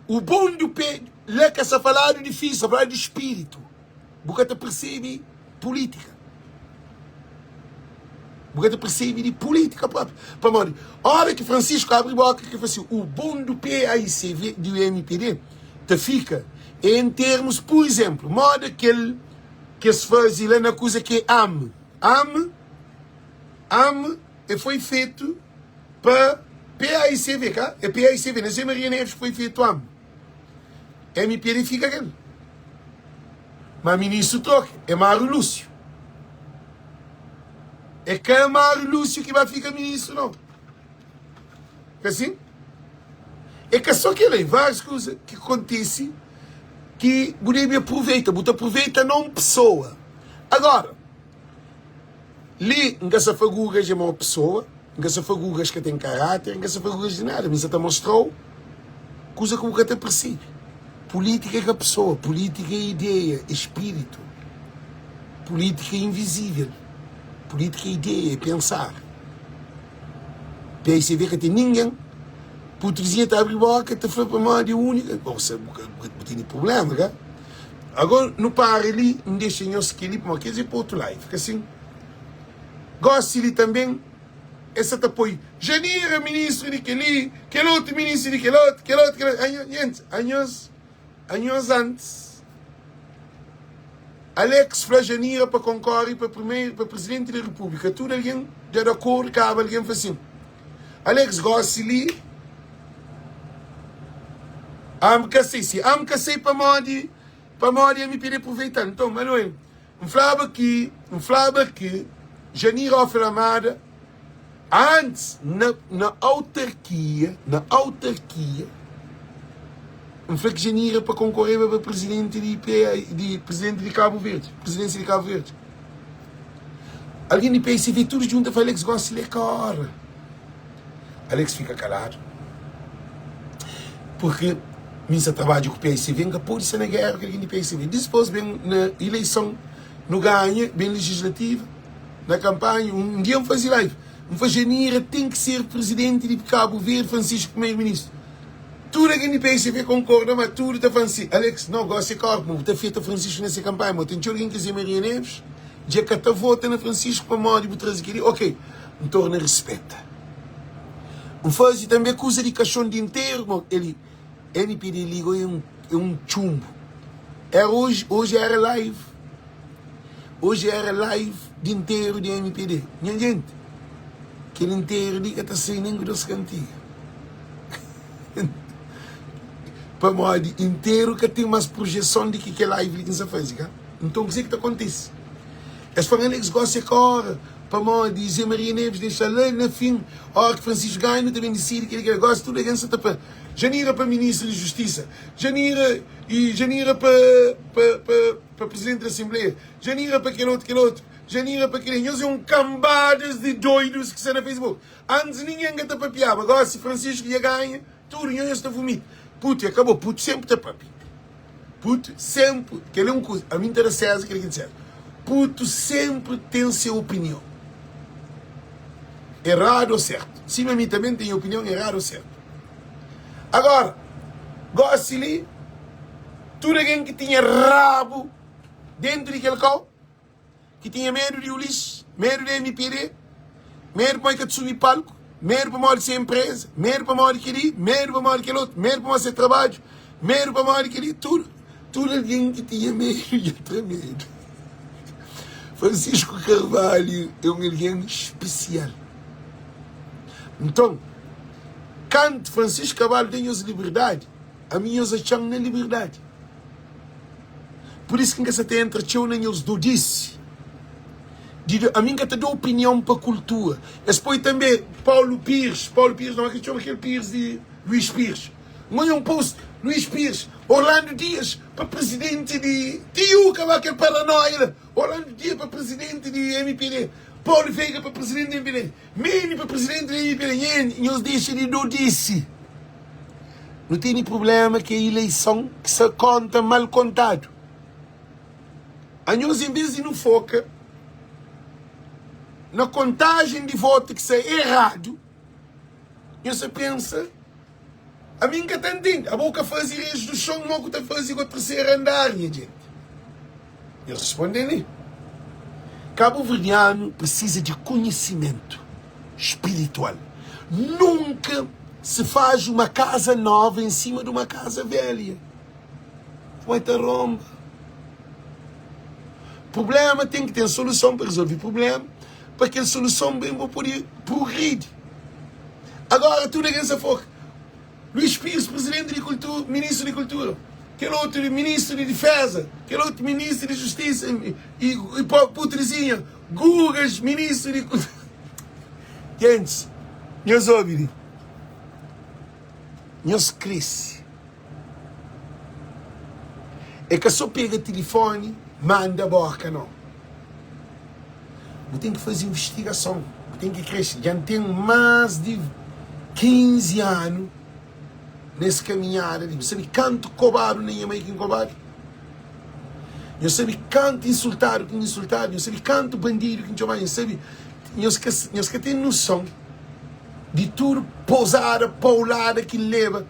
O bom do PD é que essa falar é difícil, falar de espírito. Porque tu percebe política. Porque tu percebe de política própria. A hora que Francisco abre a boca, que fala assim, o bom do PAICV, do MPD, te fica em termos, por exemplo, modo aquele que se faz lá na coisa que é AM. AM foi feito para PAICV, cá? É PAICV, na Zé Maria Neves foi feito AM. MPD fica aquele. Mas ministro troca, é Mário Lúcio. É que é Mário Lúcio que vai ficar ministro, não. É assim? É que só que ele várias coisas que acontecem que você aproveita não pessoa. Agora, li em que essa figuras é uma pessoa, em que essa figuras que tem caráter, em que essa figuras de nada, mas até mostrou coisa que o até percebe. Política é a pessoa, política é ideia, é espírito. Política é invisível. Política é ideia, é pensar. Daí você vê que tem ninguém. Putrezinha está a abrir boca, te foi para uma de única. Você tem problema, né? Agora, não para ali, não deixa em os que ali, mas quer dizer para outro lado. Fica assim. Gosta ali também. Essa te apoia. Janira, ministro de aquele outro ministro de aquele outro. Anos antes, Alex foi Janira para concorrer para presidente da República. Tudo alguém já de acordo, cabe alguém faz assim. Alex gosta ali. Amcacei para Modi me pedir aproveitar. Então, Manuel, falava que Janira Oframada antes na autarquia falei que Janira para concorrer para presidente de Cabo Verde, presidência de Cabo Verde. Alguém de PSV tudo junto para Alex gosta de ler cara. Alex fica calado. Porque minha trabalho com o PSV, que pode ser na guerra, que alguém de PSV. Depois, bem na eleição, no ganho, bem legislativa, na campanha, um dia vamos fazer live. Janira tem que ser presidente de Cabo Verde, Francisco primeiro-ministro. Tudo aqui no PSV concorda, mas tudo está Francisco. Alex, não, gosta de corpo, mas está feito Francisco nessa campanha. Mas tem alguém que dizer Maria Neves, já que está votando na Francisco para morrer, para trazer aquele. Ok, me torna respeita. Faz também coisa de caixão de inteiro, ele NPD ligou é um chumbo. Hoje era live. Hoje era live de inteiro de MPD. Minha gente, aquele inteiro liga está sem nem das cantigas. Para modo inteiro que tem mais projeção de que é live que se faz, tá? Então o que é que acontece? As famílias gostam de cor, para modo dizer Maria Neves deixa lá na fim, hora que Francisco ganha também decide que ele gosta tudo against para Janira para ministro de Justiça, Janira para presidente da Assembleia, Janira para aquele outro, Janira para aquele. Nós é um cambadas de doidos que estão na Facebook. Antes ninguém está para piar, agora se Francisco ia ganhar, tudo eu estou vomito. Puto, acabou. Puto sempre está papi. Puto sempre. Que ele é um coisa. A mim interessa que ele quer dizer. Puto sempre tem a sua opinião. Errado ou certo. Sim, a mim também tem opinião errado ou certo. Agora, Gosto ali, tudo alguém que tinha rabo dentro daquele carro, que tinha medo de Ulisses, medo de MPD, medo para que subir palco, medo para morrer sem empresa, medo para morrer aquele, medo para morrer aquele outro, medo para morrer sem trabalho, medo para morrer aquele, tudo alguém que tinha medo e outra medo. Francisco Carvalho é um alguém especial. Então, quando Francisco Carvalho tem as liberdade, a minha os acham na liberdade. Por isso que você tem entre teu nem os do disse. A mim que te dou opinião para a cultura. Depois também Paulo Pires, não é que chama aquele Pires de Luís Pires. Mãe um post, Luís Pires, Orlando Dias para presidente de TIU, que é aquele paranoia. Orlando Dias para presidente de MPD. Paulo Veiga para presidente de MPD. Mini para presidente de MPD. E os deixam de do disse. Não tem problema que a eleição que se conta mal contado. A nós, em vez de não foca na contagem de voto que é errado, você pensa, a mim que está entendendo, a boca fazia isso do chão, não que está fazendo o terceiro andar, minha gente. Eu respondo ali. Cabo Verdeano precisa de conhecimento espiritual. Nunca se faz uma casa nova em cima de uma casa velha. Vai ter romba. Problema tem que ter solução para resolver o problema, para aquela solução bem para poder progredir. Agora, tudo é essa foca. Luís Pires, presidente de cultura, ministro de cultura. Aquele outro ministro de defesa. Aquele outro ministro de justiça. E putrezinha. Gugas, ministro de cultura. Gente, meus ouvidos. Meus cresce. É que só pega o telefone, manda a boca, não. Eu tenho que fazer investigação. Eu tenho que crescer. Já tenho mais de 15 anos nessa caminhada. Eu sei quanto cobrado nem é mais quem cobrado. Eu sei quanto insultado quem insultado. Eu sei quanto bandido quem chamado. Eu sei que tem noção de tudo pousada, paulada que leva.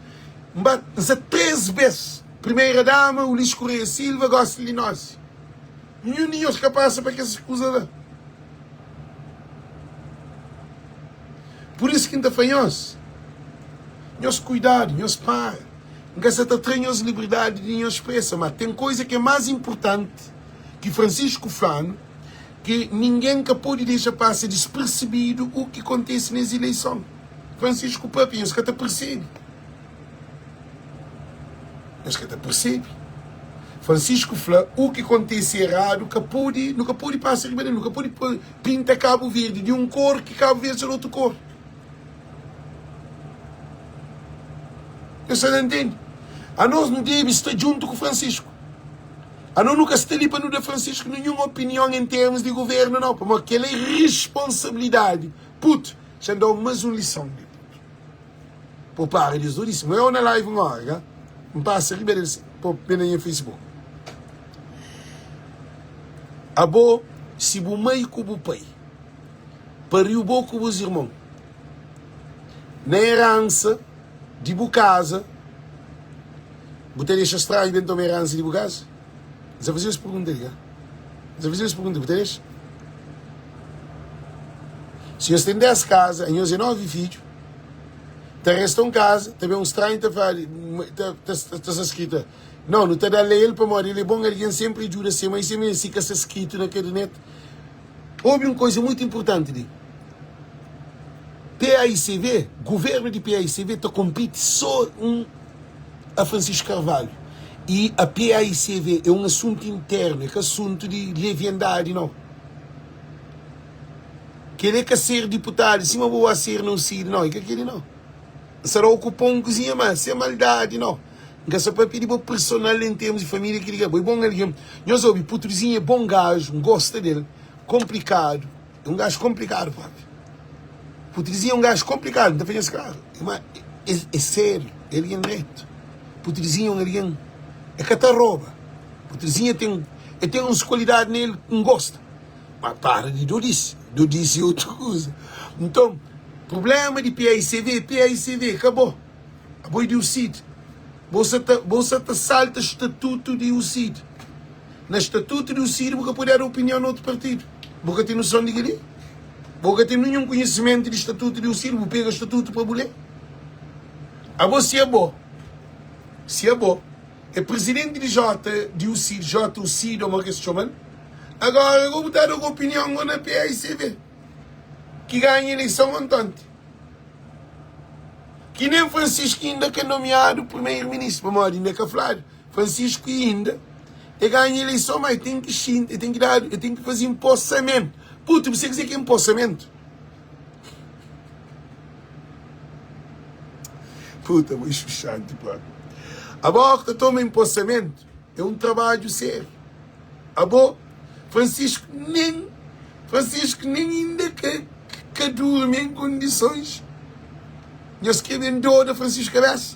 Mas 3 vezes. Primeira dama, o Luís Correia Silva, gosta de nós. E o ninho que passa para que essa coisa lá. Por isso que ainda faz nós cuidado, nós para. Nós temos liberdade de nos expressar, mas tem coisa que é mais importante que Francisco Flano, que ninguém que pode deixar passar despercebido o que acontece nas eleições. Francisco Papi, nós que te percebe. Nós que te percebe. Francisco Flano, o que acontece errado, nunca pode passar, nunca pode pintar Cabo Verde de um cor que Cabo Verde é outro cor. Você não entende? A nós não deve estar junto com Francisco. A nós nunca está ali para não dar Francisco nenhuma opinião em termos de governo, não. Porque aquela é responsabilidade. Puto, já dou mais uma lição. Por para disso, disse, eu na live uma hora, não passa ali, por pena no Facebook. Abo, se o meio com o pai, pariu bom com os irmãos, na herança, de casa, você deixa estranho dentro da herança de casa? Já fazia essa pergunta aí, já fazia essa pergunta, você deixa? Se você tem 10 casas, e você tem 9 filhos, te resta uma casa, também um estranho está escrito, não está da lei para morrer, ele é bom, alguém sempre ajuda, mas sempre fica escrito naquele net. Houve uma coisa muito importante ali. PAICV, governo de PAICV, está compete só a Francisco Carvalho. E a PAICV é um assunto interno, é um assunto de leviandade, não. Querer que ser deputado, se uma boa ser não ser, não, é que aquele não. Será ocupar um cozinha, mas é maldade, não. Não só para pedir para personal em termos de família que liga, bom alguém. Nós ouvimos, Putrozinho é bom gajo, gosta dele, complicado, é um gajo complicado, papi. Putrozinho é um gajo complicado, não está fazendo claro. É sério, ele é reto. Putrozinho é um alguém, é catarroba. Putrozinho tem umas qualidades nele que não gosta. Mas para de dodice é outra coisa. Então, problema de PAICV, acabou. Acabou de o sítio. Bolsa te salta estatuto de UCID. Na estatuto de UCID, você pode dar opinião no outro partido. Você tem noção de que você tem nenhum conhecimento de estatuto de UCID, você pega o estatuto para mulher. A você é bom. Se é bom. É presidente de UCID, ou uma que se chama. Agora, eu vou dar uma opinião na PAICV. Que ganha eleição montante. Que nem Francisco ainda que é nomeado primeiro-ministro. Vamos ainda que falar. Francisco ainda ganha eleição, mas tem que fazer empossamento. Puta, você quer dizer que é empossamento? Puta, mas chuchante, pô. A boca toma empossamento. É um trabalho sério. A boca, Francisco nem ainda que dorme em condições. Nós queremos dor da Francisco Cabeça.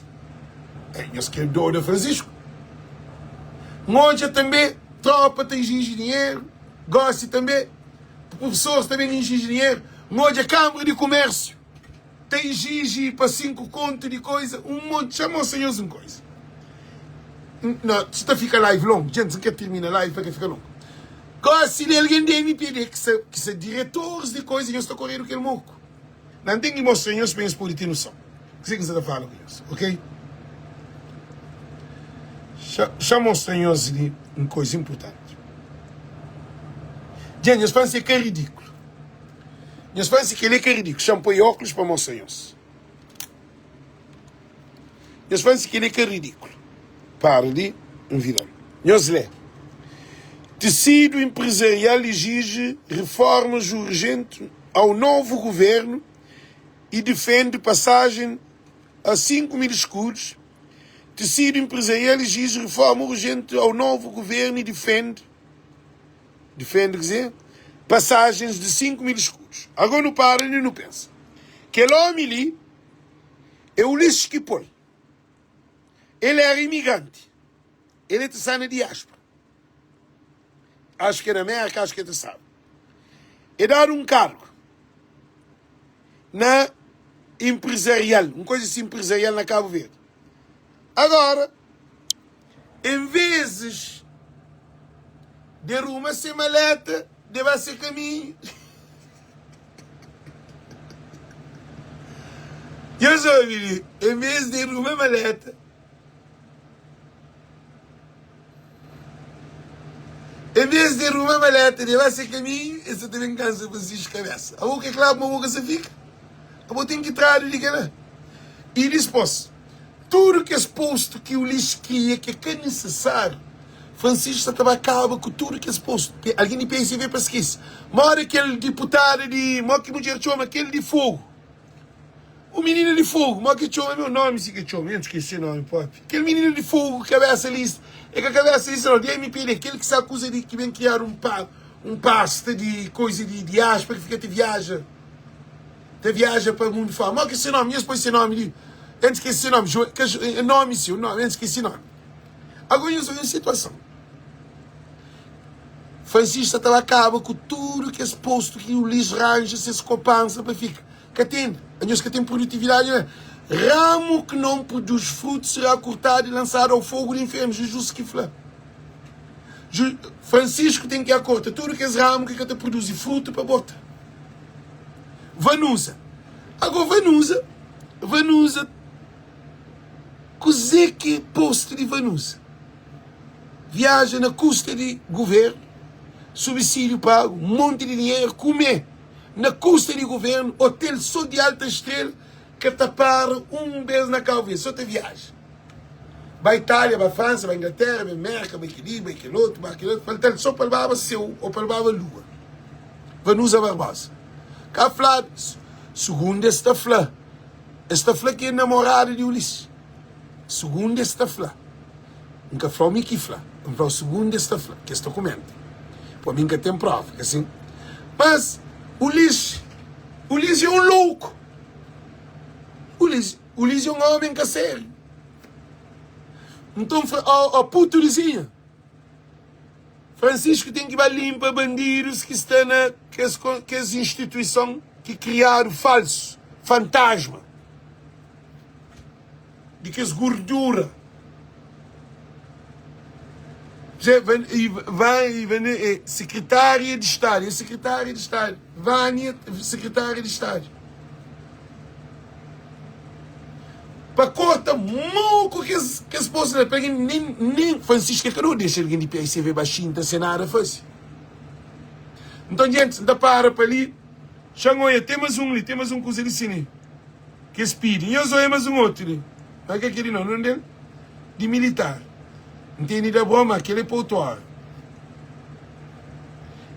Nós queremos dor da Francisco. Monja também, tropa tem dinheiro. Gosta também. Professores também têm dinheiro. Monja, Câmara de Comércio. Tem Gigi para 5 contos de coisa. Um monte. Chamam os senhores em coisa. Não, se fica live longo. Gente, se quer terminar a live, vai ficar longo. Gosta de alguém da MPD que são diretores de coisa e eu estou correndo aquele moco. Não tem que mostrar os para eles poderem ter noção. O que você está falando com eles, ok? Chama os senhores de uma coisa importante. Gente, nós pensamos que é ridículo. Nós pensamos que ele é ridículo. Chama para óculos para os senhores. Nós pensamos que ele é ridículo. Para de envirar. Nós lê. Tecido empresarial exige reformas urgentes ao novo governo e defende passagem a 5.000 escudos. Tecido empresarial exige reforma urgente ao novo governo e defende, quer dizer, passagens de 5.000 escudos. Agora não para e não pensa. Aquele homem ali é o Ulisses Kipol. Ele era imigrante. Ele está na diáspora. Acho que é na América, acho que ele sabe. É dar um cargo na empresarial, uma coisa assim empresarial na Cabo Verde. Agora, em vez de arrumar ser maleta, deve ser caminho. Eu já ouvi, em vez de arrumar maleta, deve ser caminho, esse também cansa para se cabeça. A boca é claro, uma boca se fica. A boca tem que trazer de que e depois, tudo que é exposto que o lixo cria, que é necessário, Francisco estava acaba com tudo que é exposto. Alguém de PSV para esquecer. Mora aquele deputado de Moque Mulher Choma, aquele de fogo. O menino de fogo, Moque Choma, meu nome, se que Choma, eu não esqueci o nome, pô. Aquele menino de fogo, cabeça lista. É que a cabeça lista não, de MPD, aquele que se acusa de que vem criar um pasta de coisa de diáspora, que fica te viaja para o mundo fora. Moque esse nome, eu depois esse nome de. Antes que esse nome, nome seu, antes que esse nome. Agora eu sou em situação. Francisco estava acaba com tudo que é exposto que o lixo arranja, se escopança para ficar. Que tem, que tem produtividade, né? Ramo que não produz frutos será cortado e lançado ao fogo do inferno. Jesus que fala. Francisco tem que acortar tudo que é ramo que te produz fruto para botar. Vanusa. Agora Vanusa. Cos'è que posto de Vanusa? Viaja na custa de governo, subsídio pago, um monte de dinheiro, comer na custa de governo, hotel só de alta estrela, que tapar um mês na Cabo Verde, só te viaja. Vai Itália, vai França, vai Inglaterra, vai América, vai aquele outro, falta só para levar seu ou para levar a lua. Vanusa Barbosa. Cá falado, segundo esta flá que é namorada de Ulisses. Segundo esta flá. Nunca falou me que flá. Não falou segundo esta flá, que este documento. Para mim que tem prova, assim. Mas Ulisses é um louco. Ulisses é um homem que é sério. Então, a puta Ulissinha. Francisco tem que ir limpar bandidos que estão que as instituições que criaram falso, fantasma. De que as gordura Vai, secretária de Estado. É secretária de Estado. Vânia, secretária de Estado. Para corta muito que as postas nem Francisco que não deixa alguém de pé e se vê baixinho, tá sem nada faz. Então, gente, ainda para ali. Xangoia, temos um coisa de cine. Que speed. E eu sou mais um outro. Não é que aquele não é dele? De militar. Entende da broma? Aquele é poutuar.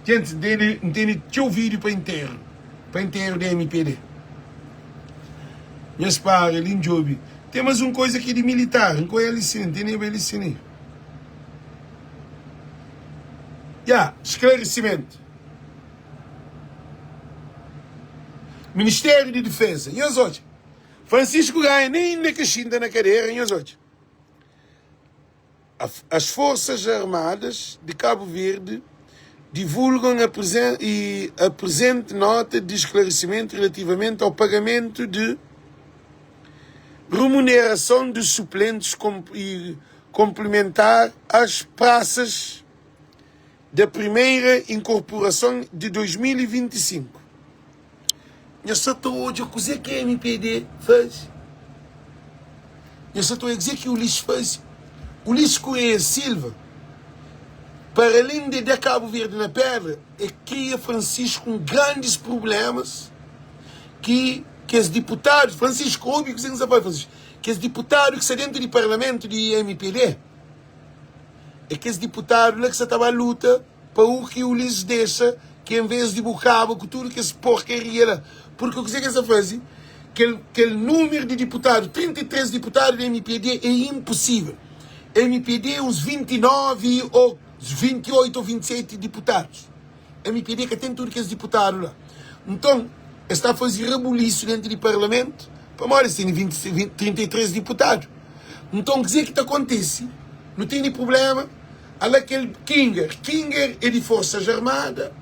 Gente, entende? Tinha o vídeo para inteiro. Para inteiro da MPD. Minhas pares, ali em Job. Temos uma coisa aqui de militar. Não é licine, tem nem licine. Esclarecimento. Ministério de Defesa. E os outros? Francisco ganha nem na caixinha na cadeira. E os outros? As Forças Armadas de Cabo Verde divulgam a presente nota de esclarecimento relativamente ao pagamento de remuneração de suplentes e complementar às praças da primeira incorporação de 2025. Eu só estou hoje a dizer que a MPD faz. Eu só estou a dizer que o lixo faz. O Luís Correia Silva, para além de dar Cabo Verde na pedra, cria Francisco com grandes problemas que os deputados, Francisco, óbvio que você não sabe, Francisco, que os deputados que estão dentro do parlamento de MPD, que os deputados lá que estavam à luta para o que o Luís deixa, que em vez de bucava com tudo que essa porcaria lá, porque o que você faz, que o número de deputados, 33 deputados da MPD é impossível. MPD uns 29 ou 28 ou 27 deputados. MPD que tem tudo que é deputado lá. Então, está a fazer rebuliço dentro do parlamento. Para mais, tem 33 deputados. Então, o que acontece? Não tem problema. Olha aquele Kinger. Kinger é de Forças Armadas.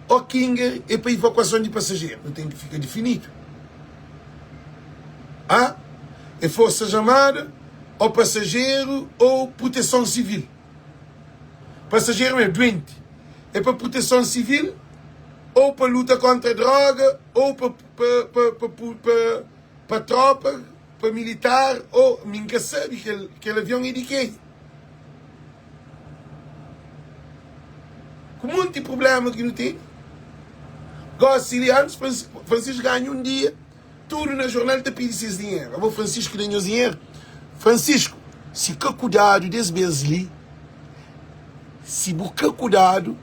Ou Kinger é para evacuação de passageiros. Não tem que ficar definido. É Forças Armadas, ou passageiro, ou proteção civil. Passageiro é doente. É para proteção civil, ou para luta contra a droga, ou para tropa, para militar, ou ninguém sabe que aquele avião é de quem. Com muito de problema que não tem. Gosto de anos, Francisco ganha um dia, tudo na jornal te pede esses dinheiro. Eu vou Francisco ganhar dinheiro. Francisco, se que cuidado desse bezli, se buscar cuidado,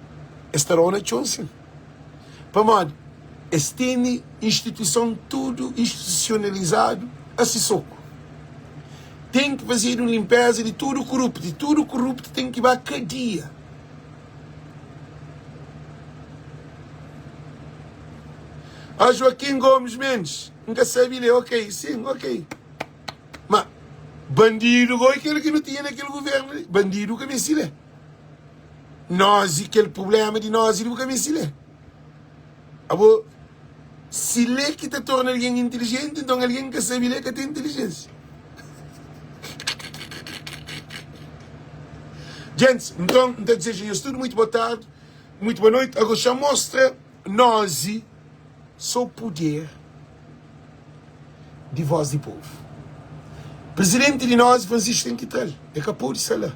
estará na chance. Para modo, este instituição tudo institucionalizado, assim soco. Tem que fazer uma limpeza de tudo corrupto tem que ir a cadeia. A Joaquim Gomes Mendes, nunca sabia ler, ok, sim, ok. Mas, bandido, aquele que não tinha naquele governo, bandido que me ensina. Nós, aquele problema de nós, ele nunca me ensina. Se lê que te torna alguém inteligente, então alguém que sabe ler que tem inteligência. Gente, então desejo eu tudo muito boa tarde, muito boa noite. Agora já mostra nós, só poder de voz do povo. Presidente de nós, Francisco, tem que entrar. É capaz de ser lá.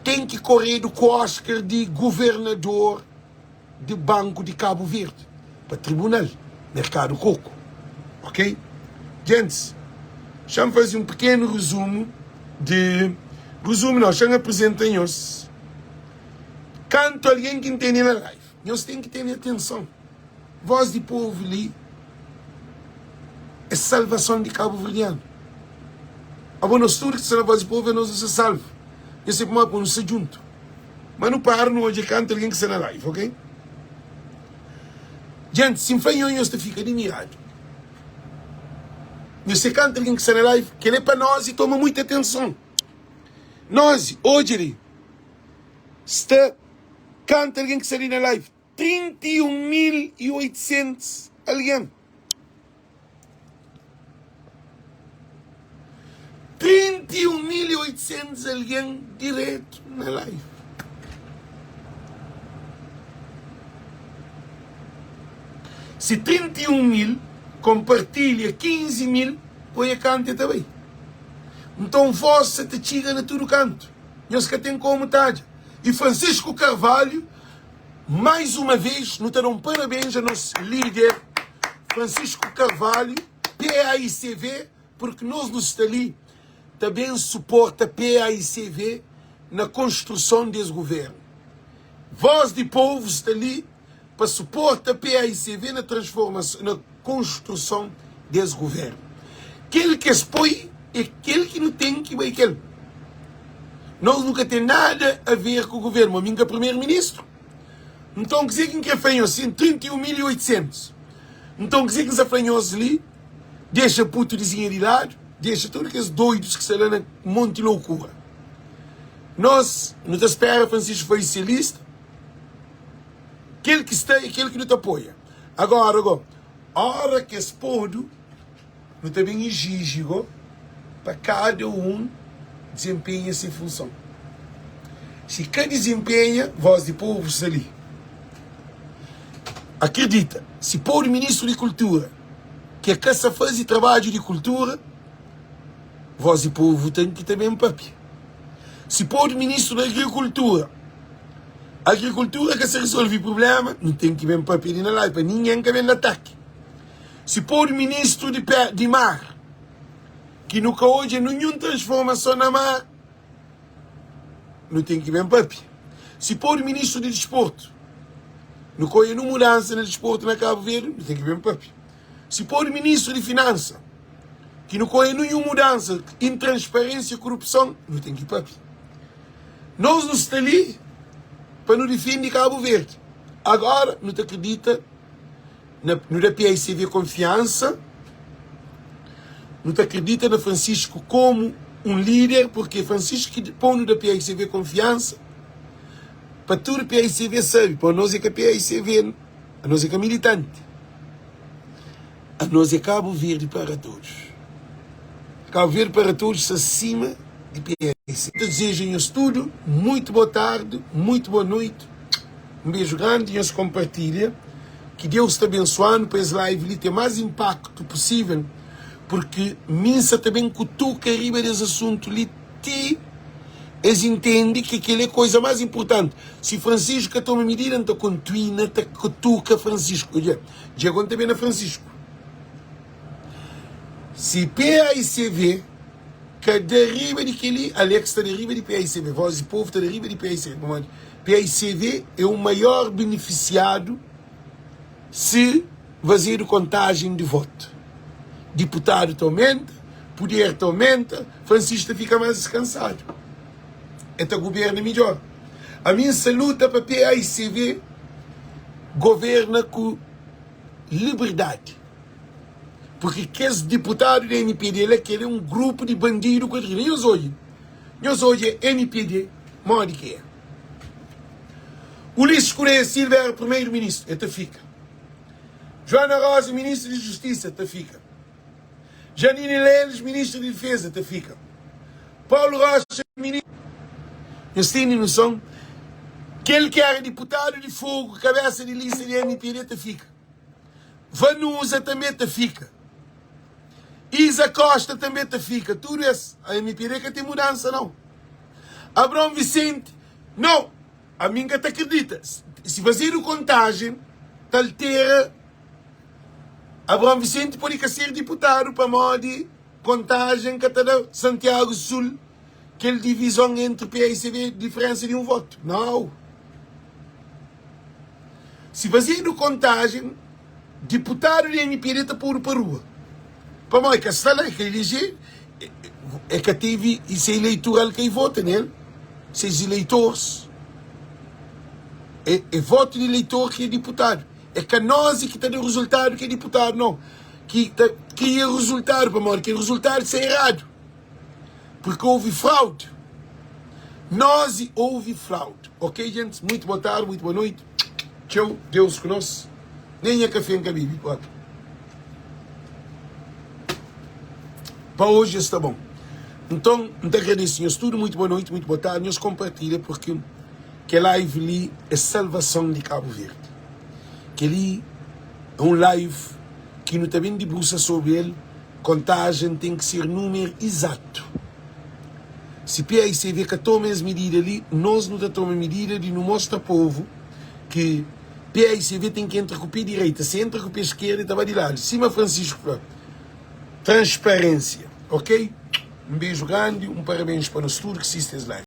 Tem que correr do Oscar de governador de Banco de Cabo Verde para tribunal, mercado coco. Ok? Gente, deixa-me fazer um pequeno resumo de... Resumo não, deixa-me apresentar-nos. Canto alguém que entende na live. Nós temos que ter atenção. Voz do povo ali é salvação de Cabo Verdeano. A boa tudo que será a voz do povo é nós se salvo. Eu sei como é para nós ser junto. Mas não para no hoje canta alguém que está na live, ok? Gente, se nós fica admirado. Você canta alguém que está na live, que ele é para nós e toma muita atenção. Nós, hoje, está canta alguém que está ali na live. 31.800 alguém. 31.800 1.800 alguém direto na live. Se 31 mil compartilha 15 mil, põe a canta também. Então você te chega na todo canto. Nós que tem como tarde. E Francisco Carvalho, mais uma vez, nos dão parabéns ao nosso líder, Francisco Carvalho, PAICV, porque nós nos ali também suporta PAICV na construção desse governo. Voz de povo está ali para suportar PAICV na transformação, na construção desse governo. Aquele que expõe é aquele que não tem que ver aquele. Nós nunca tem nada a ver com o governo. A minha primeiro-ministro. Então, quer dizer que afanhou assim 31.800. Então, quer dizer que afanhou ali, deixa puto de dinheiro de lado, deixa todos aqueles doidos que estão lá na monte de loucura. Nós, não te espera, Francisco foi socialista. Aquele que está e aquele que não te apoia. Agora, a hora que esse povo não também exige para cada um desempenha essa função. Se cada desempenha, voz de povo está ali. Acredita, se pôr o ministro de cultura que quer fazer trabalho de cultura, voz de povo tem que também papi. Se pôr o ministro da agricultura, a agricultura que se resolve o problema, não tem que ver papi na live, para ninguém que vem no ataque. Se pôr o ministro de mar, que nunca hoje nenhuma transformação na mar, não tem que ver papi. Se pôr o ministro de desporto, não coia nenhuma mudança no desporto na Cabo Verde, não tem que ver papi. Se pôr o ministro de finanças, que não coia nenhuma mudança, intransparência e corrupção, não tem que papi. Nós não estamos ali para nos defender Cabo Verde. Agora, não te acredita no da PAICV confiança, não te acredita na Francisco como um líder, porque Francisco que põe no da PAICV confiança, para tudo a PAICV sabe, para nós é que a PAICV, a nós é que é militante, a nós é Cabo Verde para todos. Cabo Verde para todos acima de PAICV. Eu desejo-nos tudo, muito boa tarde, muito boa noite, um beijo grande e nos compartilha. Que Deus te abençoe para esse live ter mais impacto possível, porque minsa também cutuca arriba desse assunto ali, eles entendem que aquilo é a coisa mais importante. Se Francisco toma medida, então continua, te cutuca Francisco. Já conta bem a Francisco. Se PAICV, que derriba daquele, Alex está derriba de PAICV, voz de povo está derriba de PAICV. PAICV é o maior beneficiado se fazer contagem de voto. Deputado te aumenta, poder te aumenta, Francisco fica mais descansado. Então o governo é melhor. A minha luta para a PAICV governa com liberdade. Porque aqueles deputados da MPD, ele é um grupo de bandidos. Nós hoje é MPD, maior que é. Ulisses Correia Silva era primeiro-ministro, até fica. Joana Rosa, ministro de Justiça, até fica. Janine Leles, ministro de Defesa, até fica. Paulo Rocha, ministro. Eles têm noção que ele que era deputado de fogo, cabeça de lista de MPD, até fica. Vanusa também até fica. Isa Costa também até fica. Tudo isso. A MPD que tem mudança, não. Abrão Vicente, não. A minha te acredita. Se fazer a contagem, altera. Abrão Vicente pode ser deputado para modo de contagem que está Santiago Sul, aquela divisão entre PAICV, diferença de um voto. Não. Se fazer a contagem, deputado de MPD está por para a rua. Para modo que está lá, que eleger, é que teve esse eleitoral que vota nele, esses eleitores. É voto de eleitor que é deputado. É que nós que está no resultado que é deputado, não. Que é o resultado, para morrer, que o resultado é errado. Porque houve fraude. Nós houve fraude. Ok, gente? Muito boa tarde, muito boa noite. Tchau, Deus conosco. Nem a café em cabibe, para hoje está bom. Então, te agradeço, senhores. Tudo muito boa noite, muito boa tarde. Nós compartilha porque que live ali é salvação de Cabo Verde. Que ali é um live que não também debruça sobre ele. Contagem tem que ser número exato. Se PICV que toma as medidas ali, nós não tomamos medidas de não mostrar ao povo que PICV tem que entrar com o pé direito. Se entra com o pé esquerdo, estava de lado. Cima Francisco. Transparência, ok? Um beijo grande, parabéns para nós tudo que assistem live.